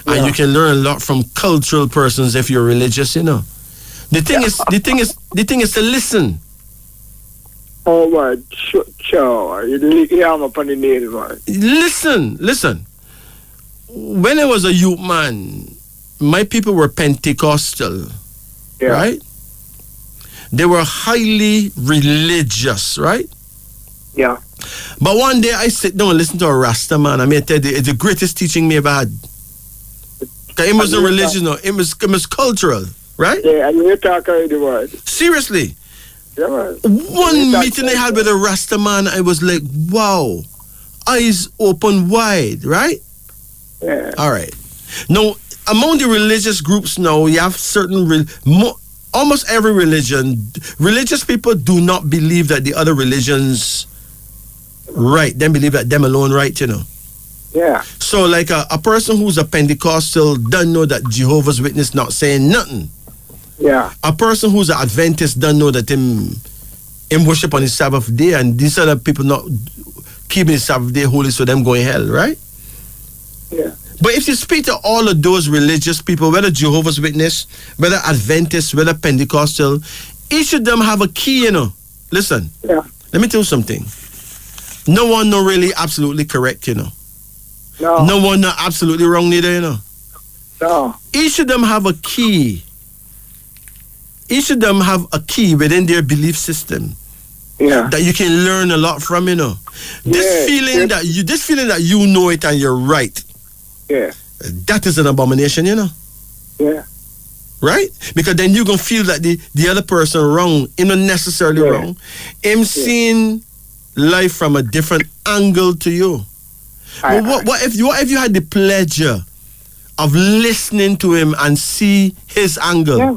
And you can learn a lot from cultural persons if you're religious, you know. The thing is to listen. Oh, man. Chow. You am up on the native, man. Listen. When I was a youth man, my people were Pentecostal, right? They were highly religious, right? Yeah. But one day I sit down and listen to a Rasta man. I mean, I tell you, it's the greatest teaching me ever had. It wasn't religious, no. It was cultural, right? Yeah, and you talk already, word. Seriously. Yeah, man. One meeting I had with a Rasta man, I was like, wow. Eyes open wide, right? Yeah. All right. Now, among the religious groups now, you have certain, almost every religion, religious people do not believe that the other religions right. They believe that them alone right, you know. Yeah. So like a person who's a Pentecostal doesn't know that Jehovah's Witness not saying nothing. Yeah. A person who's an Adventist doesn't know that him worship on the Sabbath day, and these other people not keeping the Sabbath day holy, so them going hell, right? Yeah. But if you speak to all of those religious people, whether Jehovah's Witness, whether Adventist, whether Pentecostal, each of them have a key, you know. Listen. Yeah. Let me tell you something. No one no really absolutely correct, you know. No. No one no absolutely wrong neither, you know. No. Each of them have a key. Each of them have a key within their belief system. Yeah. That you can learn a lot from, you know. This feeling that you know it and you're right. Yeah. That is an abomination, you know. Yeah. Right? Because then you're gonna feel that the other person wrong, not necessarily wrong. Him seeing life from a different angle to you. Well, what if you had the pleasure of listening to him and see his angle? Yeah.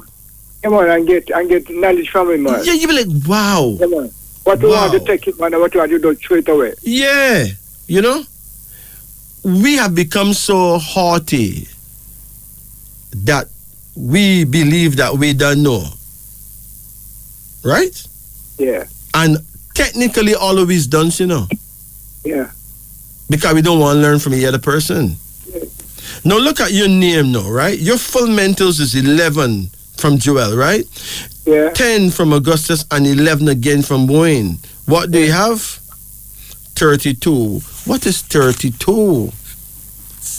Come on, and get knowledge from him, man. Yeah, you be like, wow. Come on. What you want to take it, man, and what you want to do straight away. Yeah. You know? We have become so haughty that we believe that we don't know. Right? Yeah. And technically all of his done, you know. Yeah. Because we don't want to learn from the other person. Now look at your name now, right? Your full mentals is 11 from Joel, right? Yeah. 10 from Augustus and 11 again from Wayne. What do you have? 32. What is 32?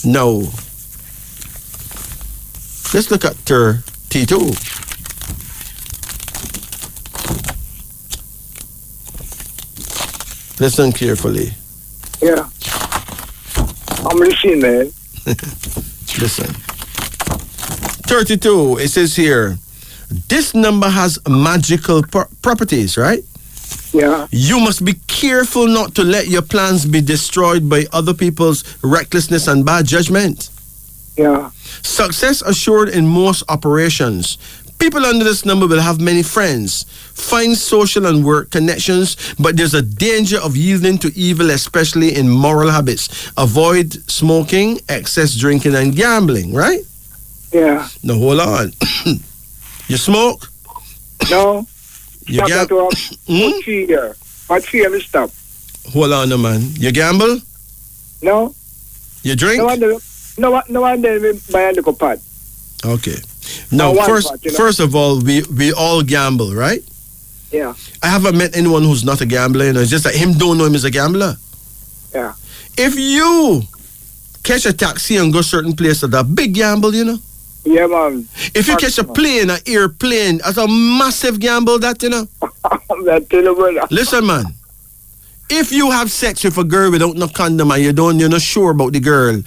No. Let's look at 32. Listen carefully. Yeah. I'm listening, man. Listen. 32, it says here, this number has magical properties, right? Yeah. You must be careful not to let your plans be destroyed by other people's recklessness and bad judgment. Yeah. Success assured in most operations. People under this number will have many friends, find social and work connections, but there's a danger of yielding to evil, especially in moral habits. Avoid smoking, excess drinking, and gambling, right? Yeah. Now, hold on. You smoke? No. You Stop gam- that one. What year? What year me stop? Hold on, man. You gamble? No. You drink? No wonder me buy a little pot. Okay. Now, one first, part, you know. first of all, we all gamble, right? Yeah. I haven't met anyone who's not a gambler. You know, it's just that him don't know him as a gambler. Yeah. If you catch a taxi and go certain place, that's a big gamble, you know. Yeah, man. If you catch a plane, an airplane, that's a massive gamble, that, you know. That tell you, brother. Listen, man. If you have sex with a girl without no condom and you're not sure about the girl,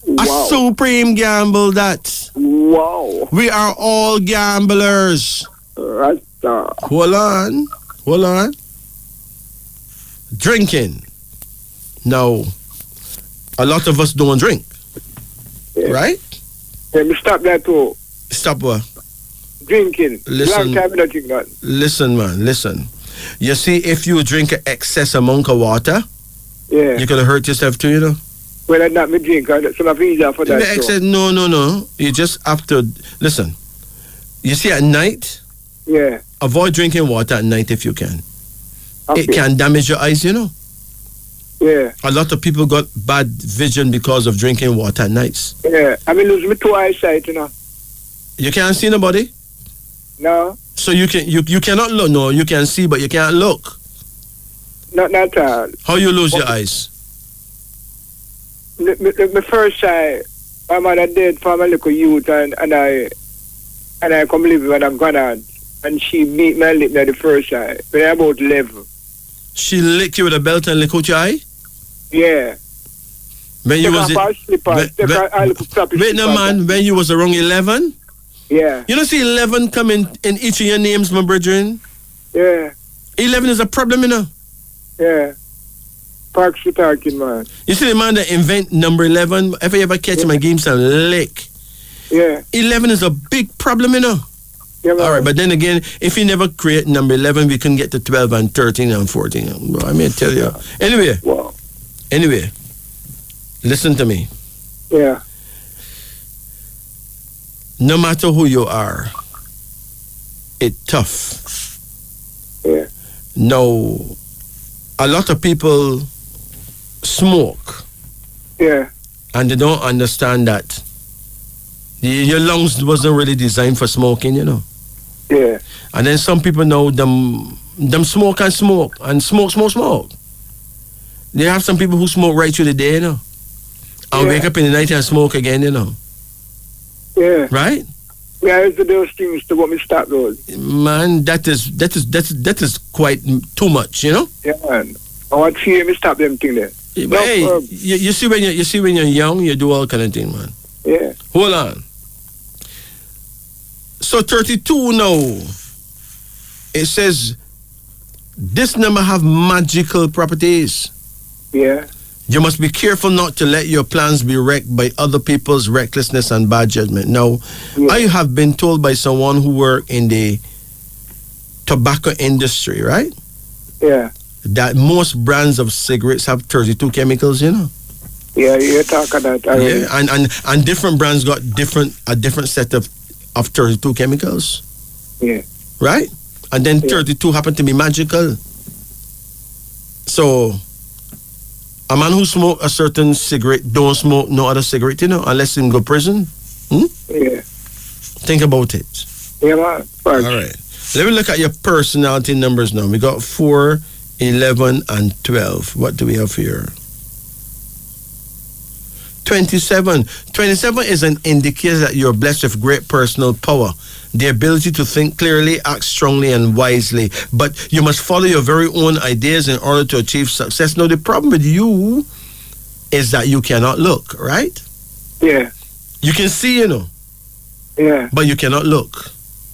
Wow. a supreme gamble, that. Wow. We are all gamblers. Rasta. Hold on. Drinking. Now, a lot of us don't drink, Yeah. right? Let me stop that too. Stop what? Drinking. Listen. Long time I don't drink that. Listen, man, listen. You see, if you drink an excess amount of water, Yeah. you could hurt yourself too, you know. Well, I not me drink. So I'm easier for that. The excess, no. You just have to, listen. You see, at night, Yeah. avoid drinking water at night if you can. Okay. It can damage your eyes, you know. Yeah. A lot of people got bad vision because of drinking water at nights. Yeah. I mean, lose me two eyesight, you know. You can't see nobody, No. so you cannot look. No, you can see, but you can't look. Not at all. How you lose your eyes? My first eye, my mother dead from a little youth, and I come live with my grandaunt, and she beat my lip at the first eye when I about 11. She lick you with a belt and lick out your eye? Yeah. When you was wait no man, when you was around 11? Yeah. You don't see 11 come in each of your names, my brethren? Yeah. 11 is a problem, you know. Yeah. Parks you talking, man. You see the man that invent number 11, if you ever catch him and give him some lick. Yeah. 11 is a big problem, you know. Yeah, man. All right, but then again, if you never create number 11, we can get to 12 and 13 and 14. Well, I may tell you. Anyway, Wow. listen to me. Yeah. No matter who you are, it's tough. Yeah. Now, a lot of people smoke Yeah. and they don't understand that your lungs wasn't really designed for smoking, you know. Yeah. And then some people know them smoke and smoke. They have some people who smoke right through the day, you know. And Yeah. wake up in the night and smoke again, you know. Yeah. Right? Yeah, it's those things to what me stop those. Man, that is quite too much, you know. Yeah, man. I want to see me stop them thing there. But hey, you see when you're young, you do all kind of thing, man. Yeah. Hold on. So 32 now. It says this number have magical properties. Yeah. You must be careful not to let your plans be wrecked by other people's recklessness and bad judgment. Now, Yeah. I have been told by someone who work in the tobacco industry, right? Yeah. That most brands of cigarettes have 32 chemicals, you know. Yeah, you're talking that. Yeah, and different brands got a different set of 32 chemicals. Yeah. Right? And then Yeah. 32 happen to be magical. So A man who smoke a certain cigarette don't smoke no other cigarette, unless him go prison. Yeah. Think about it. Yeah, man. All right. Let me look at your personality numbers now. We got 4, 11, and 12. What do we have here? 27. 27 is an indicator that you're blessed with great personal power, the ability to think clearly, act strongly, and wisely. But you must follow your very own ideas in order to achieve success. Now, the problem with you is that you cannot look, right? Yeah. You can see, Yeah. but you cannot look.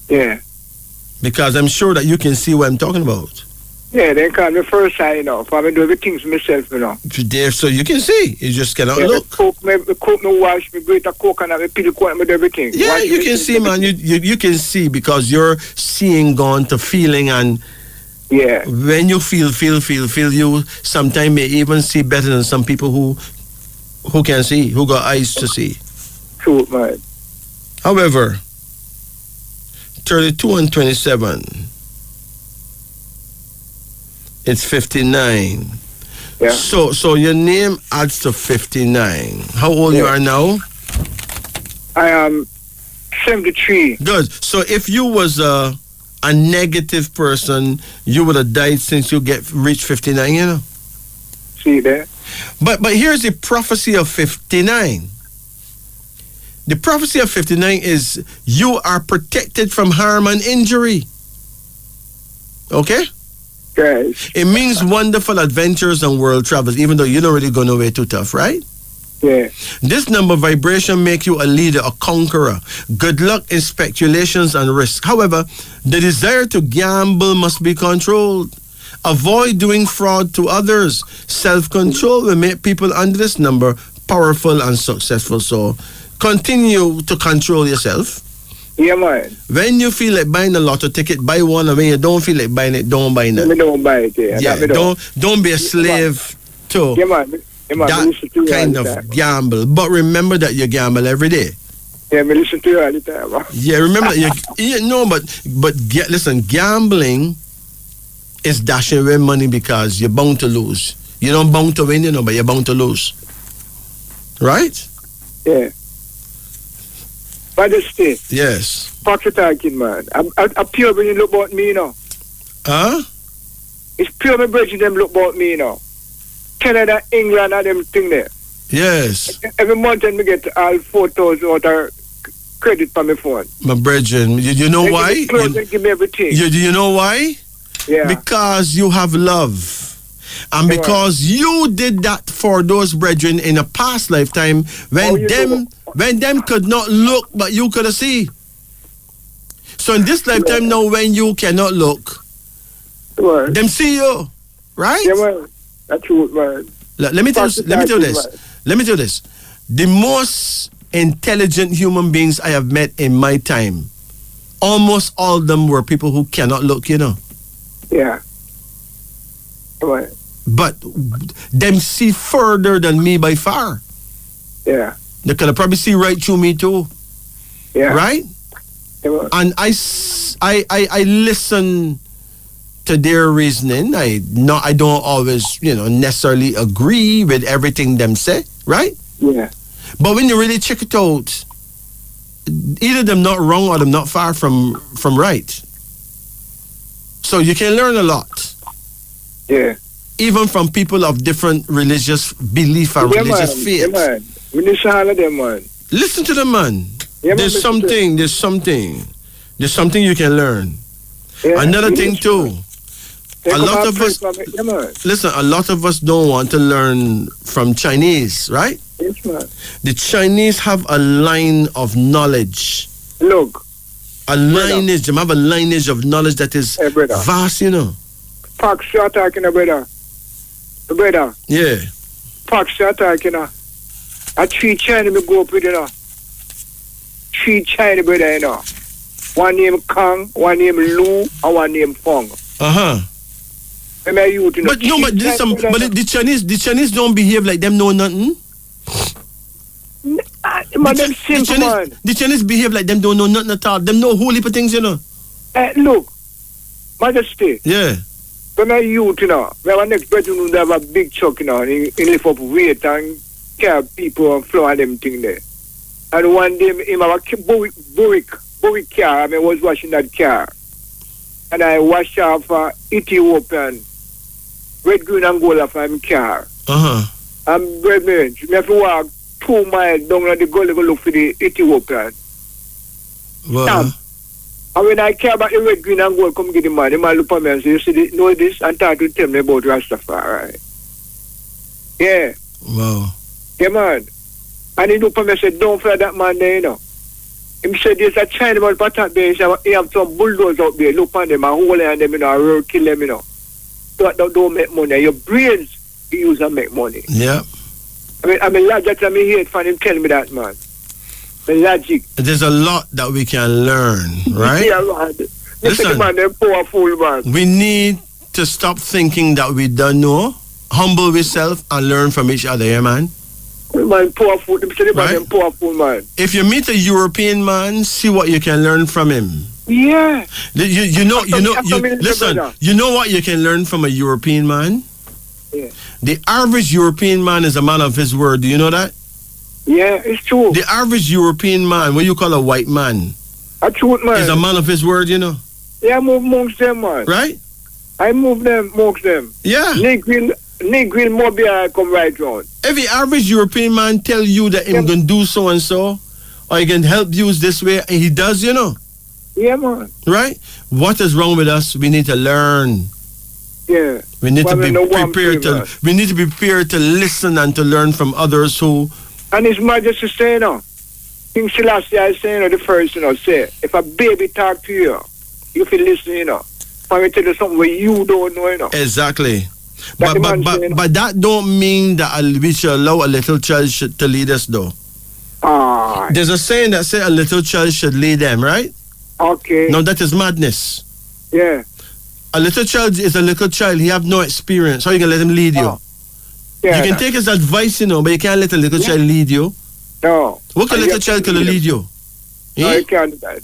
Yeah. Because I'm sure that you can see what I'm talking about. Yeah, they call me first eye, For I do everything for myself, There, so you can see. You just cannot look. Cook me, wash me, grate a coconut, me peel coconut, me do everything. Yeah, Wash you me, can see, man. You can see because you're seeing gone to feeling, and yeah. when you feel, you sometimes may even see better than some people who can see, who got eyes to see. True, man. However, 32 and 27, it's 59. Yeah. So your name adds to 59. How old you are now? I am 73. Good. So if you was a negative person, you would have died since you reached 59, See there? But here's the prophecy of 59. The prophecy of 59 is you are protected from harm and injury. Okay? Guys. It means wonderful adventures and world travels, even though you don't really go nowhere too tough, right? Yeah. This number vibration make you a leader, a conqueror. Good luck in speculations and risk. However, the desire to gamble must be controlled. Avoid doing fraud to others. Self-control will make people under this number powerful and successful. So continue to control yourself. Yeah, man. When you feel like buying a lotto ticket, buy one. And when you don't feel like buying it, don't buy none. Me don't buy it. Yeah, don't be a slave to that kind of gamble. But remember that you gamble every day. Yeah, me listen to you all the time. Man. Yeah, remember that listen, gambling is dashing away money because you're bound to lose. You don't bound to win, but you're bound to lose. Right? Yeah. Majesty. Yes. Fuck you talking, man. I'm pure when you look about me, Huh? It's pure my bridge them look about me, Canada, England, and them thing there. Yes. Every month I get all 4,000 out of credit for my phone. My brethren, you know they why? Give me give me everything. You know why? Yeah. Because you have love. And because you did that for those brethren in a past lifetime when them could not look, but you could see. So in this lifetime now, when you cannot look, them see you, right? Yeah, man. That's true, man. Let me tell you this. The most intelligent human beings I have met in my time, almost all of them were people who cannot look, Yeah. Right. But them see further than me by far. Yeah. They can probably see right through me too. Yeah. Right? Yeah. And I listen to their reasoning. I don't always, necessarily agree with everything them say, right? Yeah. But when you really check it out, either them not wrong or them not far from right. So you can learn a lot. Yeah. Even from people of different religious belief and religious faith. Yeah, man. We listen to all of them, man. Listen to them, man. Yeah, There's something you can learn. Yeah, another thing too. A lot of us listen, a lot of us don't want to learn from Chinese, right? Yes, man. The Chinese have a line of knowledge. Look. They have a lineage of knowledge that is vast, Fox, you're talking about brother. Yeah. Fox, you're talking a 3 China me go up with, 3 China brother, One name Kang, one name Lu, and one name Fong. But the Chinese don't behave like them know nothing. The Chinese behave like them don't know nothing at all. Them know whole heap of things, Look, Majesty. Yeah. when I youth, you know, we have a next bedroom who have a big truck, you know, and he lift up weight and carry people on floor and them thing there. And one day, him have a Buick car, I was washing that car. And I washed off Ethiopian, red, green, and gold off my car. And brethren, you have to walk 2 miles down the gully to look for the Ethiopian. Well, and when I care about the red, green, and gold, come get the man look at me and say, you see, know this? And start to tell me about Rastafari. Yeah. wow. Yeah, man. And he look at me and say, don't fear that man there, you know. He said, there's a Chinaman pattern there. He have some bulldozers out there. Look on them and hold on them, you know, and kill them, you know. Don't make money. Your brains, you use and make money. Yeah. I mean, logic, I hate for him tell me that, man. The logic. There's a lot that we can learn, right? Yeah, man. Listen, man, they're powerful, man. we need to stop thinking that we don't know, humble ourselves, and learn from each other, yeah, man? Man, powerful. Right? Man, powerful, man. If you meet a European man, see what you can learn from him. Yeah. Listen, you know what you can learn from a European man? Yeah. The average European man is a man of his word. Do you know that? Yeah, it's true. The average European man, what you call a white man, A truth, man. is a man of his word, you know? Yeah, I move amongst them, man. Right? I move them amongst them. Yeah. Negril Mobile come right round. Every average European man tell you that him going to do so and so, or he can help you this way, and he does, you know? Yeah, man. Right? What is wrong with us? We need to learn. Yeah. We need to be no prepared to. We need to be prepared to listen and to learn from others who. And His Majesty say, you know, King Selassie I say, you know, the first, you know, say, if a baby talk to you, you feel listen, you know. For me tell you something where you don't know, you know. Exactly. That But that don't mean that we should allow a little child to lead us, though. There's a saying that says a little child should lead them, right? Okay. No, that is madness. Yeah. A little child is a little child. He have no experience. How you can let him lead you? Yeah, you can take his advice, you know, but you can't let a little child lead you. No. What can a little child can lead you? No, you can't do that.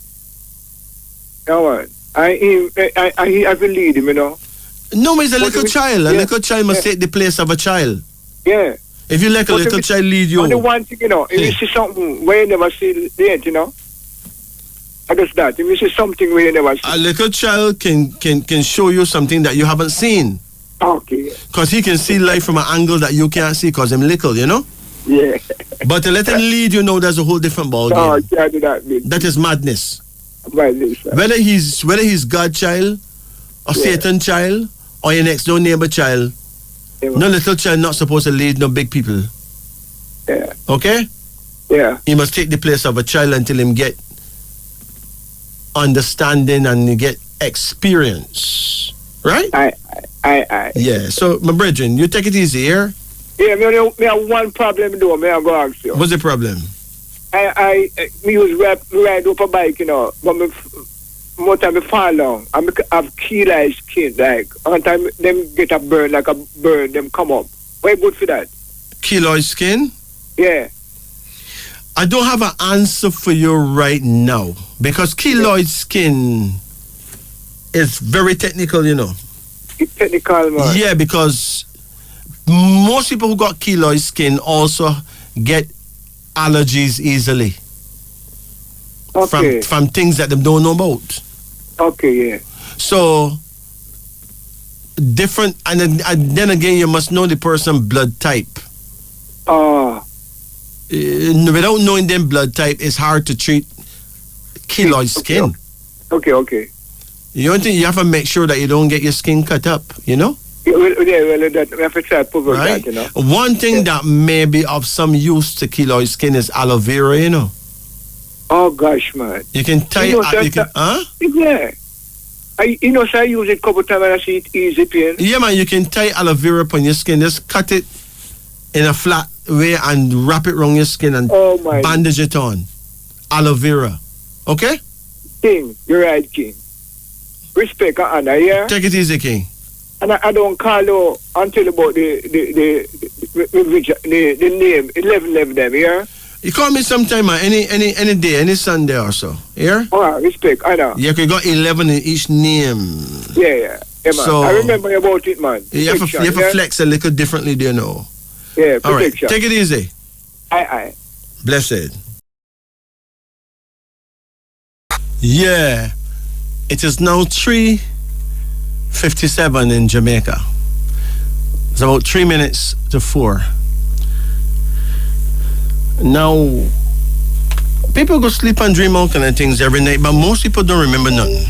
No, man. I will lead him, you know. No, but he's a little child. A Yeah. little child must take the place of a child. Yeah. If you let a little child lead you. Only one thing, you know, if you see something where you never see yet, you know. I guess that. If you see something where you never see. A little child can show you something that you haven't seen. Okay. Because he can see life from an angle that you can't see because he's little, you know? Yeah. But to let him lead you, know, that's a whole different ball game. No, I can't do that. That is madness. Madness. Whether he's God child or Satan child or your next door neighbor child, no little child not supposed to lead no big people. Yeah. Okay? Yeah. He must take the place of a child until him get understanding and get experience. Right? I. Yeah. So, my brethren, you take it easy here. Yeah, me have one problem though, me I go ask you. What's the problem? I use ride up a bike, you know, but more time I fall down. I have key skin, like, one time them get a burn, like a burn, them come up. Why good for that? Keloid skin? Yeah. I don't have an answer for you right now because keloid skin is very technical, you know. It's technical, man. Yeah, because most people who got keloid skin also get allergies easily. Okay. From things that they don't know about. Okay, yeah. So different, and then again, you must know the person's blood type. Without knowing them blood type, it's hard to treat keloid skin. Okay. You have to make sure that you don't get your skin cut up, you know? Yeah, that, we have to try to prevent Right? that, you know. One thing that may be of some use to keloid skin is aloe vera, you know? Oh, gosh, man. You can tie You know, huh? Yeah. I use it a couple times and I see it easy pain. Yeah, man, you can tie aloe vera upon your skin. Just cut it in a flat way and wrap it around your skin and bandage it on. Aloe vera. Okay? King, you're right, King. Respect and honor, yeah? Take it easy, King. And I don't call you until about the name, 11 them, yeah? You call me sometime, any day, any Sunday or so. Yeah? Oh, respect, I know. You can got 11 in each name. Yeah. Yeah, man. So- I remember about it, man. You have Protection, to flex a little differently, do you know? Yeah, All right, protection. take it easy. Aye. Blessed. Yeah, it is now 3:57 in Jamaica. It's about 3 minutes to 4. Now, people go sleep and dream all kind of things every night, but most people don't remember nothing.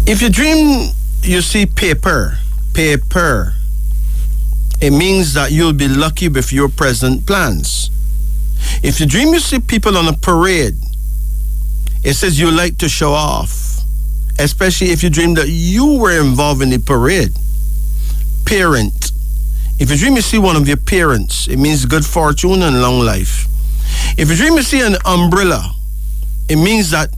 If you dream, you see paper, it means that you'll be lucky with your present plans. If you dream you see people on a parade, it says you like to show off, especially if you dream that you were involved in the parade. Parent. If you dream you see one of your parents, it means good fortune and long life. If you dream you see an umbrella, it means that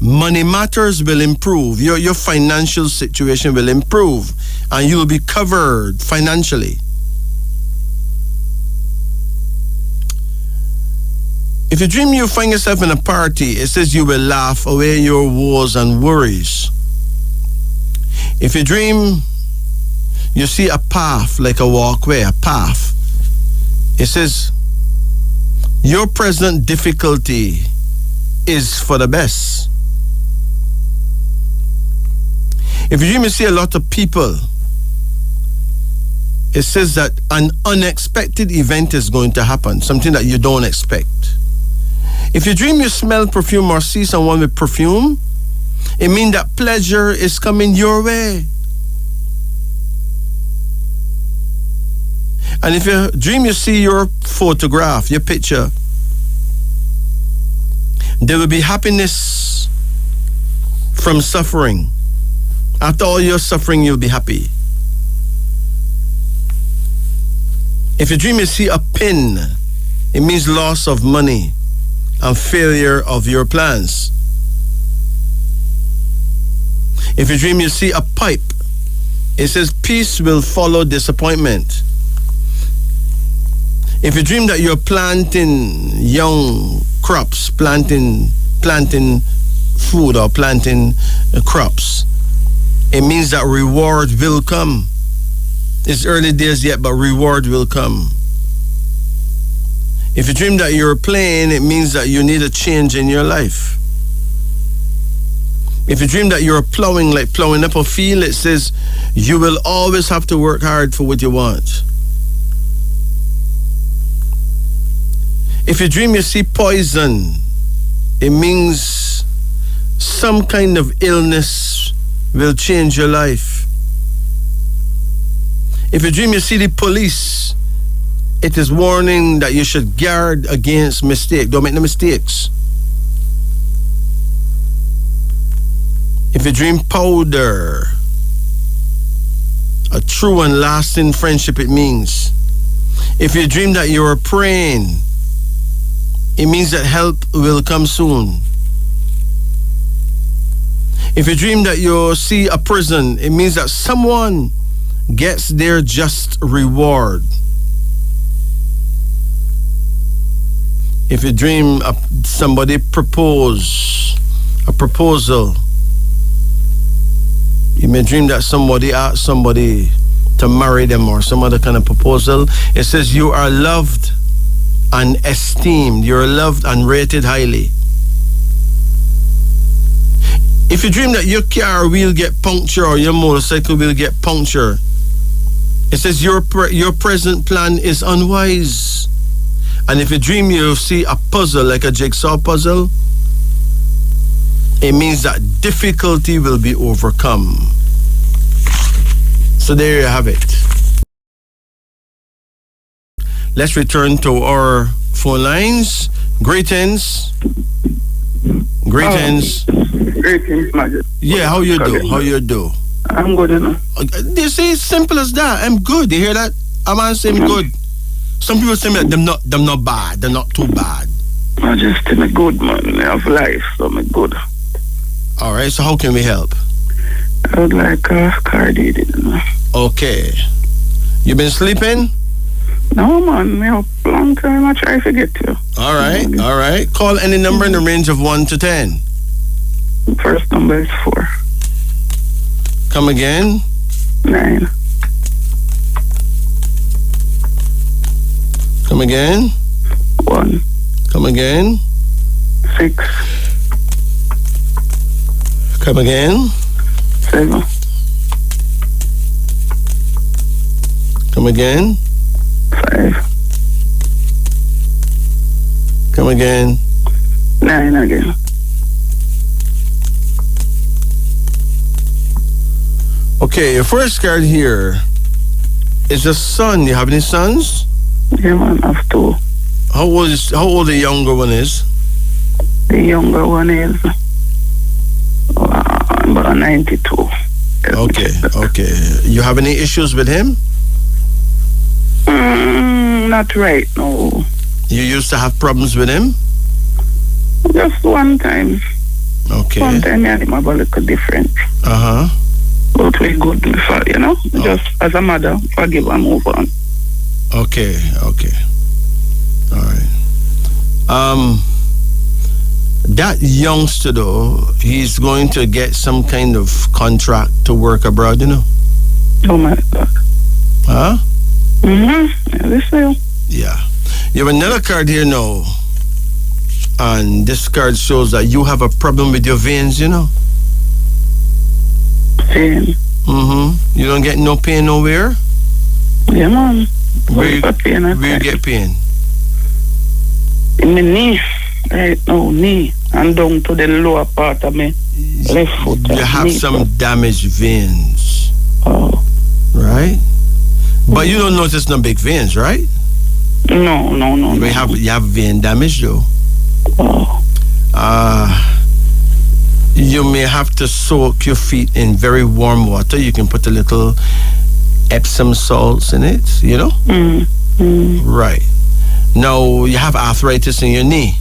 money matters will improve. Your financial situation will improve and you will be covered financially. If you dream you find yourself in a party, it says you will laugh away your woes and worries. If you dream you see a path, like a walkway, a path, it says your present difficulty is for the best. If you dream you see a lot of people, it says that an unexpected event is going to happen, something that you don't expect. If you dream you smell perfume or see someone with perfume, it means that pleasure is coming your way. And if you dream you see your photograph, your picture, there will be happiness from suffering. After all your suffering, you'll be happy. If you dream you see a pin, it means loss of money and failure of your plans. If you dream you see a pipe, it says peace will follow disappointment. If you dream that you're planting young crops, planting food or planting crops, it means that reward will come. It's early days yet, but reward will come. If you dream that you're playing, it means that you need a change in your life. If you dream that you're plowing, like plowing up a field, it says you will always have to work hard for what you want. If you dream you see poison, it means some kind of illness will change your life. If you dream you see the police, it is warning that you should guard against mistake. Don't make no mistakes. If you dream powder, a true and lasting friendship it means. If you dream that you are praying, it means that help will come soon. If you dream that you see a prison, it means that someone gets their just reward. If you dream somebody propose a proposal, you may dream that somebody asked somebody to marry them or some other kind of proposal. It says you are loved and esteemed. You're loved and rated highly. If you dream that your car will get punctured or your motorcycle will get punctured, it says your present plan is unwise. And if you dream you see a puzzle, like a jigsaw puzzle, it means that difficulty will be overcome. So there you have it. Let's return to our phone lines. Greetings. Greetings. Greetings, Majid. Yeah, how you do? How you do? I'm good, enough. They say it's simple as that. I'm good. You hear that? I'm on saying good. Some people say that them not bad. They're not too bad. I just am a good man. I have life, so I'm good. All right. So how can we help? I would like a car deed. Okay. You been sleeping? No, man. Me up long time. I try to get you. All right. All right. Call any number in the range of 1 to 10. First number is 4. Come again. 9. Come again. 1. Come again. 6. Come again. 7. Come again. 5. Come again. 9 again. Okay, your first card here is a son. You have any sons? Yeah, man, I have 2. How old the younger one is? The younger one is about 92. Okay. You have any issues with him? Not right, no. You used to have problems with him? Just one time. Okay. One time, yeah, him have a little different. Uh-huh. But we good, you know? Just as a mother, forgive and move on. Okay. All right. That youngster, though, he's going to get some kind of contract to work abroad, you know? Oh, my God. Huh? Mm-hmm. Yeah, this will. Yeah. You have another card here now. And this card shows that you have a problem with your veins, you know? Pain. Mm-hmm. You don't get no pain nowhere? Yeah, man. Where you get pain? In my knee. Right now, knee. And down to the lower part of my left foot. You have some damaged veins. Oh. Right? But you don't notice no big veins, right? No. You have vein damage, though. Oh. You may have to soak your feet in very warm water. You can put a little Epsom salts in it, you know? Right. Now, you have arthritis in your knee.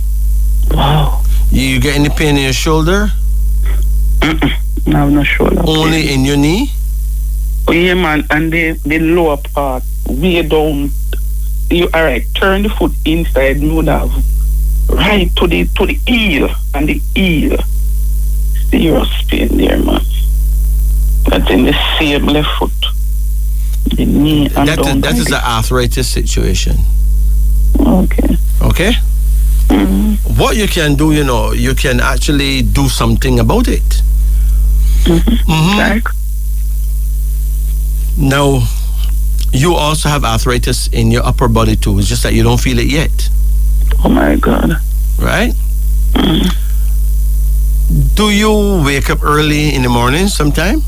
Wow. You get any pain in your shoulder? No, no shoulder. Only pain. in your knee? Oh, yeah, man. And the lower part, way down. You all right? Turn the foot inside. You would have right to the heel and the heel. Serious pain there, man. That's in the same left foot. The knee and down. That is an arthritis situation. Okay. Okay? What you can do, you know, you can actually do something about it. Like? Now, you also have arthritis in your upper body too. It's just that you don't feel it yet. Oh my God. Right? Do you wake up early in the morning sometime?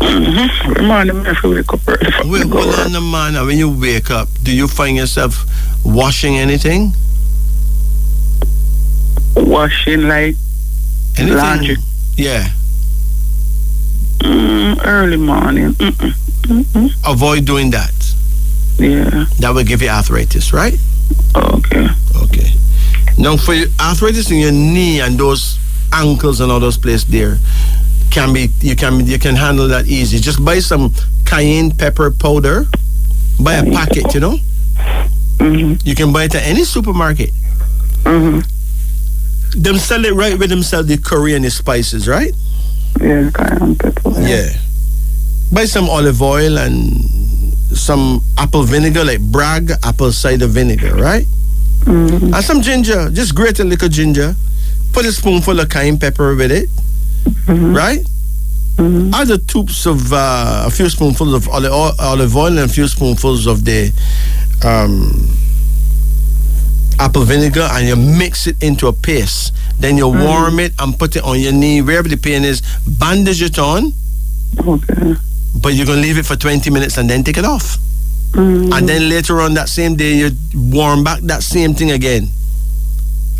Every morning I have to wake up early. Well, on the morning, when you wake up, do you find yourself washing anything? Washing like Anything? laundry. Yeah. Early morning. Avoid doing that. Yeah. That will give you arthritis, right? Okay. Now, for your arthritis in your knee and those ankles and all those places there, you can handle that easy. Just buy some cayenne pepper powder. Buy a packet, you know. You can buy it at any supermarket. Them sell it right where them sell the curry and the spices, right? Yeah, cayenne pepper. Yeah. Buy some olive oil and some apple vinegar, like Bragg apple cider vinegar, right? And some ginger. Just grate a little ginger. Put a spoonful of cayenne pepper with it, right? Add a few spoonfuls of olive oil and a few spoonfuls of the apple vinegar, and you mix it into a paste. Then you warm it and put it on your knee, wherever the pain is. Bandage it on. Okay. But you're going to leave it for 20 minutes and then take it off. And then later on that same day, you warm back that same thing again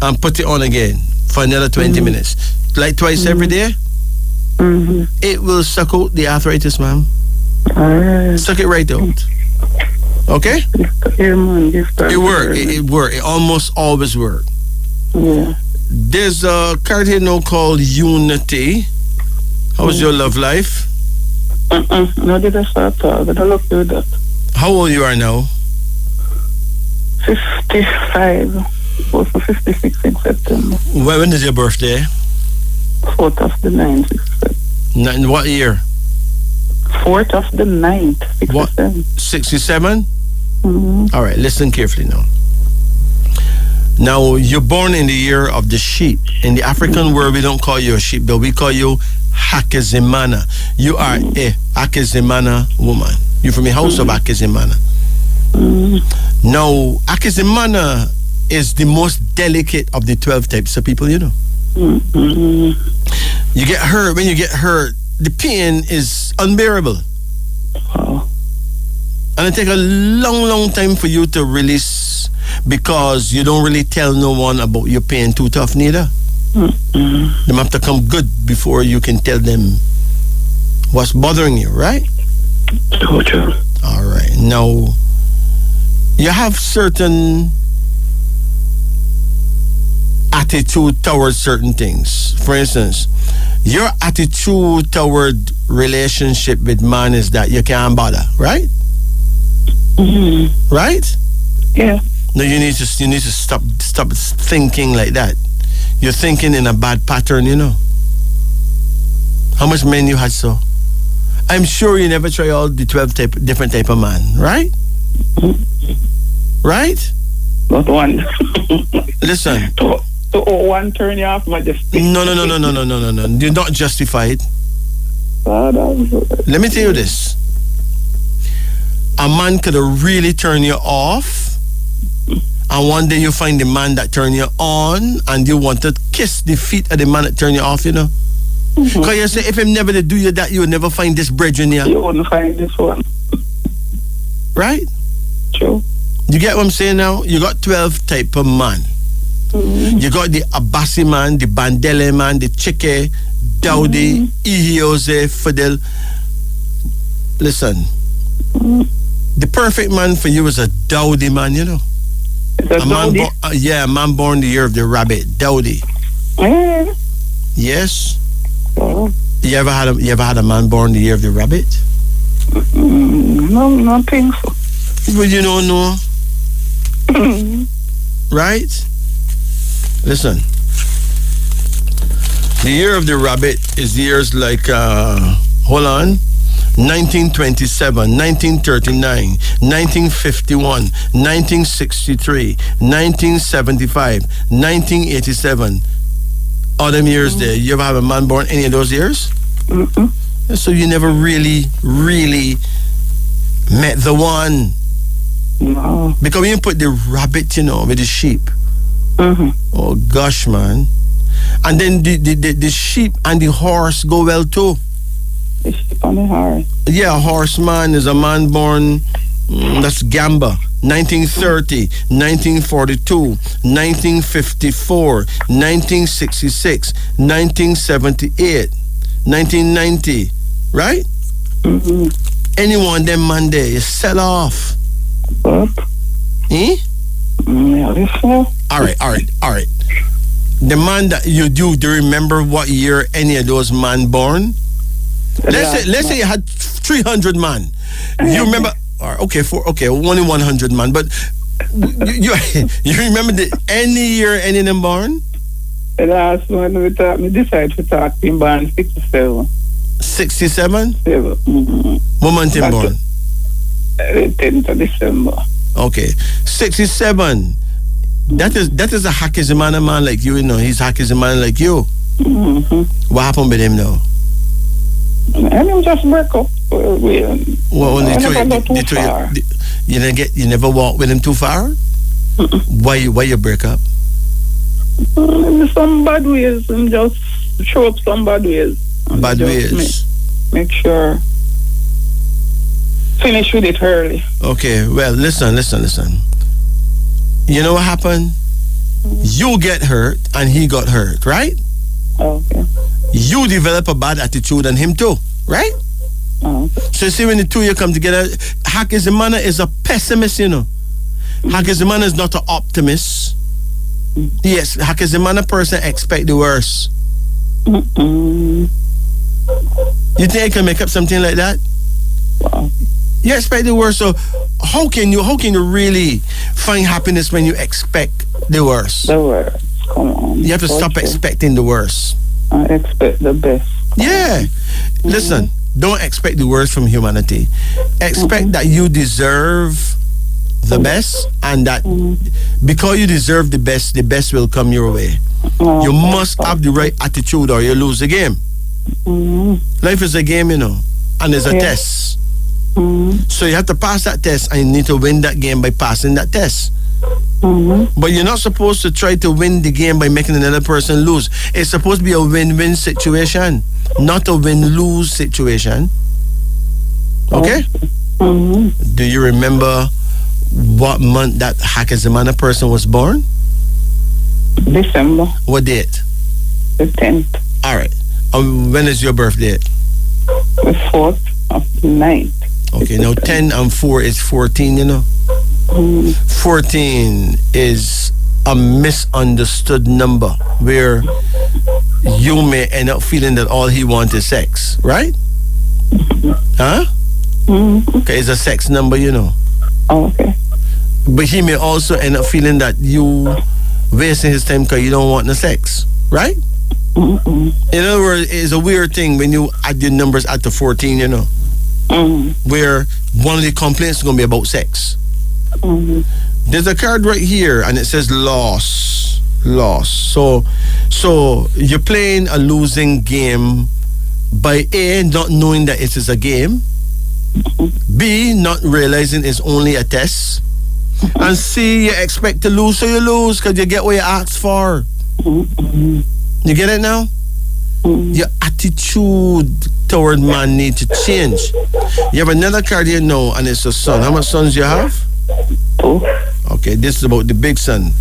and put it on again for another 20 minutes. Like twice every day. It will suck out the arthritis, ma'am. Suck it right out. Okay? Yeah, man. It works. It works. It almost always works. Yeah. There's a card here now called Unity. How's your love life? No, did I start talking? I look at that. How old you are now? 55. Also 56 in September. When is your birthday? 4th of the 9th, 67. In what year? 4th of the 9th, 67. 67? Mm-hmm. All right, listen carefully now. Now, you're born in the year of the sheep. In the African world, we don't call you a sheep, but we call you Hakizimana. You are a Hakizimana woman. You're from the house of Hakizimana. Now, Hakizimana is the most delicate of the 12 types of people, you know. You get hurt. When you get hurt, the pain is unbearable. Wow. And it takes a long, long time for you to release because you don't really tell no one about your pain too tough neither. They have to come good before you can tell them what's bothering you, right? True. All right. Now, you have certain attitude towards certain things. For instance, your attitude toward relationship with man is that you can't bother, right? Right? Yeah. No, you need to stop thinking like that. You're thinking in a bad pattern, you know. How much men you had so? I'm sure you never try all the 12 different type of man, right? Right? Not one. Listen. To one turn you off, Majesty. No. Do not justify it. Let me tell you this. A man could really turn you off, and one day you find the man that turn you on, and you want to kiss the feet of the man that turn you off, you know. Because you say, if him never to do you that, you would never find this bridge in you. You wouldn't find this one. Right? True. You get what I'm saying now? You got 12 type of man. You got the Abassi man, the Bandele man, the Chike, Dowdy, Ihiose, Fidel. Listen, the perfect man for you is a Dowdy man, you know. A man born the year of the rabbit, Dowdy. Yes. You ever had a man born the year of the rabbit? No, not think so. Well, you don't know. Right? Listen. The year of the rabbit is years like, hold on, 1927, 1939, 1951, 1963, 1975, 1987. All them years there. You ever have a man born any of those years? So you never really met the one. No. Because when you put the rabbit, you know, with the sheep. Oh gosh, man. And then the sheep and the horse go well too. The sheep and the horse. Yeah, a horseman is a man born, that's Gamba. 1930, 1942, 1954, 1966, 1978, 1990, right? Anyone them man there, you sell off. All right. The man that you do you remember what year any of those man born? Let's say you had 300 man. You remember? Only 100 man. But you remember any year any of them born? The last one we decided to talk him born 67. 67? 7. What month him born? 10th of December. Okay, 67. That is a Hakizimana man like you know. He's Hakizimana like you. What happened with him now? And him just break up. You never walk with him too far? Why you break up? Some bad ways and just show up some bad ways. Bad ways. Make sure. Finish with it early. Okay, well, listen. You know what happened? You get hurt and he got hurt, right? Okay. You develop a bad attitude and him too, right? So you see when the two of you come together, Hakizimana is a pessimist, you know. Hakizimana is not an optimist. Yes, Hakizimana person expect the worst. You think I can make up something like that? Wow. You expect the worst, so how can you really find happiness when you expect the worst? The worst. Come on. You have to stop expecting the worst. I expect the best. Yeah. Listen, don't expect the worst from humanity. Expect that you deserve the best, and that because you deserve the best will come your way. You must have the right attitude or you lose the game. Life is a game, you know, and it's a test. So you have to pass that test, and you need to win that game by passing that test. But you're not supposed to try to win the game by making another person lose. It's supposed to be a win-win situation, not a win-lose situation. Okay? Do you remember what month that Hakizimana person was born? December. What date? The 10th. All right. When is your birth date? The 4th of the 9th. Okay, now 10 and 4 is 14, you know? 14 is a misunderstood number where you may end up feeling that all he wants is sex, right? Huh? Okay, it's a sex number, you know. Oh, okay. But he may also end up feeling that you wasting his time because you don't want the sex, right? In other words, it's a weird thing when you add the numbers at the 14, you know, where one of the complaints is going to be about sex. There's a card right here, and it says loss. So you're playing a losing game by A, not knowing that it is a game, B, not realizing it's only a test, and C, you expect to lose, so you lose because you get what you asked for. You get it now? Your attitude toward man needs to change. You have another card here now, and it's a son. How much sons you have? 2. Okay, this is about the big son.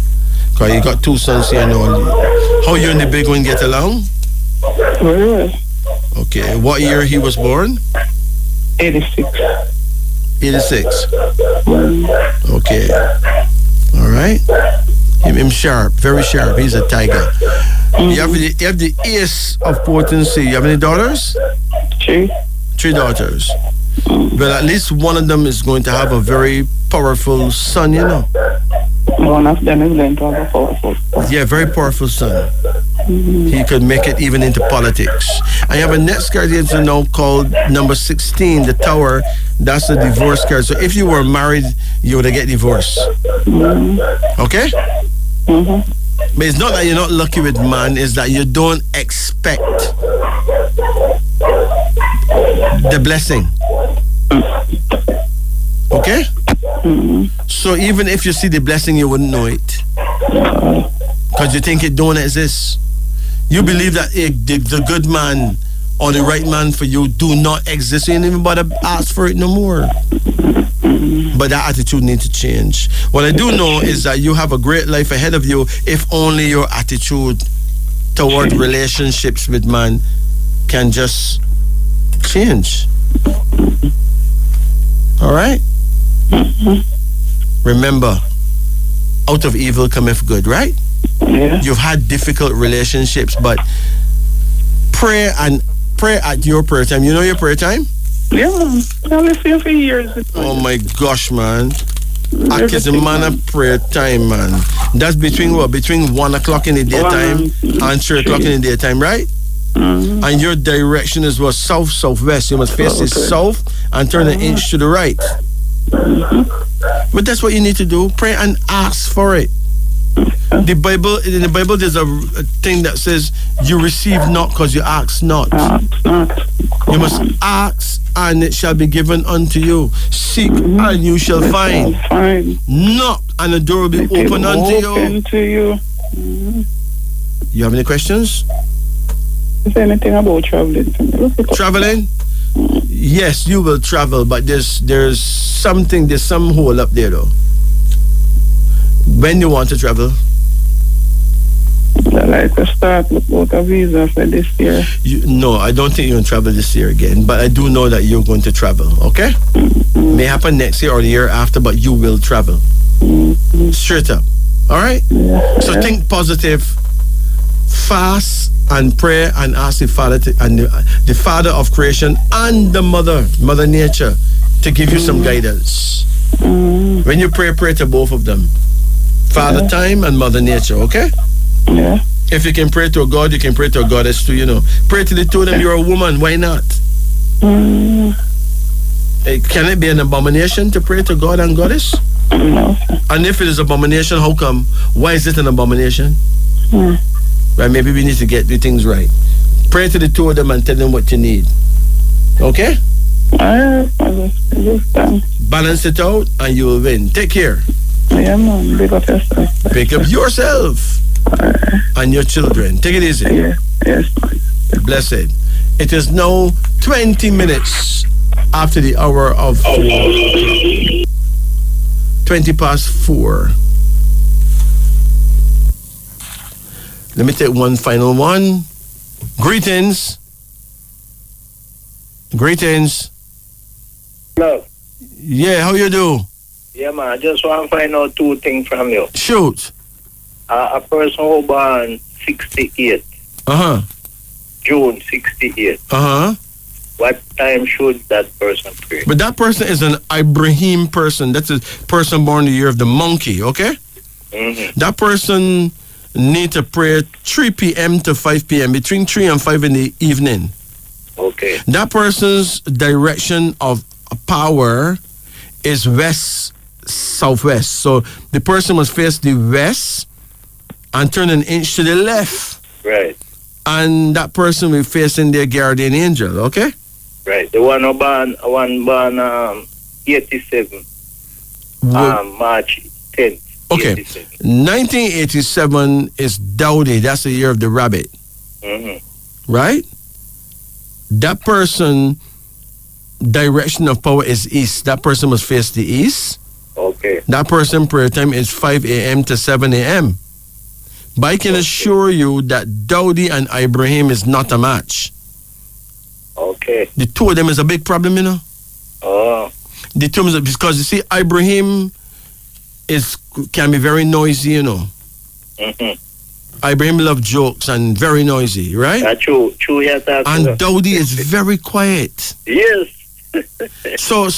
Because you got 2 sons here now. How you and the big one get along? Very well. Okay, what year he was born? 86. 86. Okay. All right. Him sharp, very sharp. He's a tiger. You have the ace of potency. You have any daughters? 3. 3 daughters. Well, at least one of them is going to have a very powerful son, you know. One of them is going to have a powerful son. Yeah, very powerful son. He could make it even into politics. I have a next card here now called number 16, the Tower. That's a divorce card. So if you were married, you would get divorced. Okay? But it's not that you're not lucky with man, it's that you don't expect the blessing. Okay? So even if you see the blessing, you wouldn't know it. Because you think it don't exist. You believe that the good man or the right man for you do not exist. You ain't even bother ask for it no more. But that attitude needs to change. What I do know is that you have a great life ahead of you if only your attitude toward relationships with man can just change. All right? Remember, out of evil cometh good, right? Yeah. You've had difficult relationships, but pray at your prayer time. You know your prayer time? Yeah, I've listened for years. Oh my gosh, man. Hakizimana prayer time, man. That's between what? Between 1 o'clock in the daytime and 3 o'clock in the daytime, right? And your direction is what? South-southwest. You must face the south and turn an inch to the right. But that's what you need to do. Pray and ask for it. In the Bible, there's a thing that says, you receive not because you ask not. You must ask, and it shall be given unto you. Seek, and you shall find. Knock, and the door will be open unto you. You have any questions? Is there anything about traveling? Traveling? Yes, you will travel, but there's some hole up there though. When you want to travel? I like to start with a visa for this year. No, I don't think you're going to travel this year again, but I do know that you're going to travel, okay? May happen next year or the year after, but you will travel. Straight up, all right? So think positive, fast and pray and ask the Father the Father of creation and the Mother Nature to give you some guidance. When you pray to both of them. Father Time and Mother Nature, okay? Yeah. If you can pray to a God, you can pray to a goddess too, Pray to the two of them, you're a woman, why not? Can it be an abomination to pray to God and goddess? No. And if it is abomination, how come? Why is it an abomination? Right, maybe we need to get the things right. Pray to the two of them and tell them what you need. Okay? Balance it out and you will win. Take care. Yeah, man. Pick up yourself. Pick up yourself and your children. Take it easy. Yeah. Yes, man. Blessed. It is now 20 minutes after the hour of 4. 20 past 4. Let me take one final one. Greetings. Hello. Yeah, how you do? Yeah, man. I just want to find out 2 things from you. Shoot. A person who born 68. June 68. What time should that person pray? But that person is an Ibrahim person. That's a person born the year of the monkey, okay? That person need to pray 3 p.m. to 5 p.m., between 3 and 5 in the evening. Okay. That person's direction of power is west, southwest. So the person must face the west and turn an inch to the left. Right. And that person will face in their guardian angel, okay? Right. The one who born 87. March 10th. Okay. 1987 is Dowdy. That's the year of the rabbit. Right? That person, direction of power is east. That person must face the east. Okay. That person prayer time is 5 a.m. to 7 a.m. But I can assure you that Dowdy and Ibrahim is not a match. Okay. The two of them is a big problem, Oh. The two of them, because you see, Ibrahim can be very noisy, Ibrahim loves jokes and very noisy, right? True. Yes, and Dowdy is very quiet. Yes. So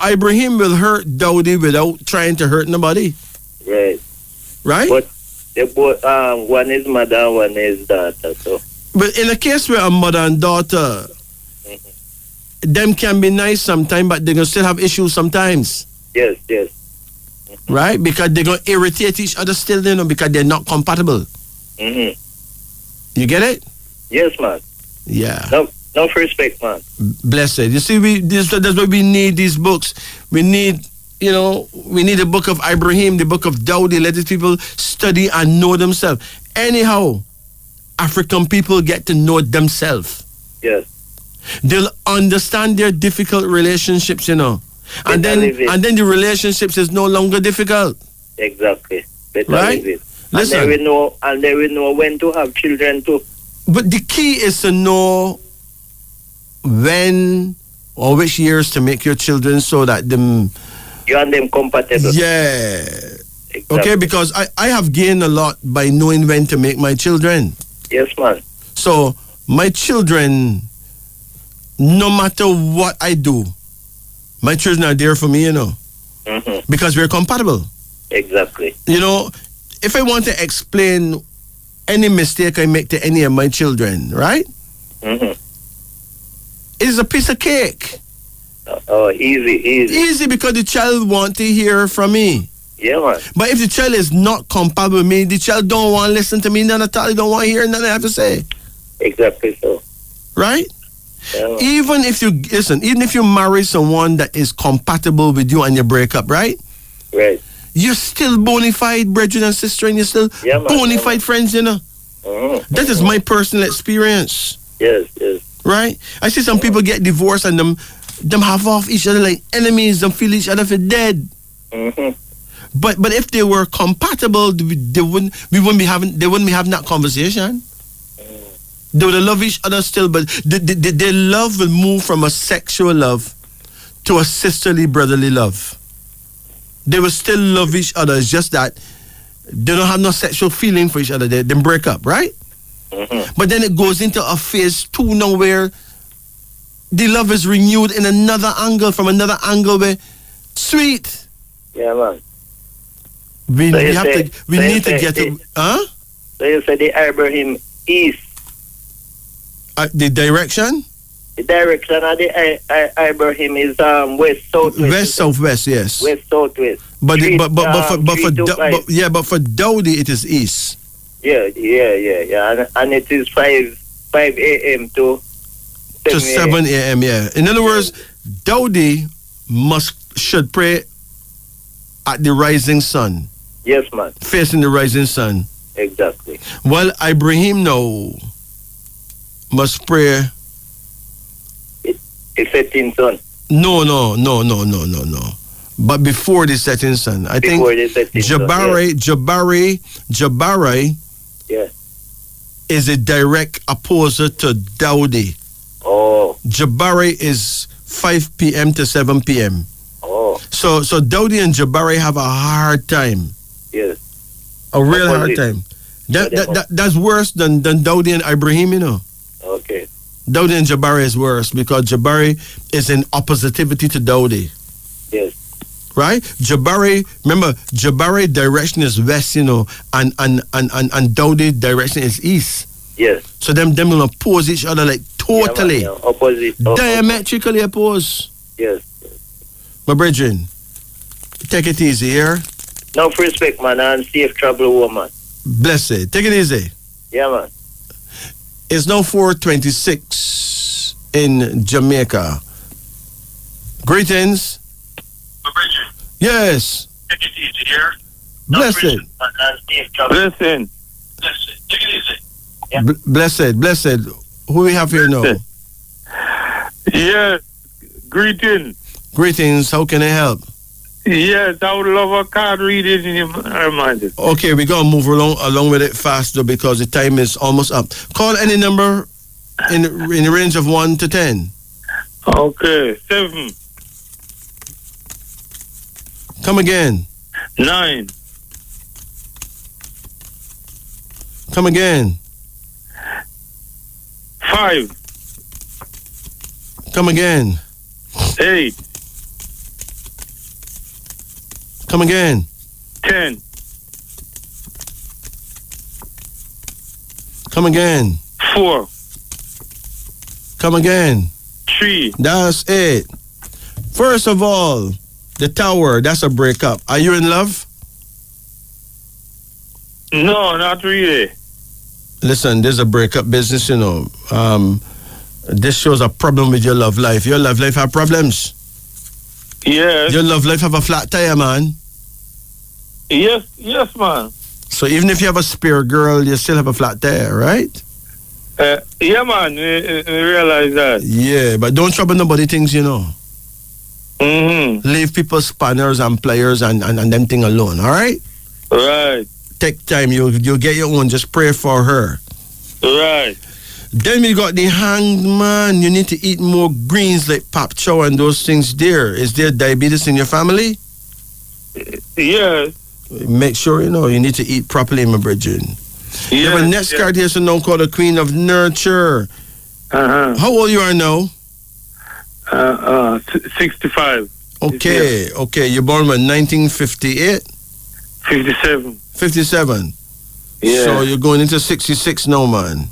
Ibrahim will hurt Dowdy without trying to hurt nobody. Right. Right? But they both, one is mother, one is daughter. So. But in a case where a mother and daughter, them can be nice sometimes, but they're going to still have issues sometimes. Yes. Right? Because they're going to irritate each other still, because they're not compatible. You get it? Yes, man. Yeah. No respect, man. Blessed. You see, that's why we need these books. We need, we need the book of Ibrahim, the book of Dowdy. Let these people study and know themselves. Anyhow, African people get to know themselves. Yes. They'll understand their difficult relationships, And then the relationships is no longer difficult. Exactly. Better right? Live it. Listen. And they will know when to have children too. But the key is to know when or which years to make your children so that you and them compatible. Yeah. Exactly. Okay, because I have gained a lot by knowing when to make my children. Yes, man. So my children, no matter what I do, my children are there for me, because we're compatible. Exactly. If I want to explain any mistake I make to any of my children, right? It's a piece of cake. Easy. Easy because the child want to hear from me. Yeah, man. But if the child is not compatible with me, the child don't want to listen to me none at all. They don't want to hear nothing I have to say. Exactly so. Right? Yeah, even if you marry someone that is compatible with you and you break up, right? Right. You're still bona fide brethren and sister, and you're still bona fide friends, That is my personal experience. Yes. Right? I see some people get divorced and them have off each other like enemies, them feel each other for dead. But if they were compatible, they wouldn't be having that conversation. They would love each other still, but their love will move from a sexual love to a sisterly, brotherly love. They will still love each other. It's just that they don't have no sexual feeling for each other. They break up, right? But then it goes into a phase 2 now where the love is renewed in another angle, from another angle where sweet. Yeah, man. We need to get it. Huh? So you said the Ibrahim east. The direction? The direction of the Ibrahim is west southwest. West southwest, yes. West southwest. But Street, but for Dowdy it is east. Yeah. And it is 5 a.m. to 7 a.m. Yeah. In other words, Dowdy should pray at the rising sun. Yes, man. Facing the rising sun. Exactly. Well, Ibrahim now must pray. The setting sun. No. But before the setting sun, I think Jabari is a direct opposer to Dowdy. Oh. Jabari is 5 p.m. to 7 p.m. Oh. So Dowdy and Jabari have a hard time. Yes. A real hard time. That's worse than Dowdy and Ibrahim, you know. Okay. Dowdy and Jabari is worse because Jabari is in oppositivity to Dowdy. Yes. Right? Jabari direction is west, you know, and Dowdy direction is east. Yes. So them will oppose each other like totally. Opposite. Diametrically opposed. Yes. My brethren, take it easy here. No respect, man, and safe travel, woman. Blessed. Take it easy. Yeah, man. It's now 4:26 in Jamaica. Greetings. Yes. Take it easy here. Blessed. Listen. Take it easy. Yeah. Blessed. Who we have here now? Yes. Greetings. How can I help? Yes, I would love a card reading in your mind. Okay, we're going to move along with it faster because the time is almost up. Call any number in the range of 1 to 10. Okay, 7. Come again. 9. Come again. 5. Come again. 8. Come again. 10. Come again. 4. Come again. 3. That's it. First of all, the tower, that's a breakup. Are you in love? No, not really. Listen, there's a breakup business, you know. This shows a problem with your love life. Your love life have problems. Yes. Your love life have a flat tire, man. Yes, man. So even if you have a spare girl, you still have a flat tire, right? Yeah, man. I realize that. Yeah, but don't trouble nobody things, you know. Mm-hmm. Leave people spanners and pliers and them thing alone, all right? Right. Take time. You'll get your own. Just pray for her. Right. Then we got the hanged man. You need to eat more greens like pap chow and those things there. Is there diabetes in your family? Yes. Make sure, you know, you need to eat properly, my brethren. Yes, You have a next card here, so now called the Queen of Nurture. Uh-huh. How old you are now? 65. Okay. You're born in 1958? 57. 57. Yeah. So you're going into 66 now, man.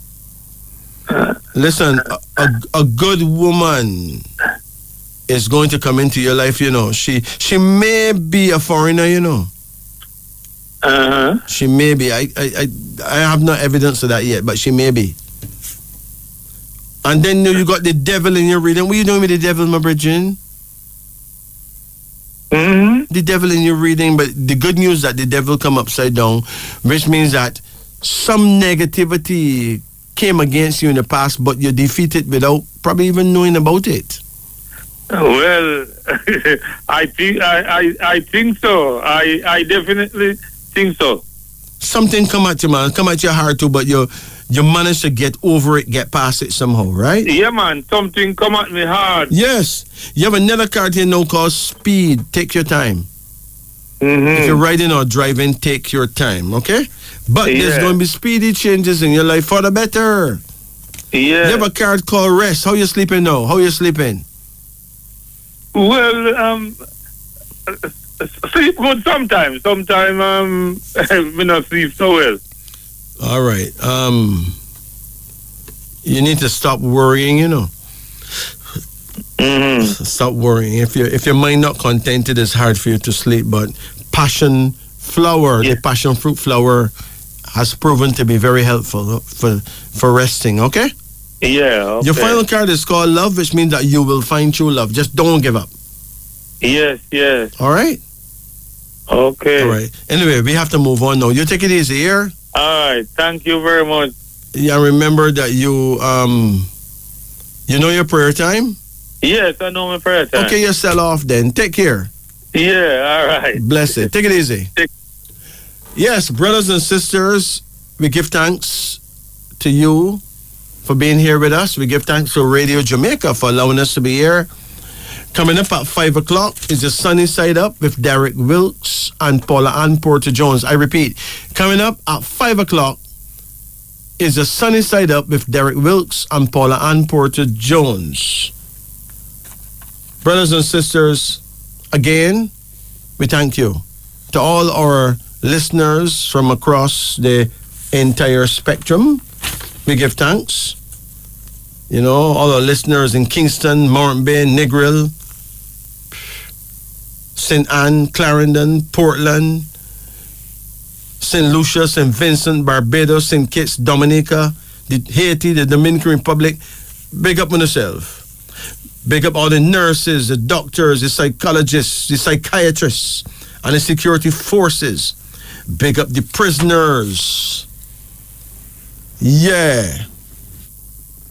Listen, a good woman is going to come into your life, you know. She may be a foreigner, you know. Uh-huh. She may be. I have no evidence of that yet, but she may be. And then you got the devil in your reading. What are you doing with the devil, my brethren? Mm-hmm. The devil in your reading, but the good news that the devil come upside down, which means that some negativity came against you in the past, but you defeated without probably even knowing about it. Well, I think so. I definitely think so. Something come at you, man. Come at your heart too, but you managed to get over it, get past it somehow, right? Yeah, man. Something come at me hard. Yes. You have another card here now called speed. Take your time. Mm-hmm. If you're riding or driving, take your time, okay? But there's Yeah. going to be speedy changes in your life for the better. Yeah. You have a card called rest. How you sleeping now? How you sleeping? Well, sleep good sometimes. Sometimes, me not sleep so well. All right. You need to stop worrying, you know. Stop worrying. If your mind not contented, it's hard for you to sleep. But passion flower, the passion fruit flower, has proven to be very helpful for resting. Okay. Yeah. Okay. Your final card is called love, which means that you will find true love. Just don't give up. Yes. All right. Okay. All right. Anyway, we have to move on now. You take it easy here. All right. Thank you very much. Yeah, remember that you know your prayer time? Yes, I know my prayer time. Okay, you sell off then. Take care. Yeah, all right. Bless it. Take it easy. Yes, brothers and sisters, we give thanks to you for being here with us. We give thanks to Radio Jamaica for allowing us to be here. Coming up at 5 o'clock is the Sunny Side Up with Derek Wilkes and Paula Ann Porter Jones. I repeat, coming up at 5 o'clock is the Sunny Side Up with Derek Wilkes and Paula Ann Porter Jones. Brothers and sisters, again, we thank you. To all our listeners from across the entire spectrum, we give thanks. You know, all our listeners in Kingston, Mount Bay, Negril, St. Anne, Clarendon, Portland, St. Lucia, St. Vincent, Barbados, St. Kitts, Dominica, Haiti, the Dominican Republic. Big up on yourself. Big up all the nurses, the doctors, the psychologists, the psychiatrists, and the security forces. Big up the prisoners. Yeah.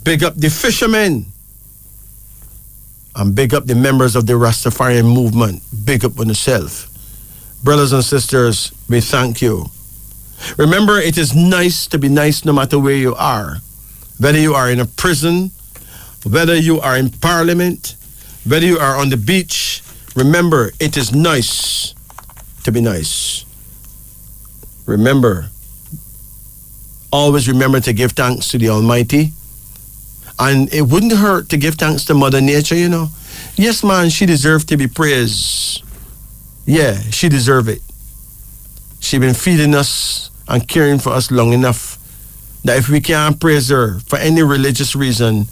Big up the fishermen. And big up the members of the Rastafarian movement. Big up on yourself. Brothers and sisters, we thank you. Remember, it is nice to be nice no matter where you are. Whether you are in a prison, whether you are in parliament, whether you are on the beach, remember, it is nice to be nice. Remember, always remember to give thanks to the Almighty. And it wouldn't hurt to give thanks to Mother Nature, you know. Yes, man, she deserved to be praised. Yeah, she deserved it. She been feeding us and caring for us long enough that if we can't praise her for any religious reason,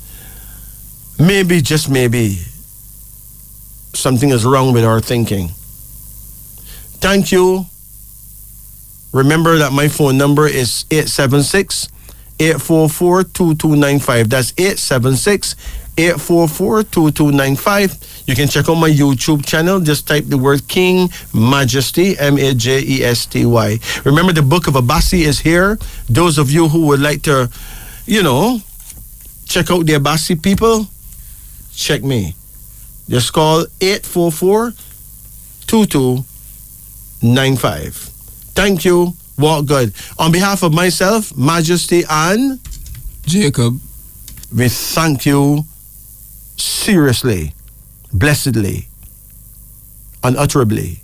maybe, just maybe, something is wrong with our thinking. Thank you. Remember that my phone number is 876-844-2295. That's 876-844-2295. You can check out my YouTube channel. Just type the word King Majesty, Majesty. Remember, the Book of Abasi is here. Those of you who would like to, you know, check out the Abasi people, check me. Just call 844-2295. Thank you. Walk good. On behalf of myself, Majesty, and Jacob, we thank you seriously, blessedly, unutterably.